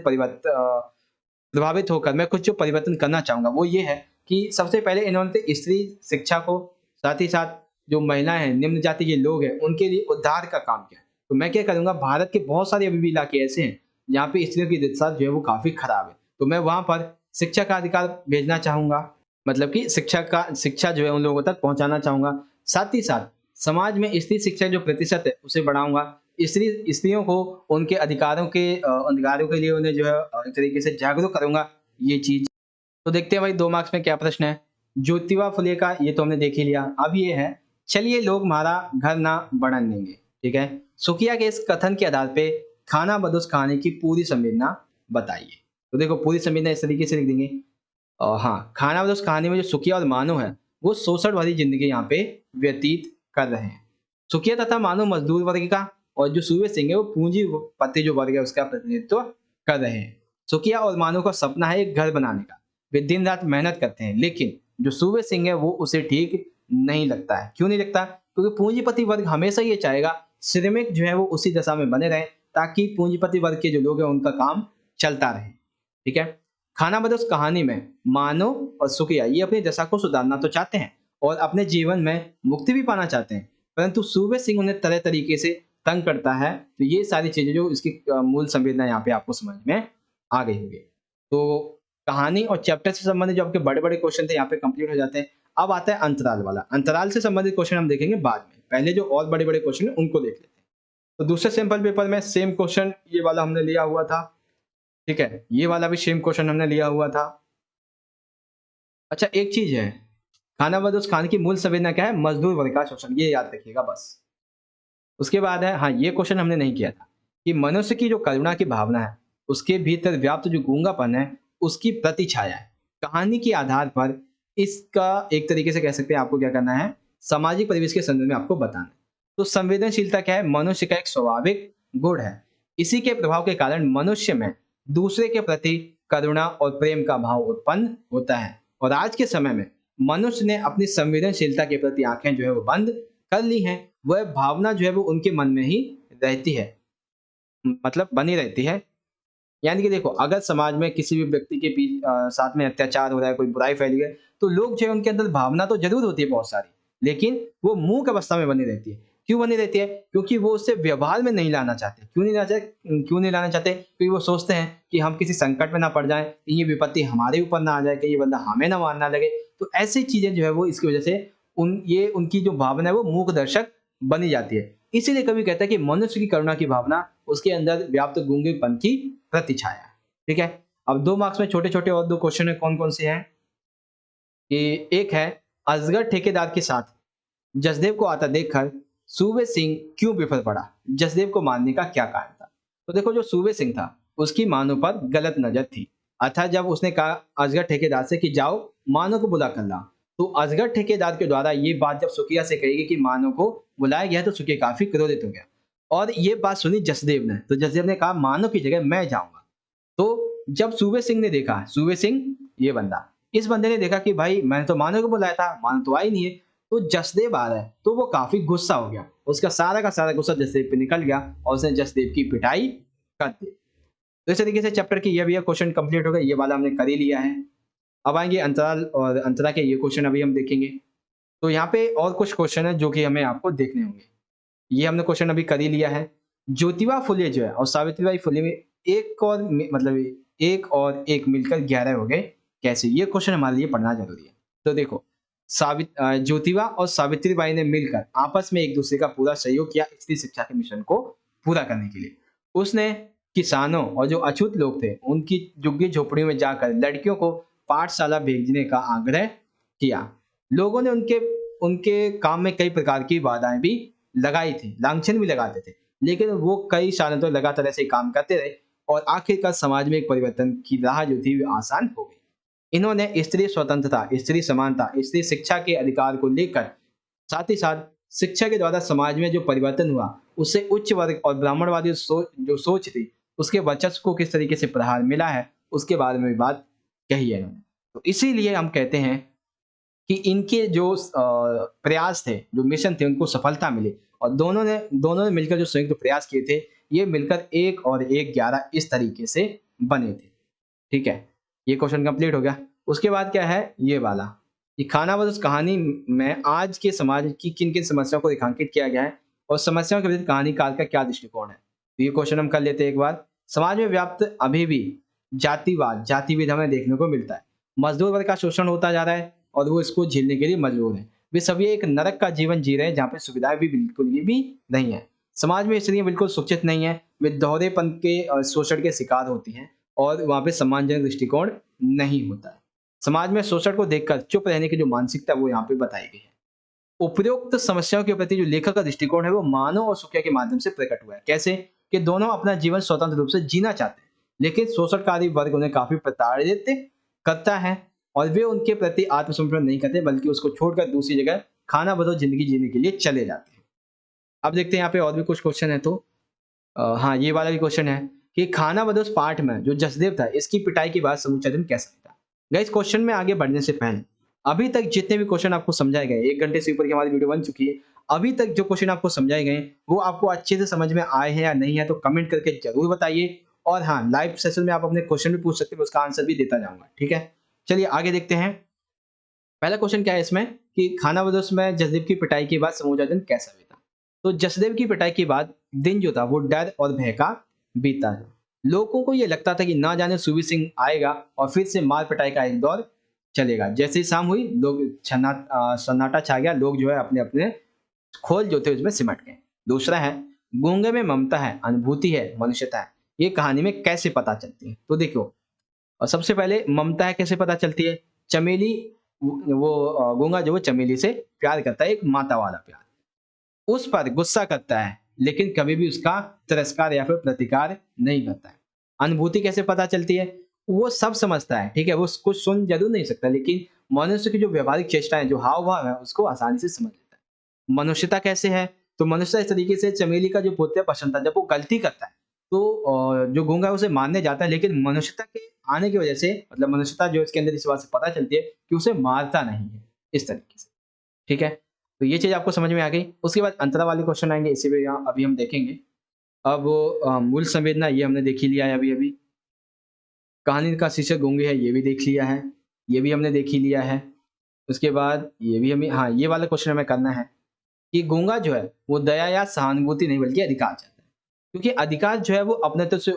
S1: प्रभावित होकर मैं कुछ जो परिवर्तन करना चाहूंगा वो ये है कि सबसे पहले इन्होंने स्त्री शिक्षा को, साथ ही साथ जो महिलाएं हैं, निम्न जाति के लोग हैं, उनके लिए उद्धार का काम किया। तो मैं क्या करूंगा, भारत के बहुत सारे अभी भी इलाके ऐसे हैं जहाँ पे स्त्रियों की दशा जो है वो काफी खराब है, तो मैं वहां पर शिक्षा का अधिकार भेजना चाहूंगा। मतलब कि शिक्षा जो है उन लोगों तक पहुंचाना चाहूंगा। साथ ही साथ समाज में स्त्री शिक्षा जो प्रतिशत है उसे बढ़ाऊंगा। स्त्रियों को उनके अधिकारों के लिए उन्हें जो है एक तरीके से जागरूक करूंगा, ये चीज। तो देखते हैं भाई 2 मार्क्स में क्या प्रश्न है। ज्योतिबा फुले का ये तो हमने देख ही लिया। अब ये है, चलिए लोग हमारा घर ना बढ़न देंगे। ठीक है, सुखिया के इस कथन के आधार पे खाना बदोश खाने की पूरी संवेदना बताइए। तो देखो पूरी संवेदना इस तरीके से लिख देंगे। हाँ, खाना बदोश कहानी में जो सुखिया और मानो है वो शोषण भरी जिंदगी यहाँ पे व्यतीत कर रहे हैं। सुखिया तथा मानो मजदूर वर्ग का, और जो सूर्य सिंह है वो पूंजीपति जो वर्ग है उसका प्रतिनिधित्व कर रहे हैं। सुखिया और मानो का सपना है एक घर बनाने का। वे दिन रात मेहनत करते हैं, लेकिन जो सूर्य सिंह है वो उसे ठीक नहीं लगता है। क्यों नहीं लगता? क्योंकि पूंजीपति वर्ग हमेशा ये चाहेगा श्रमिक जो है वो उसी दशा में बने रहे, ताकि पूंजीपति वर्ग के जो लोग हैं उनका काम चलता रहे। ठीक है, खाना बदोश कहानी में मानो और सुखिया ये अपनी दशा को सुधारना तो चाहते हैं और अपने जीवन में मुक्ति भी पाना चाहते हैं, परंतु सूबे सिंह उन्हें तरह तरीके से तंग करता है। तो ये सारी चीजें जो इसकी मूल संवेदना यहाँ पे आपको समझ में आ गई होगी। तो कहानी और चैप्टर से संबंधित जो आपके बड़े बड़े क्वेश्चन थे यहाँ पे कंप्लीट हो जाते हैं। अब आता है अंतराल वाला। अंतराल से संबंधित क्वेश्चन हम देखेंगे बाद में, पहले जो और बड़े बड़े क्वेश्चन है उनको देख लेते हैं। तो दूसरे सैंपल पेपर में सेम क्वेश्चन ये वाला हमने लिया हुआ था। ठीक है, ये वाला भी सेम क्वेश्चन हमने लिया हुआ था। अच्छा एक चीज है, खाना बदोश खान की मूल संवेदना क्या है? मजदूर वर्ग का शोषण, ये याद रखिएगा बस। उसके बाद है, हाँ ये क्वेश्चन हमने नहीं किया था, कि मनुष्य की जो करुणा की भावना है उसके भीतर व्याप्त जो गूंगापन है उसकी प्रति छाया है। कहानी के आधार पर इसका एक तरीके से कह सकते हैं आपको क्या करना है, सामाजिक परिवेश के संदर्भ में आपको बताना है। तो संवेदनशीलता क्या है? मनुष्य का एक स्वाभाविक गुण है। इसी के प्रभाव के कारण मनुष्य में दूसरे के प्रति करुणा और प्रेम का भाव उत्पन्न होता है, और आज के समय में मनुष्य ने अपनी संवेदनशीलता के प्रति आंखें जो है वो बंद कर ली हैं। वह भावना जो है वो उनके मन में ही रहती है, मतलब बनी रहती है। यानी कि देखो अगर समाज में किसी भी व्यक्ति के साथ में अत्याचार हो रहा है, कोई बुराई फैली है, तो लोग जो है उनके अंदर भावना तो जरूर होती है बहुत सारी, लेकिन वो मूक अवस्था में बनी रहती है। क्यों बनी रहती है? क्योंकि वो उससे व्यवहार में नहीं लाना चाहते। क्यों नहीं लाना चाहते? क्योंकि वो सोचते हैं कि हम किसी संकट में ना पड़ जाएं, कहीं ये विपत्ति हमारे ऊपर ना आ जाए, कहीं ये बंदा हमें ना मारना लगे। तो ऐसी चीजें जो है वो इसकी वजह से उनकी जो भावना है वो मूक दर्शक बनी जाती है। इसीलिए कवि कहता है कि मनुष्य की करुणा की भावना उसके अंदर व्याप्त गूंगेपन की प्रतिछाया। ठीक है, अब 2 मार्क्स में छोटे छोटे और 2 क्वेश्चन है, कौन कौन से हैं कि एक है, असगर ठेकेदार के साथ जसदेव को आता देखकर सूबे सिंह क्यों विफल पड़ा? जसदेव को मारने का क्या कारण था? तो देखो जो सूबे सिंह था उसकी मानो पर गलत नजर थी। अतः जब उसने कहा असगर ठेकेदार से कि जाओ मानो को बुला कर ला, तो असगर ठेकेदार के द्वारा ये बात जब सुखिया से कही गई कि मानो को बुलाया गया, तो सुखिया काफी क्रोधित हो गया और ये बात सुनी जसदेव ने। तो जसदेव ने कहा मानो की जगह मैं जाऊंगा। तो जब सूबे सिंह ने देखा, सूबे सिंह ये बंदा, इस बंदे ने देखा कि भाई मैंने तो मानो को बुलाया था, मानो तो आई नहीं है, तो जसदेव आ रहा है, तो वो काफी गुस्सा हो गया। उसका सारा का सारा गुस्सा जसदेव पे निकल गया और उसने जसदेव की पिटाई कर दी। तो इस तरीके से चैप्टर की ये भी क्वेश्चन कंप्लीट हो गया, ये वाला हमने कर ही लिया है। अब आएंगे अंतराल, और अंतरा के ये क्वेश्चन अभी हम देखेंगे। तो यहाँ पे और कुछ क्वेश्चन है जो कि हमें आपको देखने होंगे। ये हमने क्वेश्चन अभी कर ही लिया है। ज्योतिबा फुले जो है और सावित्रीबाई फुले में एक और मतलब एक और एक मिलकर 11 हो गए कैसे? ये क्वेश्चन हमारे लिए पढ़ना ज़रूरी है। तो देखो ज्योतिबा और सावित्रीबाई ने मिलकर आपस में एक-दूसरे का पूरा सहयोग किया स्त्री शिक्षा के मिशन को पूरा करने के लिए। उसने किसानों और जो अछूत लोग थे, उनकी झुग्गी-झोपड़ियों में जाकर लड़कियों को पाठशाला भेजने का आग्रह किया। लोगों ने उनके उनके काम में कई प्रकार की बाधाएँ भी लगाई थी, लांछन भी लगाते थे, लेकिन वो कई सालों तक लगातार ऐसे ही काम करते रहे और आखिरकार समाज में एक परिवर्तन की राह जो थी वो आसान हो गई। इन्होंने स्त्री स्वतंत्रता, स्त्री समानता, स्त्री शिक्षा के अधिकार को लेकर साथ ही साथ शिक्षा के द्वारा समाज में जो परिवर्तन हुआ, उससे उच्च वर्ग और ब्राह्मणवादी जो सोच थी, उसके वर्चस्व को किस तरीके से प्रहार मिला है, उसके बारे में भी बात कही है इन्होंने। तो इसीलिए हम कहते हैं कि इनके जो प्रयास थे, जो मिशन थे, उनको सफलता मिली और दोनों ने मिलकर जो संयुक्त प्रयास किए थे, ये मिलकर 1 और 1 11 इस तरीके से बने थे। ठीक है? ये क्वेश्चन कंप्लीट हो गया। उसके बाद क्या है ये वाला, कि खानाबदोश कहानी में आज के समाज की किन-किन समस्याओं को रेखांकित किया गया है और समस्याओं के विरुद्ध कहानीकार का क्या दृष्टिकोण है? तो ये क्वेश्चन हम कर लेते हैं एक बार। समाज में व्याप्त अभी भी जातिवाद हमें देखने को मिलता है। मजदूर वर्ग का शोषण होता जा रहा है और वो इसको झेलने के लिए मजबूर हैं। वे सभी एक नरक का जीवन जी रहे हैं जहाँ पे सुविधाएँ भी बिल्कुल भी नहीं है। समाज में स्त्रियाँ बिल्कुल सुरक्षित नहीं है, वे दोहरेपन के शोषण के शिकार होती हैं और वहाँ पे सम्मानजनक दृष्टिकोण नहीं होता है। समाज में शोषण को देखकर चुप रहने की जो मानसिकता है वो यहाँ पे बताई गई है। उपरोक्त समस्याओं के प्रति जो लेखक का दृष्टिकोण है वो मानव और सुकिया के माध्यम से प्रकट हुआ है। कैसे? कि दोनों अपना जीवन स्वतंत्र रूप से जीना चाहते हैं, लेकिन शोषणकारी वर्ग उन्हें काफ़ी प्रताड़ित करता है और वे उनके प्रति आत्मसमर्पण नहीं करते बल्कि उसको छोड़कर दूसरी जगह खानाबदोश ज़िंदगी जीने के लिए चले जाते हैं। अब देखते हैं यहाँ पे और भी कुछ क्वेश्चन है तो हाँ, ये वाला भी क्वेश्चन है कि खानाबदोश पाठ में जो जसदेव था, इसकी पिटाई के बाद समूचा दिन कैसा बीता? गाइस क्वेश्चन में आगे बढ़ने से पहले अभी तक जितने भी क्वेश्चन आपको समझाए गए, 1 घंटे से ऊपर की हमारी वीडियो बन चुकी है। अभी तक जो क्वेश्चन आपको समझाए गए हैं, वो आपको अच्छे से समझ में आए हैं या नहीं है तो कमेंट करके ज़रूर बताइए और हाँ, लाइव सेशन में आप अपने क्वेश्चन भी पूछ सकते हैं, मैं उसका आंसर भी देता जाऊँगा, ठीक है? चलिए आगे देखते हैं। पहला क्वेश्चन क्या है इसमें कि खानाबदोश में जसदेव की पिटाई के बाद समूचा दिन कैसा बीता? तो जसदेव की पिटाई के बाद दिन जो था वो डर और भय का बीता है। लोगों को ये लगता था कि ना जाने सूबी सिंह आएगा और फिर से मार पिटाई का एक दौर चलेगा। जैसे ही शाम हुई लोग सन्नाटा छा गया, लोग जो है अपने-अपने खोल जो थे उसमें सिमट गए। दूसरा है गूंगे में ममता है, अनुभूति है, मनुष्यता है। ये कहानी में कैसे पता चलती है? तो देखो सबसे पहले ममता है कैसे पता चलती है? चमेली गूंगा जो वो चमेली से प्यार करता है, एक माता वाला प्यार। उस पर गुस्सा करता है, लेकिन कभी भी उसका तिरस्कार या फिर प्रतिकार नहीं करता है। अनुभूति कैसे पता चलती है? वो सब समझता है, ठीक है? वो कुछ सुन ज़रूर नहीं सकता, लेकिन मनुष्य की जो व्यावहारिक चेष्टाएँ, जो हाव-भाव है, उसको आसानी से समझ लेता है। मनुष्यता कैसे है? तो मनुष्यता इस तरीके से चमेली का जो पुत्र पसंद था, जब वो गलती करता है, तो जो गूंगा है उसे मारने जाता है, लेकिन मनुष्यता के आने की वजह से मतलब मनुष्यता जो इसके अंदर इस बात से पता चलती है कि उसे मारता नहीं है, इस तरीके से। ठीक है? तो ये चीज़ आपको समझ में आ गई। उसके बाद अंतरा वाले क्वेश्चन आएँगे, इसे भी यहाँ अभी हम देखेंगे। अब मूल संवेदना ये हमने देख ही लिया है अभी-अभी। कहानी का शीर्षक गूंगे है, ये भी देख लिया है। ये भी हमने देख ही लिया है। उसके बाद ये भी हमें हाँ, ये वाला क्वेश्चन हमें करना है कि गूंगा जो है, वो दया या सहानुभूति नहीं बल्कि अधिकार चाहता है। क्योंकि अधिकार जो है वो अपनत्व से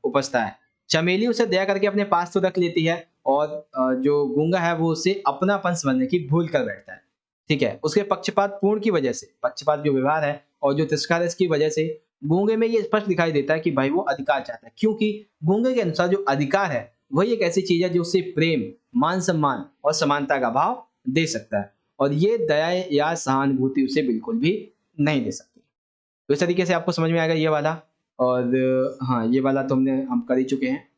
S1: उपजता है। चमेली उसे दया करके अपने पास तो रख लेती है और जो गूंगा है वो उसे अपनापन समझने की भूल कर बैठता है। ठीक है? उसके पक्षपात पूर्ण की वजह से, पक्षपात जो व्यवहार है और जो तिरस्कार है इसकी वजह से गूंगे में ये स्पष्ट दिखाई देता है कि भाई वो अधिकार चाहता है। क्योंकि गूंगे के अनुसार जो अधिकार है, वही एक ऐसी चीज़ है जो उसे प्रेम, मान-सम्मान और समानता का भाव दे सकता है और ये दया या सहानुभूति उसे बिल्कुल भी नहीं दे सकती। तो इस तरीके से आपको समझ में आएगा ये वाला और हाँ, ये वाला तो हम कर ही चुके हैं,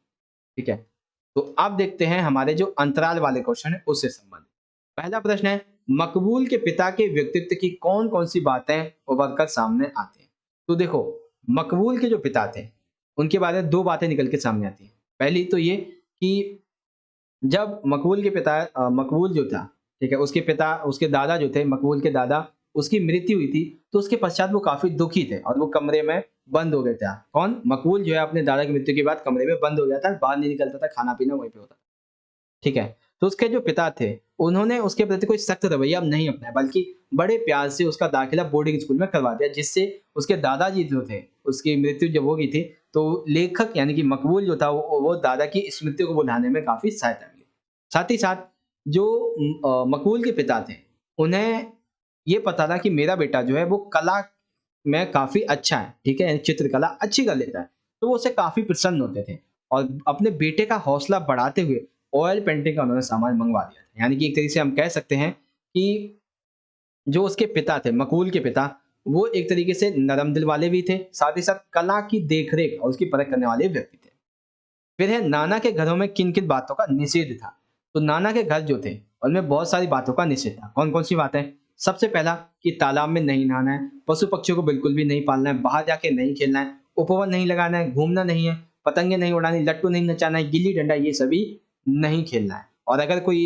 S1: ठीक है? तो अब देखते हैं हमारे जो अंतराल वाले क्वेश्चन है उससे संबंधित। पहला प्रश्न है मकबूल के पिता के व्यक्तित्व की कौन-कौन सी बातें उभर कर सामने आती हैं? तो देखो, मकबूल के जो पिता थे, उनके बारे में 2 बातें निकल के सामने आती हैं। पहली तो ये कि जब मकबूल के पिता मकबूल जो था, ठीक है? उसके पिता उसके दादा जो थे, मकबूल के दादा, उसकी मृत्यु हुई थी, तो उसके पश्चात वो काफ़ी दुखी थे और वो कमरे में बंद हो गए थे। कौन? मकबूल जो है अपने दादा की मृत्यु के बाद कमरे में बंद हो गया था, बाहर नहीं निकलता था, खाना-पीना वहीं पे होता था। ठीक है? तो उसके जो पिता थे, उन्होंने उसके प्रति कोई सख्त रवैया नहीं अपनाया, बल्कि बड़े प्यार से उसका दाखिला बोर्डिंग स्कूल में करवा दिया, जिससे उसके दादाजी जो थे, उसकी मृत्यु जब हो गई थी, तो लेखक यानी कि मकबूल जो था, वो दादा की स्मृति को बुलाने में काफ़ी सहायता मिली। साथ ही साथ जो मकबूल के पिता थे, उन्हें ये पता था कि मेरा बेटा जो है वो कला में काफ़ी अच्छा है, ठीक है? चित्रकला अच्छी कर लेता है, तो वो उससे काफ़ी प्रसन्न होते थे और अपने बेटे का हौसला बढ़ाते हुए ऑयल पेंटिंग का उन्होंने सामान मँगवा दिया था। यानी कि एक तरीके से हम कह सकते हैं कि जो उसके पिता थे, मकबूल के पिता, वो एक तरीके से नरम दिल वाले भी थे, साथ ही साथ कला की देख-रेख और उसकी परख करने वाले व्यक्ति थे। फिर है नाना के घरों में किन-किन बातों का निषेध था। तो नाना के घर जो थे, उनमें बहुत सारी बातों का निषेध था। कौन-कौन सी बातें? सबसे पहला कि तालाब में नहीं नहाना है, पशु-पक्षियों को बिल्कुल भी नहीं पालना है, बाहर जाके नहीं खेलना है, उपवन नहीं लगाना है, घूमना नहीं है, पतंगे नहीं उड़ानी, लट्टू नहीं नचाना है, गिल्ली-डंडा ये सभी नहीं खेलना है। और अगर कोई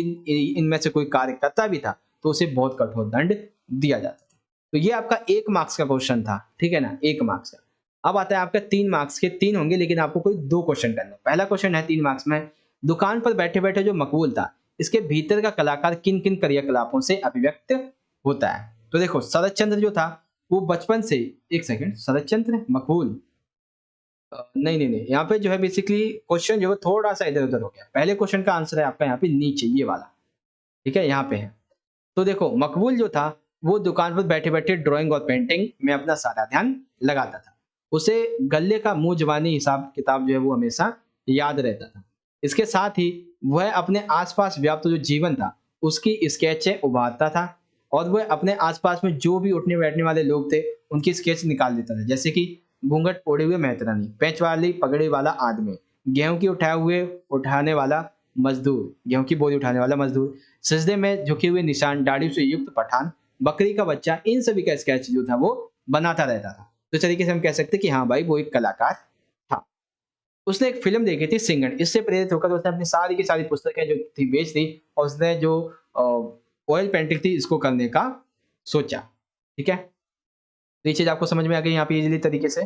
S1: इनमें से कोई कार्य करता भी था, तो उसे बहुत कठोर दंड दिया जाता था। तो ये आपका 1 मार्क्स का क्वेश्चन था, ठीक है ना? 1 मार्क्स का। अब आता है आपका 3 मार्क्स के, 3 होंगे लेकिन आपको कोई 2 क्वेश्चन करने हैं। पहला क्वेश्चन है 3 मार्क्स में, दुकान पर बैठे-बैठे जो मकबूल था, इसके भीतर का कलाकार किन-किन क्रियाकलापों से अभिव्यक्त होता है? तो देखो शरत चंद्र जो था, वो बचपन से 1 सेकंड, शरत चंद्र, मकबूल नहीं, नहीं, नहीं, यहाँ पे जो है बेसिकली क्वेश्चन जो है थोड़ा-सा इधर-उधर हो गया। पहले क्वेश्चन का आंसर है आपका यहाँ पे नीचे ये वाला, ठीक है? यहाँ पे है। तो देखो मकबूल जो था, वो दुकान पर बैठे-बैठे ड्राइंग और पेंटिंग में अपना सारा ध्यान लगाता था। उसे गल्ले का मुँह ज़बानी हिसाब-किताब जो है वो हमेशा याद रहता था। इसके साथ ही वह अपने आस-पास व्याप्त जो जीवन था, उसकी स्केचें उभारता था और वह अपने आस-पास में जो भी उठने-बैठने वाले लोग थे, उनकी स्केच निकाल देता था। जैसे कि घूंघट ओढ़े हुए मेहतरानी, पेंच वाली पगड़ी वाला आदमी, गेहूँ की उठाने वाला मज़दूर, गेहूँ की बोरी उठाने वाला मज़दूर, सजदे में झुके हुए निशान, दाढ़ी से युक्त पठान, बकरी का बच्चा, इन सभी का स्केच जो था वो बनाता रहता था। तो इस तरीके से हम कह सकते हैं कि हाँ भाई, वो एक कलाकार था। उसने एक फ़िल्म देखी थी सिंघम, इससे प्रेरित होकर उसने अपनी सारी की सारी पुस्तकें जो थी बेच दी और उसने जो ऑयल पेंटिंग थी इसको करने का सोचा। ठीक है? तो ये चीज़ आपको समझ में आ गई यहाँ पे इज़िली तरीके से।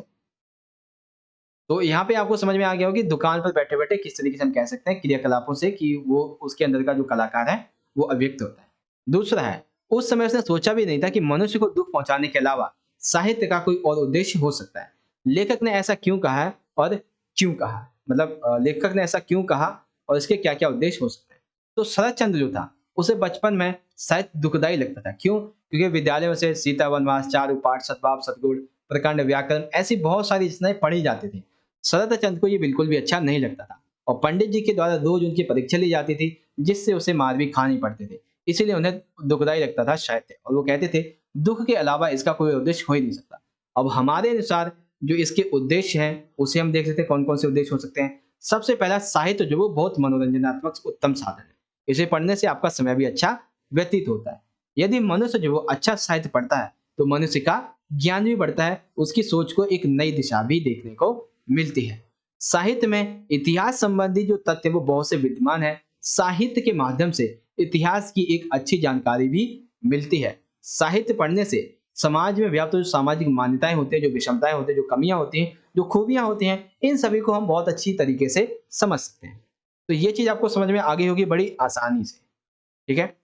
S1: तो यहाँ पे आपको समझ में आ गया होगा कि दुकान पर बैठे-बैठे किस तरीके से हम कह सकते हैं क्रियाकलापों से कि वो उसके अंदर का जो कलाकार है, वो अभिव्यक्त होता है। दूसरा है, उस समय उसने सोचा भी नहीं था कि मनुष्य को दुःख पहुँचाने के अलावा साहित्य का कोई और उद्देश्य हो सकता है। लेखक ने ऐसा क्यों कहा है और क्यों कहा? मतलब लेखक ने ऐसा क्यों कहा और इसके क्या-क्या उद्देश्य हो सकते हैं? तो शरत चंद्र जो था, उसे बचपन में साहित्य दुखदाई लगता था। क्यों? क्योंकि विद्यालय में से सीता वनवास, चारुपाठ, सद्भाव, सद्गुण, प्रकांड व्याकरण ऐसी बहुत सारी रचनाएँ पढ़ी जाती थी। शरत चंद्र को ये बिल्कुल भी अच्छा नहीं लगता था और पंडित जी के द्वारा रोज उनकी परीक्षा ली जाती थी, जिससे उसे मार भी खानी पड़ती थी। इसीलिए उन्हें दुखदाई लगता था साहित्य और वो कहते थे दुख के अलावा इसका कोई उद्देश्य हो ही नहीं सकता। अब हमारे अनुसार जो इसके उद्देश्य हैं उसे हम देख सकते हैं कौन-कौन से उद्देश्य हो सकते हैं। सबसे पहला साहित्य जो वो बहुत मनोरंजनात्मक उत्तम साधन है। इसे पढ़ने से आपका समय भी अच्छा व्यतीत होता है। यदि मनुष्य जो वो अच्छा साहित्य पढ़ता है तो मनुष्य का ज्ञान भी बढ़ता है, उसकी सोच को एक नई दिशा भी देखने को मिलती है। साहित्य में इतिहास संबंधी जो तथ्य वो बहुत से विद्यमान है। साहित्य के माध्यम से इतिहास की एक अच्छी जानकारी भी मिलती है। साहित्य पढ़ने से समाज में व्याप्त जो सामाजिक मान्यताएं होती हैं, जो विषमताएं होती हैं, जो कमियां होती हैं, जो खूबियां होती हैं, इन सभी को हम बहुत अच्छी तरीके से समझ सकते हैं। तो ये चीज आपको समझ में आ गई होगी बड़ी आसानी से। ठीक है,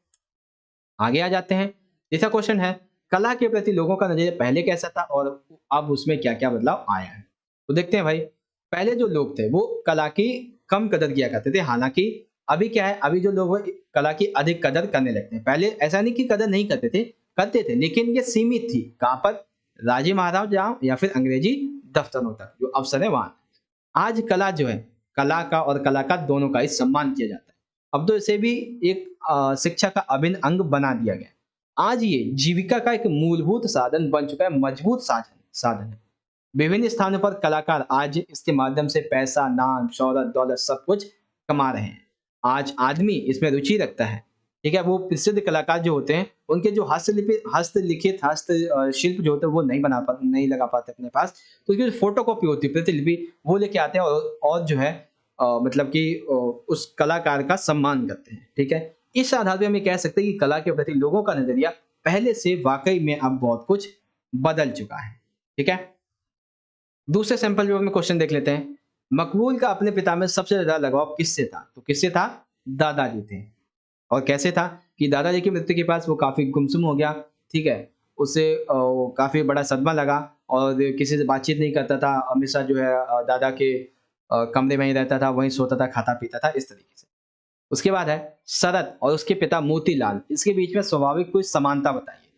S1: आगे आ जाते हैं। तीसरा क्वेश्चन है, कला के प्रति लोगों का नजरिया पहले कैसा था और अब उसमें क्या-क्या बदलाव आया है? तो देखते हैं भाई, पहले जो लोग थे वो कला की कम कदर किया करते थे। हालाँकि अभी क्या है, अभी जो लोग हैं कला की अधिक कदर करने लगते हैं। पहले ऐसा नहीं कि कदर नहीं करते थे, लेकिन ये सीमित थी। कहाँ पर? राजे महाराजाओं या फिर अंग्रेजी दफ्तरों तक, जो अफ़सर है वहाँ। आज कला जो है, कला का और कलाकार दोनों का ही सम्मान किया जाता है। अब तो इसे भी एक शिक्षा का अभिन्न अंग बना दिया गया है। आज ये जीविका का एक मूलभूत साधन बन चुका है, मजबूत साधन साधन है। विभिन्न स्थानों पर कलाकार आज इसके माध्यम से पैसा, नाम, शोहरत, दौलत सब कुछ कमा रहे हैं। आज आदमी इसमें रुचि रखता है, ठीक है? वो प्रसिद्ध कलाकार जो होते हैं, उनके जो हस्तलिखित शिल्प जो होते हैं, वो नहीं लगा पाते अपने पास, तो उसकी जो फ़ोटोकॉपी होती है, प्रतिलिपि, वो लेके आते हैं और जो है मतलब कि उस कलाकार का सम्मान करते हैं, ठीक है? इस आधार पे हम ये कह सकते हैं कि कला के प्रति लोगों का नज़रिया पहले से वाक़ई में अब बहुत कुछ बदल चुका है, ठीक है? दूसरे सैंपल में हम क्वेश्चन देख लेते हैं। मकबूल का अपने पिता में सबसे ज़्यादा लगाव किससे था? तो किससे था? दादाजी थे। और कैसे था कि दादाजी की मृत्यु के पास वो काफ़ी गुमसुम हो गया, ठीक है? उसे काफ़ी बड़ा सदमा लगा और किसी से बातचीत नहीं करता था, हमेशा जो है दादा के कमरे में ही रहता था, वहीं सोता था, खाता-पीता था, इस तरीके से। उसके बाद है शरत और उसके पिता मोतीलाल, इसके बीच में स्वाभाविक कोई समानता बताइए।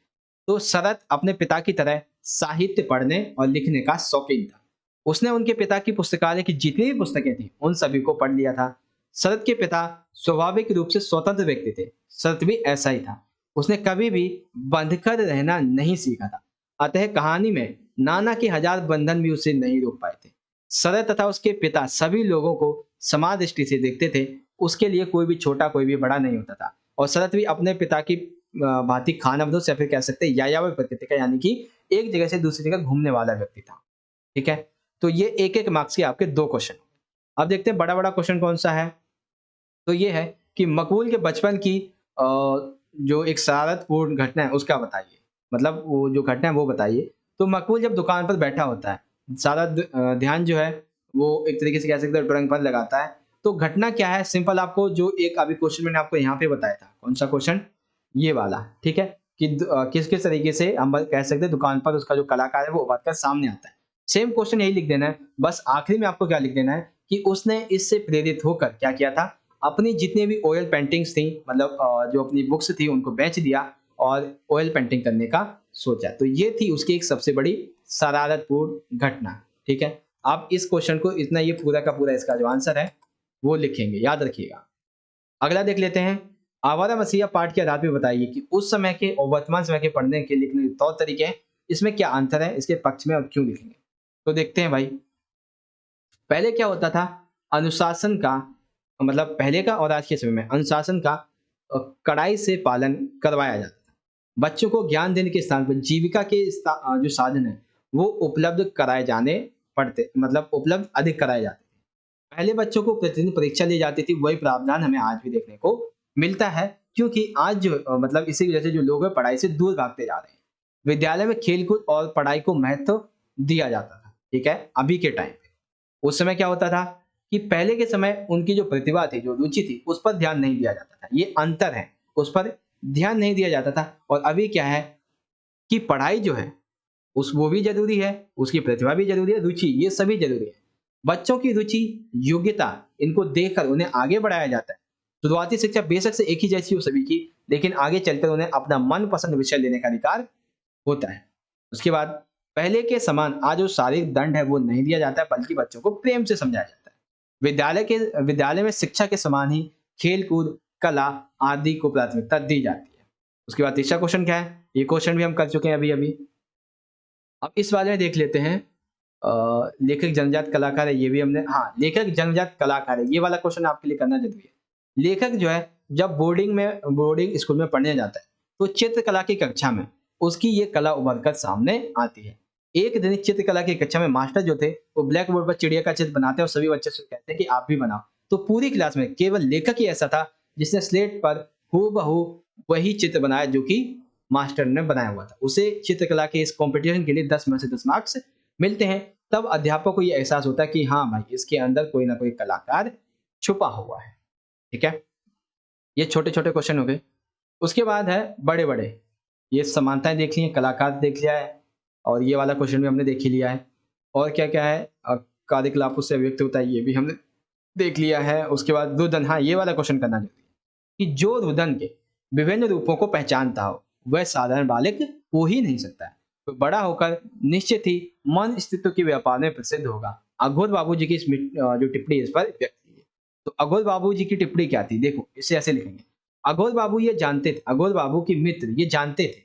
S1: तो शरत अपने पिता की तरह साहित्य पढ़ने और लिखने का शौकीन था। उसने उनके पिता की पुस्तकालय की जितनी भी पुस्तकें थी, उन सभी को पढ़ लिया था। शरत के पिता स्वाभाविक रूप से स्वतंत्र व्यक्ति थे। शरत भी ऐसा ही था। उसने कभी भी बंधकर रहना नहीं सीखा था। अतः कहानी में नाना के हजार बंधन भी उसे नहीं रोक पाए थे। शरत तथा उसके पिता सभी लोगों को समान दृष्टि से देखते थे। उसके लिए कोई भी छोटा, कोई भी बड़ा नहीं होता था। और शरत भी अपने पिता की भांति खानाबदोश या फिर कह सकते हैं यायावर प्रकृति का, यानी कि एक जगह से दूसरी जगह घूमने वाला व्यक्ति था। ठीक है? तो ये एक-एक मार्क्स के आपके 2 क्वेश्चन। अब देखते हैं बड़ा-बड़ा क्वेश्चन कौन-सा है? तो ये है कि मकबूल के बचपन की जो एक शरारतपूर्ण घटना है उसका बताइए। मतलब वो जो घटना है वो बताइए। तो मकबूल जब दुकान पर बैठा होता है, सारा ध्यान जो है वो एक तरीके से कह सकते हैं ड्राइंग पर लगाता है। तो घटना क्या है? सिंपल आपको जो एक अभी क्वेश्चन मैंने आपको यहाँ पे बताया था। कौन-सा क्वेश्चन? ये वाला, ठीक है? कि किस-किस तरीके से हम कह सकते हैं दुकान पर उसका जो कलाकार है वो उभर कर सामने आता है। सेम क्वेश्चन यही लिख देना है। बस आखिरी में आपको क्या लिख देना है कि उसने इससे प्रेरित होकर क्या किया था? अपनी जितनी भी ऑयल पेंटिंग्स थी, मतलब जो अपनी बुक्स थी उनको बेच दिया और ऑयल पेंटिंग करने का सोचा। तो ये थी उसकी एक सबसे बड़ी शरारतपूर्ण घटना, ठीक है? आप इस क्वेश्चन को इतना, ये पूरा का पूरा इसका जो आंसर है वो लिखेंगे, याद रखिएगा। अगला देख लेते हैं। आवारा मसीहा पाठ के आधार पे बताइए कि उस समय के और वर्तमान समय के पढ़ने के लिखने के तौर तरीके हैं, इसमें क्या अंतर है, इसके पक्ष में और क्यों लिखेंगे? तो देखते हैं भाई। पहले क्या होता था? अनुशासन का, मतलब पहले का और आज के समय में अनुशासन का कड़ाई से पालन करवाया जाता था। बच्चों को ज्ञान देने के स्थान पर जीविका के जो साधन है वो उपलब्ध कराए जाने पड़ते, मतलब उपलब्ध अधिक कराए जाते थे। पहले बच्चों को प्रतिदिन परीक्षा ली जाती थी, वही प्रावधान हमें आज भी देखने को मिलता है, क्योंकि आज जो मतलब इसी वजह से जो लोग हैं पढ़ाई से दूर भागते जा रहे हैं। विद्यालय में खेलकूद और पढ़ाई को महत्व दिया जाता था, ठीक है? अभी के टाइम पे। उस समय क्या होता था कि पहले के समय उनकी जो प्रतिभा थी, जो रुचि थी, उस पर ध्यान नहीं दिया जाता था। ये अंतर है, उस पर ध्यान नहीं दिया जाता था। और अभी क्या है कि पढ़ाई जो है उस वो भी ज़रूरी है, उसकी प्रतिभा भी ज़रूरी है, रुचि, ये सभी ज़रूरी है। बच्चों की रुचि, योग्यता, इनको देखकर उन्हें आगे बढ़ाया जाता है। शुरुआती शिक्षा बेशक से एक ही जैसी हो सभी की, लेकिन आगे चलकर उन्हें अपना मनपसंद विषय लेने का अधिकार होता है। उसके बाद पहले के समान आज जो शारीरिक दंड है वो नहीं दिया जाता है, बल्कि बच्चों को प्रेम से समझाया जाता है। विद्यालय में शिक्षा के समान ही खेल-कूद, कला आदि को प्राथमिकता दी जाती है। उसके बाद तीसरा क्वेश्चन क्या है? ये क्वेश्चन भी हम कर चुके हैं अभी-अभी। अब इस वाले में देख लेते हैं। लेखक जन्मजात कलाकार है, ये भी हमने, हाँ, लेखक जन्मजात कलाकार है, ये वाला क्वेश्चन आपके लिए करना ज़रूरी है। लेखक जो है जब बोर्डिंग स्कूल में पढ़ने जाता है, तो चित्रकला की कक्षा में उसकी ये कला उभर कर सामने आती है। एक दिन चित्रकला की कक्षा में मास्टर जो थे, वो ब्लैक बोर्ड पर चिड़िया का चित्र बनाते हैं और सभी बच्चे से कहते हैं कि आप भी बनाओ। तो पूरी क्लास में केवल लेखक ही ऐसा था जिसने स्लेट पर हूबहू वही चित्र बनाया जो कि मास्टर ने बनाया हुआ था। उसे चित्रकला के इस कॉम्पिटिशन के लिए 10 में से 10 मार्क्स मिलते हैं। तब अध्यापक को ये एहसास होता है कि हाँ भाई, इसके अंदर कोई ना कोई कलाकार छुपा हुआ है। ठीक है? ये छोटे-छोटे क्वेश्चन हो गए। उसके बाद है बड़े-बड़े। ये समानताएँ देख ली हैं, कलाकार देख लिया है और ये वाला क्वेश्चन भी हमने देख ही लिया है। और क्या-क्या है? कार्यकलापों से अभिव्यक्त होता है, ये भी हमने देख लिया है। उसके बाद रुदन, हाँ, ये वाला क्वेश्चन करना ज़रूरी है कि जो रुदन के विभिन्न रूपों को पहचानता हो, वह साधारण बालक हो ही नहीं सकता है। तो बड़ा होकर निश्चित ही मन स्थितियों के व्यापार में प्रसिद्ध होगा। अघोर बाबूजी की जो टिप्पणी इस पर व्यक्त की है। तो अघोर बाबूजी की टिप्पणी क्या थी? देखो, इसे ऐसे लिखेंगे। अघोर बाबू की मित्र ये जानते थे,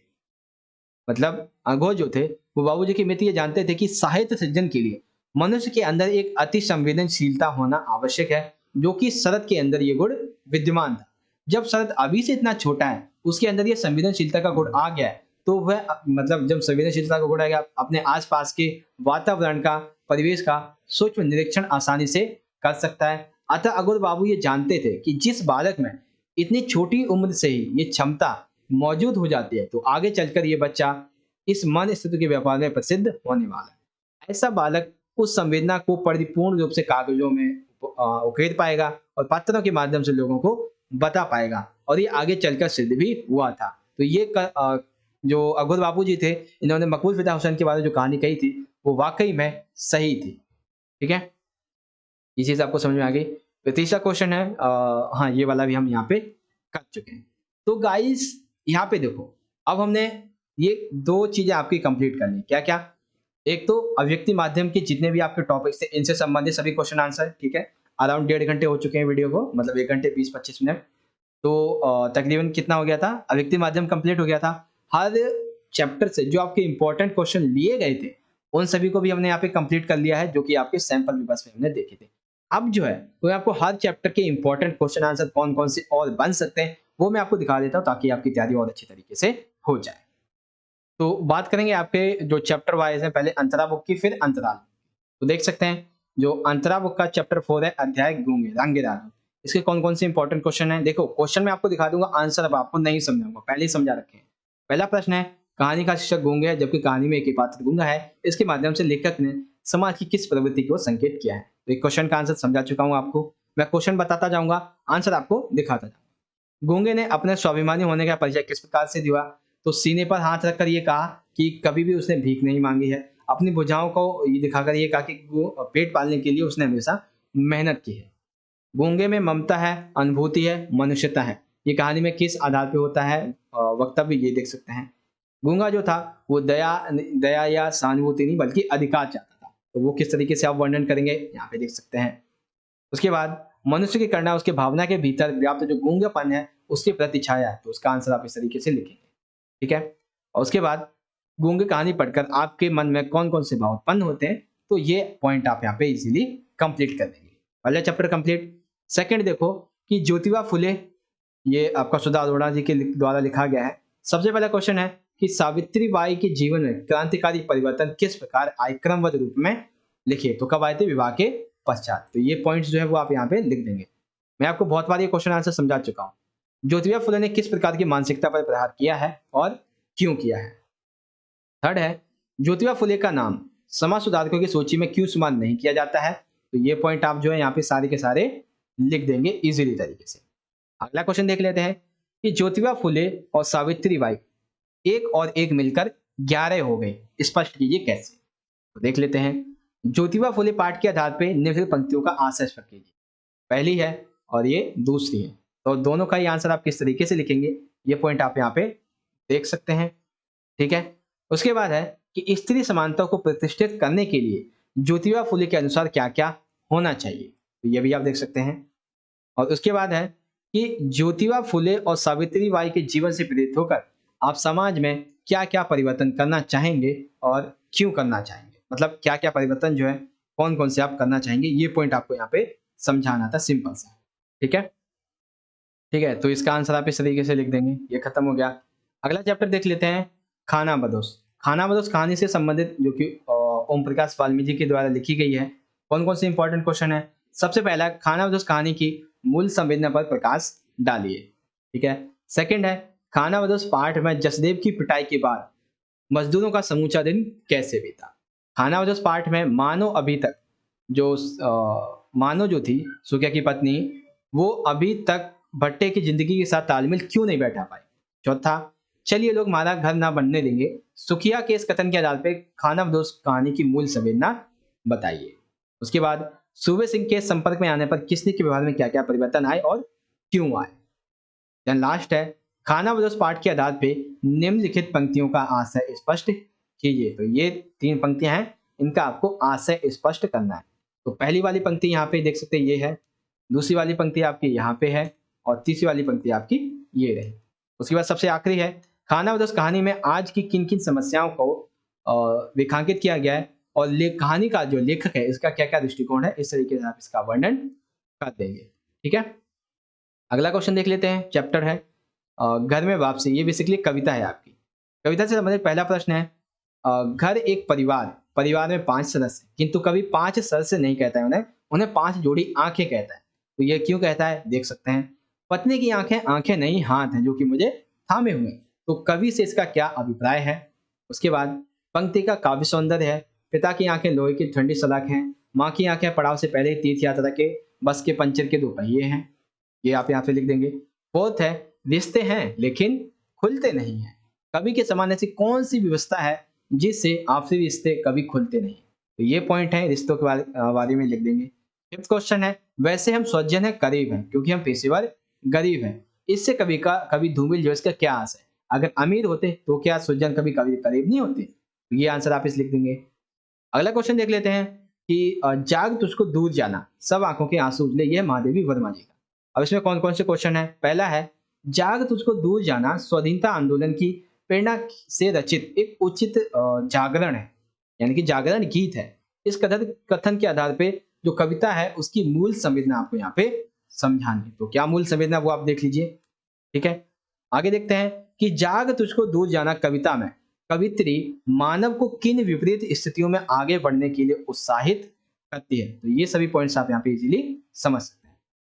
S1: मतलब अघोर जो थे वो बाबूजी के मित्र ये जानते थे कि साहित्य सृजन के लिए मनुष्य के अंदर एक अति संवेदनशीलता होना आवश्यक है, जो कि शरत के अंदर ये गुण विद्यमान था। जब शरत अभी से इतना छोटा है, उसके अंदर ये संवेदनशीलता का गुण आ गया है, तो वह मतलब जब संवेदनशीलता का गुण आ गया, अपने आसपास के वातावरण का, परिवेश का सूक्ष्म निरीक्षण आसानी से कर सकता है। अतः अघोर बाबू ये जानते थे कि जिस बालक में इतनी छोटी उम्र से ही ये क्षमता मौजूद हो जाती है, तो आगे चलकर ये बच्चा इस मन स्थिति के व्यापार में प्रसिद्ध होने वाला है। ऐसा बालक उस संवेदना को परिपूर्ण रूप से कागजों में उकेर पाएगा और पात्रों के माध्यम से लोगों को बता पाएगा और ये आगे चलकर सिद्ध भी हुआ था। तो ये जो अकबर बापू जी थे, इन्होंने मकबूल फिदा हुसैन के बारे में जो कहानी कही थी वो वाकई में सही थी। ठीक है, ये चीज आपको समझ में आ गई। तो तीसरा क्वेश्चन है, हाँ ये वाला भी हम यहाँ पे कर चुके हैं। तो गाइस यहाँ पे देखो, अब हमने ये दो चीजें आपकी कंप्लीट कर ली। क्या क्या? एक तो अभिव्यक्ति माध्यम के जितने भी आपके टॉपिक्स थे इनसे संबंधित सभी क्वेश्चन आंसर। ठीक है, अराउंड 1.5 घंटे हो चुके हैं वीडियो को, मतलब 1 घंटे 20-25 मिनट। तो तकरीबन कितना हो गया था, अभिव्यक्ति माध्यम कंप्लीट हो गया था। हर चैप्टर से जो आपके इंपॉर्टेंट क्वेश्चन लिए गए थे उन सभी को भी हमने यहाँ पे कंप्लीट कर लिया है, जो कि आपके सैंपल पेपर्स में हमने देखे थे। अब जो है तो मैं आपको हर चैप्टर के इंपॉर्टेंट क्वेश्चन आंसर कौन कौन से और बन सकते हैं वो मैं आपको दिखा देता हूँ, ताकि आपकी तैयारी और अच्छी तरीके से हो जाए। तो बात करेंगे आपके जो चैप्टर वाइज है, पहले अंतरा बुक की, फिर अंतराल। तो देख सकते हैं जो अंतरा बुक का चैप्टर 4 है, अध्याय गूंगे रंगे राग, इसके कौन कौन से इंपॉर्टेंट क्वेश्चन है। देखो क्वेश्चन मैं आपको दिखा दूंगा, आंसर अब आपको नहीं समझाऊंगा, पहले ही समझा रखे हैं। पहला प्रश्न है, कहानी का शीर्षक गूंगे है, जबकि कहानी में एक ही पात्र गूंगा है, इसके माध्यम से लेखक ने समाज की किस प्रवृत्ति को संकेत किया है। तो एक क्वेश्चन का आंसर समझा चुका हूं आपको, मैं क्वेश्चन बताता जाऊंगा, आंसर आपको दिखाता जाऊंगा। गूंगे ने अपने स्वाभिमानी होने का परिचय किस प्रकार से दिया। तो सीने पर हाथ रखकर ये कहा कि कभी भी उसने भीख नहीं मांगी है। अपनी भुजाओं को ये दिखाकर ये कहा कि पेट पालने के लिए उसने हमेशा मेहनत की है। गूंगे में ममता है, अनुभूति है, मनुष्यता है। ये कहानी में किस आधार पे होता है वक्तव्य, ये देख सकते हैं। गूंगा जो था वो दया दया या सहानुभूति नहीं बल्कि अधिकार चाहता था। तो वो किस तरीके से आप वर्णन करेंगे यहाँ पे देख सकते हैं। उसके बाद मनुष्य की करना उसके भावना के भीतर व्याप्त जो गूंगापन है उसके प्रति छाया है। तो उसका आंसर आप इस तरीके से लिखेंगे। ठीक है, और उसके बाद गूंगे कहानी पढ़कर आपके मन में कौन कौन से भाव उत्पन्न होते हैं, तो ये पॉइंट आप यहाँ पे इजीली कंप्लीट कर देंगे। पहला चैप्टर कंप्लीट। सेकंड देखो कि ज्योतिबा फुले, ये आपका सुधा अरोड़ा जी के द्वारा लिखा गया है। सबसे पहला क्वेश्चन है कि सावित्री बाई के जीवन में क्रांतिकारी परिवर्तन किस प्रकार आए, क्रमबद्ध रूप में लिखिए। तो कब आए थे, विवाह के पश्चात। तो ये पॉइंट्स जो है वो आप यहाँ पे लिख देंगे। मैं आपको बहुत बार ये क्वेश्चन आंसर समझा चुका हूँ। ज्योतिबा फुले ने किस प्रकार की मानसिकता पर प्रहार किया है और क्यों किया है। थर्ड है, ज्योतिबा फुले का नाम समाज सुधारकों की सूची में क्यों शुमार नहीं किया जाता है। तो ये पॉइंट आप जो है यहाँ पे सारे के सारे लिख देंगे इजीली तरीके से। अगला क्वेश्चन देख लेते हैं कि ज्योतिबा फुले और सावित्री बाई एक और एक मिलकर 11 हो गए, स्पष्ट कीजिए कैसे। तो देख लेते हैं। ज्योतिबा फुले पाठ के आधार पर निम्नलिखित पंक्तियों का आशय स्पष्ट कीजिए। पहली है और ये दूसरी है, तो दोनों का ही आंसर आप किस तरीके से लिखेंगे ये पॉइंट आप यहाँ पे देख सकते हैं। ठीक है, उसके बाद है कि स्त्री समानता को प्रतिष्ठित करने के लिए ज्योतिबा फुले के अनुसार क्या क्या होना चाहिए, तो ये भी आप देख सकते हैं। और उसके बाद है कि ज्योतिबा फुले और सावित्री बाई के जीवन से प्रेरित होकर आप समाज में क्या क्या परिवर्तन करना चाहेंगे और क्यों करना चाहेंगे, मतलब क्या क्या परिवर्तन जो है कौन कौन से आप करना चाहेंगे, ये पॉइंट आपको यहाँ पे समझाना था, सिंपल सा। ठीक है, ठीक है, तो इसका आंसर आप इस तरीके से लिख देंगे। ये खत्म हो गया। अगला चैप्टर देख लेते हैं, खाना बदोश। खाना बदोश कहानी से संबंधित जो कि ओम प्रकाश वाल्मीकि के द्वारा लिखी गई है। कौन कौन से इंपॉर्टेंट क्वेश्चन है। सबसे पहला, खाना बदोश कहानी की मूल संवेदना पर प्रकाश डालिए। ठीक है। सेकंड है, खाना बदोश पाठ में जसदेव की पिटाई के बाद मजदूरों का समूचा दिन कैसे बीता। खाना बदोश पाठ में मानो अभी तक जो मानो जो थी सुखिया की पत्नी, वो अभी तक भट्टे की जिंदगी के साथ तालमेल क्यों नहीं बैठा पाई। चौथा, चलिए लोग हमारा घर ना बनने देंगे। सुखिया के इस कथन के आधार पर खाना बदोश कहानी की मूल संवेदना बताइए। उसके बाद, सूबे सिंह के संपर्क में आने पर किसने के व्यवहार में क्या क्या परिवर्तन आए और क्यों आए। देन लास्ट है, खाना बदोश पाठ के आधार पे निम्नलिखित पंक्तियों का आशय स्पष्ट कीजिए। तो ये 3 पंक्तियां हैं, इनका आपको आशय स्पष्ट करना है। तो पहली वाली पंक्ति यहाँ पे देख सकते हैं, ये है। दूसरी वाली पंक्ति आपकी यहाँ पे है और तीसरी वाली पंक्ति आपकी ये रही। उसके बाद सबसे आखिरी है, खाना बदोश कहानी में आज की किन किन समस्याओं को रेखांकित किया गया है और कहानी का जो लेखक है इसका क्या क्या दृष्टिकोण है, इस तरीके से आप इसका वर्णन कर देंगे। ठीक है, अगला क्वेश्चन देख लेते हैं। चैप्टर है घर में वापसी। ये बेसिकली कविता है आपकी। कविता से संबंधित पहला प्रश्न है, घर एक परिवार में 5 सदस्य, किंतु कभी 5 सदस्य नहीं कहता है उन्हें 5 जोड़ी आंखें कहता है। तो ये क्यों कहता है देख सकते हैं। पत्नी की आंखें नहीं हाथ हैं जो कि मुझे थामे हुए। तो कवि से इसका क्या अभिप्राय है। उसके बाद, पंक्ति का काव्य सौंदर्य है। पिता की आंखें लोहे की ठंडी सलाख हैं। माँ की आंखें पड़ाव से पहले तीर्थ यात्रा के बस के पंचर के 2 पहिए हैं। ये आप यहाँ पे लिख देंगे। फोर्थ है, रिश्ते हैं लेकिन खुलते नहीं हैं। कवि के समान ऐसी कौन सी व्यवस्था है जिससे आपसी रिश्ते कभी खुलते नहीं? तो ये पॉइंट है, रिश्तों के बारे में लिख देंगे। फिफ्थ क्वेश्चन है, वैसे हम सज्जन हैं करीब हैं क्योंकि हम पेशेवर गरीब हैं। इससे कभी धूमिल जो इसका क्या आस है? अगर अमीर होते तो क्या सज्जन कभी कभी करीब नहीं होते? तो ये आंसर आप इस लिख देंगे। अगला क्वेश्चन देख लेते हैं कि जाग तुझको दूर जाना सब आंखों के आंसू उजले, ये महादेवी वर्मा जी का। अब इसमें कौन कौन से क्वेश्चन है? पहला है, जाग तुझको दूर जाना स्वाधीनता आंदोलन की प्रेरणा से रचित एक उचित जागरण है, यानी कि जागरण गीत है। इस कथन कथन के आधार पे जो कविता है उसकी मूल संवेदना आपको यहाँ पे समझानी। तो क्या मूल संवेदना वो आप देख लीजिए। ठीक है, आगे देखते हैं कि जाग तुझको दूर जाना कविता में कवित्री मानव को किन विपरीत स्थितियों में आगे बढ़ने के लिए उत्साहित करती है। तो ये सभी पॉइंट्स आप यहाँ पे इजीली समझ सकते हैं।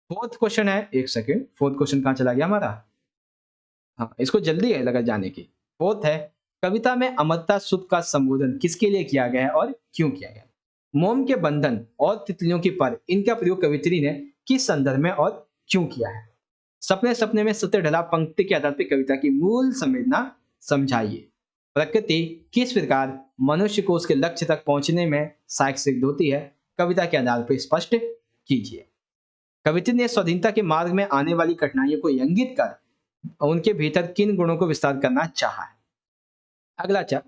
S1: फोर्थ क्वेश्चन है, एक सेकेंड, फोर्थ क्वेश्चन कहाँ चला गया हमारा? हाँ, इसको जल्दी है लगा जाने की। फोर्थ है, कविता में अमरता सुख का संबोधन किसके लिए किया गया है और क्यों किया गया? मोम के बंधन और तितलियों की पर, इनका प्रयोग कवित्री ने किस संदर्भ में और क्यों किया है? सपने सपने में सत्य ढला पंक्ति के आधार पर कविता की मूल संवेदना समझाइए। प्रकृति किस प्रकार मनुष्य को उसके लक्ष्य तक पहुंचने में सहायक सिद्ध होती है, कविता के आधार पर स्पष्ट कीजिए। कवित्री ने स्वाधीनता के मार्ग में आने वाली कठिनाइयों को इंगित कर उनके भीतर किन गुणों को विस्तार करना चाहा है?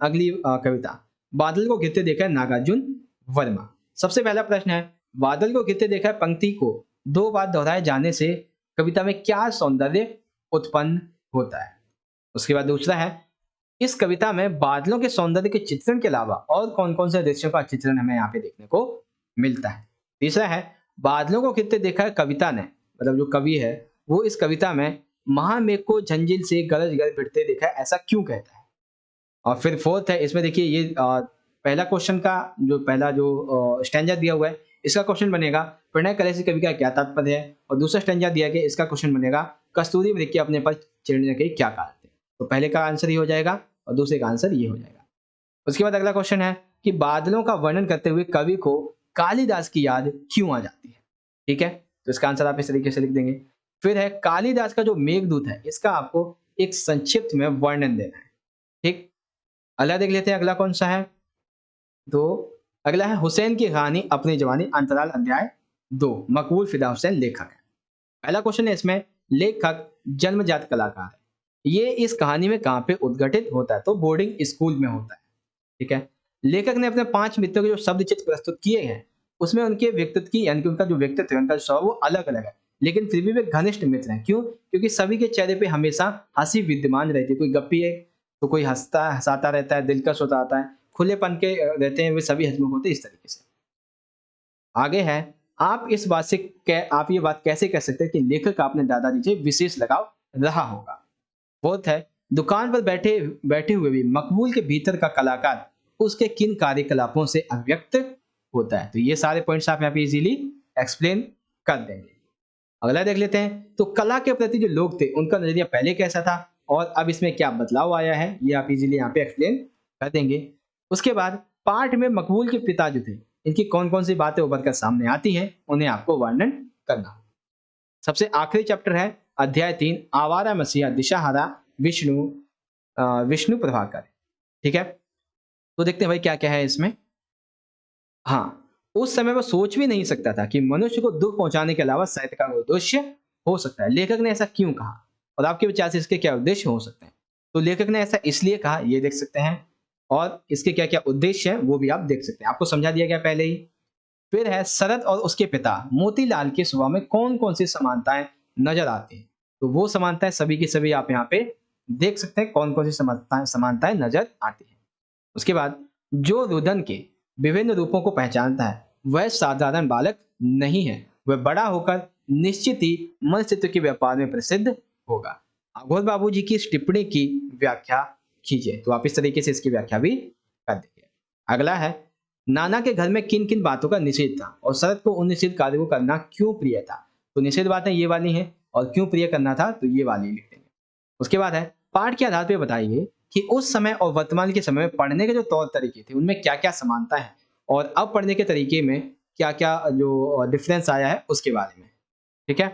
S1: अगली कविता, बादल को गिरते देखा है नागार्जुन वर्मा। सबसे पहला प्रश्न है, बादल को गिरते देखा है पंक्ति को दो बार दोहराए जाने से कविता में क्या सौंदर्य उत्पन्न होता है? उसके बाद दूसरा है, इस कविता में बादलों के सौंदर्य के चित्रण के अलावा और कौन कौन से दृश्यों का चित्रण हमें यहाँ पे देखने को मिलता है? तीसरा है, बादलों को गिरते देखा है कविता ने, मतलब जो कवि है वो इस कविता में महामेघ को झंझिल से गरज गरज भिड़ते देखा है, ऐसा क्यों कहता है? और फिर फोर्थ है, इसमें देखिए ये पहला क्वेश्चन का जो पहला जो स्टैंजा दिया हुआ है इसका क्वेश्चन बनेगा प्रणय कले से कवि का क्या तात्पर्य है, और दूसरा स्टैंजा दिया गया इसका क्वेश्चन बनेगा कस्तूरी मृग के अपने पर चिढ़ने के क्या कारण थे। तो पहले का आंसर ये हो जाएगा और दूसरे का आंसर ये हो जाएगा। उसके बाद अगला क्वेश्चन है कि बादलों का वर्णन करते हुए कवि को कालिदास की याद क्यों आ जाती है? ठीक है, तो इसका आंसर आप इस तरीके से लिख देंगे। फिर है, कालिदास का जो मेघदूत है इसका आपको एक संक्षिप्त में वर्णन देना है। ठीक, अगला देख लेते हैं, अगला कौन सा है? तो अगला है, हुसैन की कहानी अपनी जवानी अंतराल अध्याय 2, मकबूल फिदा हुसैन लेखक है। पहला क्वेश्चन है इसमें, लेखक जन्मजात कलाकार है, ये इस कहानी में कहाँ पे उद्घटित होता है? तो बोर्डिंग स्कूल में होता है। ठीक है, लेखक ने अपने 5 मित्रों के जो शब्द चित्र प्रस्तुत किए हैं उसमें उनके व्यक्तित्व की, यानी कि उनका जो व्यक्तित्व है, उनका स्वभाव वो अलग अलग है, लेकिन फिर भी वे घनिष्ठ मित्र हैं। क्यों? क्योंकि सभी के चेहरे पे हमेशा हंसी विद्यमान रहती है। कोई गप्पी है तो कोई हंसता हंसाता रहता है, दिलकश होता आता है, खुलेपन के रहते हैं, वे सभी हंसमुख होते हैं, इस तरीके से। आगे है, आप ये बात कैसे कह सकते हैं कि लेखक का अपने दादाजी से विशेष लगाव रहा होगा? फोर्थ है, दुकान पर बैठे बैठे हुए भी मकबूल के भीतर का कलाकार उसके किन कार्यकलापों से अभिव्यक्त होता है? तो ये सारे पॉइंट्स आप यहाँ पे इजीली एक्सप्लेन कर देंगे। अगला देख लेते हैं, तो कला के प्रति जो लोग थे उनका नजरिया पहले कैसा था और अब इसमें क्या बदलाव आया है, ये आप इजीली यहाँ पे एक्सप्लेन कर देंगे। उसके बाद पाठ में मकबूल के पिता जो थे इनकी कौन कौन सी बातें उभर कर सामने आती हैं, उन्हें आपको वर्णन करना होगा। सबसे आखिरी चैप्टर है अध्याय 3, आवारा मसीहा दिशाहारा विष्णु प्रभाकर। ठीक है, तो देखते हैं भाई क्या क्या है इसमें। हाँ, उस समय वो सोच भी नहीं सकता था कि मनुष्य को दुख पहुंचाने के अलावा साहित्य का उद्देश्य हो सकता है। लेखक ने ऐसा क्यों कहा और आपके विचार से इसके क्या उद्देश्य हो सकते हैं? तो लेखक ने ऐसा इसलिए कहा, ये देख सकते हैं, और इसके क्या क्या उद्देश्य है वो भी आप देख सकते हैं, आपको समझा दिया गया पहले ही। फिर है, शरद और उसके पिता मोतीलाल के स्वभाव में कौन कौन सी समानताएं नजर आती हैं? तो वो समानताएं सभी की सभी आप यहाँ पे देख सकते हैं कौन कौन सी समानताएं नजर आती हैं। उसके बाद, जो रुदन के विभिन्न रूपों को पहचानता है वह साधारण बालक नहीं है, वह बड़ा होकर निश्चित ही मनस्थित्व के व्यापार में प्रसिद्ध होगा। अघोर बाबू जी की इस टिप्पणी की व्याख्या कीजिए। तो आप इस तरीके से इसकी व्याख्या भी कर देंगे। अगला है, नाना के घर में किन किन बातों का निषेध था और शरद को उन निषेध कार्यों को करना क्यों प्रिय था? तो निषेध बातें ये वाली हैं और क्यों प्रिय करना था तो ये वाली लिख देंगे। उसके बाद है, पाठ के आधार पर बताइए कि उस समय और वर्तमान के समय में पढ़ने के जो तौर तरीके थे उनमें क्या क्या समानता है और अब पढ़ने के तरीके में क्या क्या जो डिफरेंस आया है उसके बारे में। ठीक है,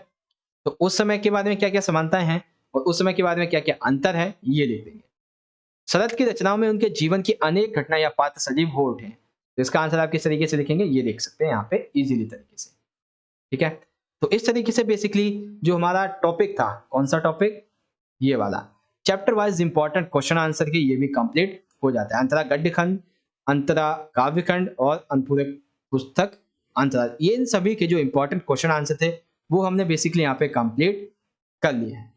S1: तो उस समय के बारे में क्या क्या समानताएं हैं और उस समय के बारे में क्या क्या अंतर है ये लिख देंगे। शरद की रचनाओं में उनके जीवन की अनेक घटना या पात्र सजीव हो उठे हैं। तो इसका आंसर आप किस तरीके से लिखेंगे ये देख सकते हैं यहाँ पे इजीली तरीके से। ठीक है, तो इस तरीके से बेसिकली जो हमारा टॉपिक था, कौन सा टॉपिक, ये वाला chapter wise important question answer की ये भी कंप्लीट हो जाता है। अंतरा गद्य खंड, अंतरा काव्य खंड और अनुपूरक पुस्तक अंतरा, ये इन सभी के जो इंपॉर्टेंट क्वेश्चन आंसर थे वो हमने बेसिकली यहाँ पे कंप्लीट कर लिए हैं।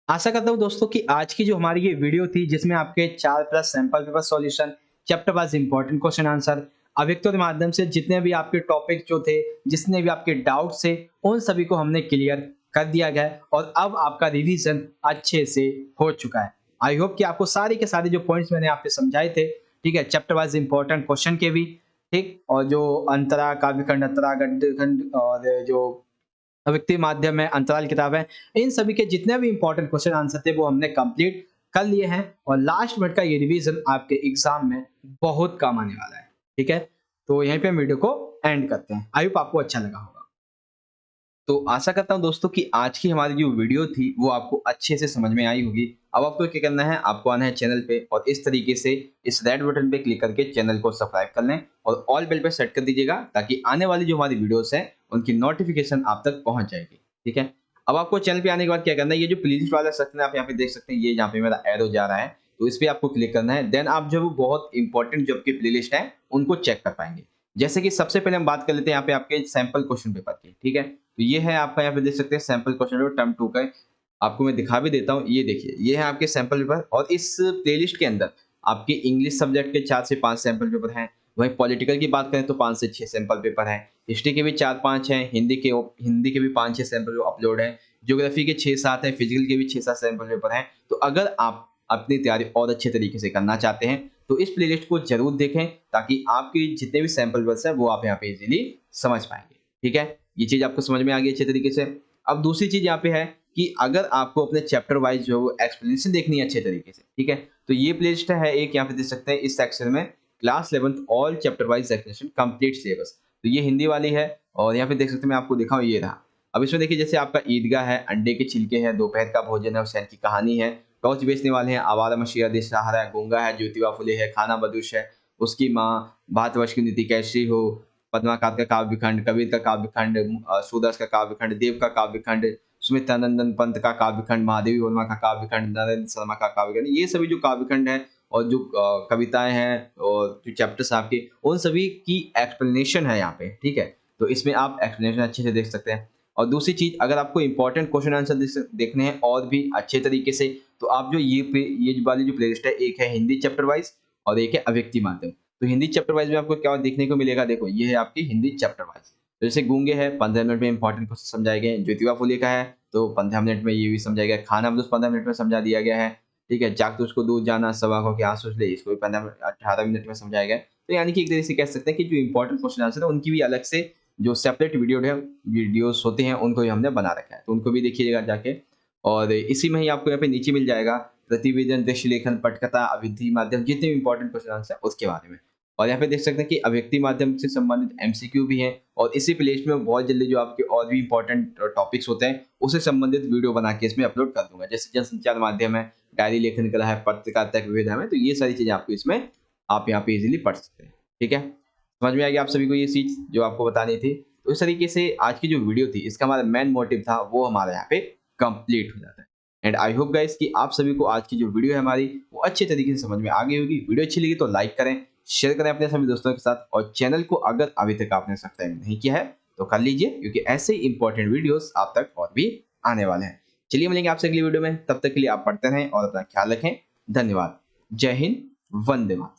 S1: आशा करता हूँ दोस्तों कि आज की जो हमारी ये वीडियो थी जिसमें आपके 4 plus sample paper solution, chapter wise important question answer, अभिव्यक्तियों के माध्यम से जितने भी आपके टॉपिक जो थे, जितने भी आपके डाउट्स थे, उन सभी को हमने क्लियर कर दिया गया है और अब आपका रिवीजन अच्छे से हो चुका है। आई होप कि आपको सारे के सारे जो पॉइंट्स मैंने आपको समझाए थे, ठीक है, चैप्टर वाइज इंपॉर्टेंट क्वेश्चन के भी, ठीक, और जो अंतरा काव्य खंड, अंतरा गद्य खंड और जो व्यक्ति माध्यम में अंतराल किताब है, इन सभी के जितने भी इंपॉर्टेंट क्वेश्चन आंसर थे वो हमने कंप्लीट कर लिए हैं और लास्ट मिनट का ये रिवीजन आपके एग्जाम में बहुत काम आने वाला है। ठीक है, तो यहीं पे हम वीडियो को एंड करते हैं। आई होप आपको अच्छा लगा होगा। तो आशा करता हूं दोस्तों कि आज की हमारी जो वीडियो थी वो आपको अच्छे से समझ में आई होगी। अब आपको क्या करना है, आपको आना है चैनल पे और इस तरीके से इस रेड बटन पे क्लिक करके चैनल को सब्सक्राइब कर लें और ऑल बेल पे सेट कर दीजिएगा ताकि आने वाली जो हमारी वीडियोस हैं उनकी नोटिफिकेशन आप तक पहुंच जाएगी। ठीक है, अब आपको चैनल पे आने के बाद क्या करना है, ये जो प्लेलिस्ट वाला सेक्शन है आप यहाँ पे देख सकते हैं, ये यहाँ पे मेरा एरो जा रहा है, तो इस पे आपको क्लिक करना है। देन आप जो बहुत इंपॉर्टेंट जो आपकी प्लेलिस्ट है उनको चेक कर पाएंगे। जैसे कि सबसे पहले हम बात कर लेते हैं यहाँ पे आपके सैंपल क्वेश्चन पेपर की। ठीक है, तो ये है आपका, यहाँ पे देख सकते हैं सैंपल क्वेश्चन पेपर टर्म 2 का। आपको मैं दिखा भी देता हूँ, ये देखिए, ये है आपके सैंपल पेपर और इस प्लेलिस्ट के अंदर आपके इंग्लिश सब्जेक्ट के 4 से 5 सैंपल पेपर हैं। वहीं पॉलिटिकल की बात करें तो 5 से 6 सैंपल पेपर हैं। हिस्ट्री के भी 4-5 हैं, हिंदी के भी 5-6 सैंपल अपलोड हैं, ज्योग्राफी के 6-7 हैं, फिजिकल के भी 6-7 सैंपल पेपर हैं। तो अगर आप अपनी तैयारी और अच्छे तरीके से करना चाहते हैं तो इस प्लेलिस्ट को जरूर देखें ताकि आपके जितने भी सैंपल पेपर्स हैं वो आप यहाँ पे इजीली समझ पाएंगे। ठीक है, ये चीज आपको समझ में आ गई अच्छे तरीके से। अब दूसरी चीज यहाँ पे है कि अगर आपको अपने चैप्टर वाइज जो एक्सप्लेनेशन देखनी है अच्छे तरीके से, ठीक है, तो ये प्लेलिस्ट है एक, यहाँ पे देख सकते हैं इस सेक्शन में class 11th all chapter wise explanation complete syllabus, तो ये हिंदी वाली है और यहाँ पे देख सकते हैं मैं आपको दिखाऊं, ये रहा। अब इसमें देखिए जैसे आपका ईदगाह है, अंडे के छिलके हैं, दोपहर का भोजन है, हुसैन की कहानी है, टॉर्च बेचने वाले हैं, आवारा मशीहा देश सहारा है, गूंगा है, ज्योतिबा फुले है, खाना बदूश है, उसकी माँ, भारतवर्ष की नीति कैसी हो, पद्माकात का काव्य खंड, कबीर का काव्य खंड, सूरदास का काव्य खंड, देव का काव्य खंड, सुमित्रानंदन पंत का काव्य खंड, महादेवी वर्मा का काव्य खंड, नरेंद्र शर्मा का काव्य खंड, ये सभी जो काव्य खंड है और जो कविताएं हैं और जो चैप्टर्स आपके, उन सभी की एक्सप्लेनेशन है यहाँ पे। ठीक है, तो इसमें आप एक्सप्लेनेशन अच्छे से देख सकते हैं। और दूसरी चीज, अगर आपको इंपॉर्टेंट क्वेश्चन आंसर देखने हैं और भी अच्छे तरीके से, तो आप जो ये वाली जो प्लेलिस्ट है, एक है हिंदी चैप्टर वाइज और एक है अव्यक्ति माध्यम। तो हिंदी चैप्टर वाइज में आपको क्या देखने को मिलेगा, देखो ये है आपकी हिंदी चैप्टर वाइज। तो जैसे गूंगे है 15 मिनट में इंपॉर्टेंट क्वेश्चन समझाए गए, ज्योतिबा फुले का है तो 15 मिनट में ये भी समझाया गया, खाना बदूस 15 मिनट में समझा दिया गया है। ठीक है, जाग तुझको दूर जाना, सवा को क्या सोच ले, इसको भी 18 मिनट में समझाया गया। तो यानी कि एक तरीके से कह सकते हैं कि जो इंपॉर्टेंट क्वेश्चन आंसर है उनकी भी अलग से जो सेपरेट वीडियोस होते हैं उनको भी हमने बना रखा है, तो उनको भी देखिएगा जाके। और इसी में ही आपको यहाँ पे नीचे मिल जाएगा प्रतिवेदन, दृश्य लेखन, पटकथा, अविधि माध्यम, जितने भी इंपॉर्टेंट क्वेश्चन आंसर है उसके बारे में। और यहाँ पे देख सकते हैं कि अव्यक्ति माध्यम से संबंधित एमसीक्यू भी हैं और इसी प्लेलिस्ट में बहुत जल्दी जो आपके और भी इंपॉर्टेंट टॉपिक्स होते हैं उससे संबंधित वीडियो बना के इसमें अपलोड कर दूंगा, जैसे जनसंचार माध्यम है, डायरी लेखन कला है, पत्रकारिता के विविध है, तो ये सारी चीजें आपको इसमें आप यहाँ पे इजीली पढ़ सकते हैं। ठीक है, समझ में आ गया आप सभी को ये चीज जो आपको बतानी थी। तो इस तरीके से आज की जो वीडियो थी इसका हमारा मेन मोटिव था वो हमारा यहाँ पे कंप्लीट हो जाता है। एंड आई होप गाइस कि आप सभी को आज की जो वीडियो है हमारी वो अच्छे तरीके से समझ में आ गई होगी। वीडियो अच्छी लगी तो लाइक करें, शेयर करें अपने सभी दोस्तों के साथ और चैनल को अगर अभी तक आपने सब्सक्राइब नहीं किया है तो कर लीजिए, क्योंकि ऐसे इंपॉर्टेंट वीडियोस आप तक और भी आने वाले हैं। चलिए मिलेंगे आपसे अगली वीडियो में, तब तक के लिए आप पढ़ते रहें और अपना ख्याल रखें। धन्यवाद। जय हिंद, वंदे मातरम।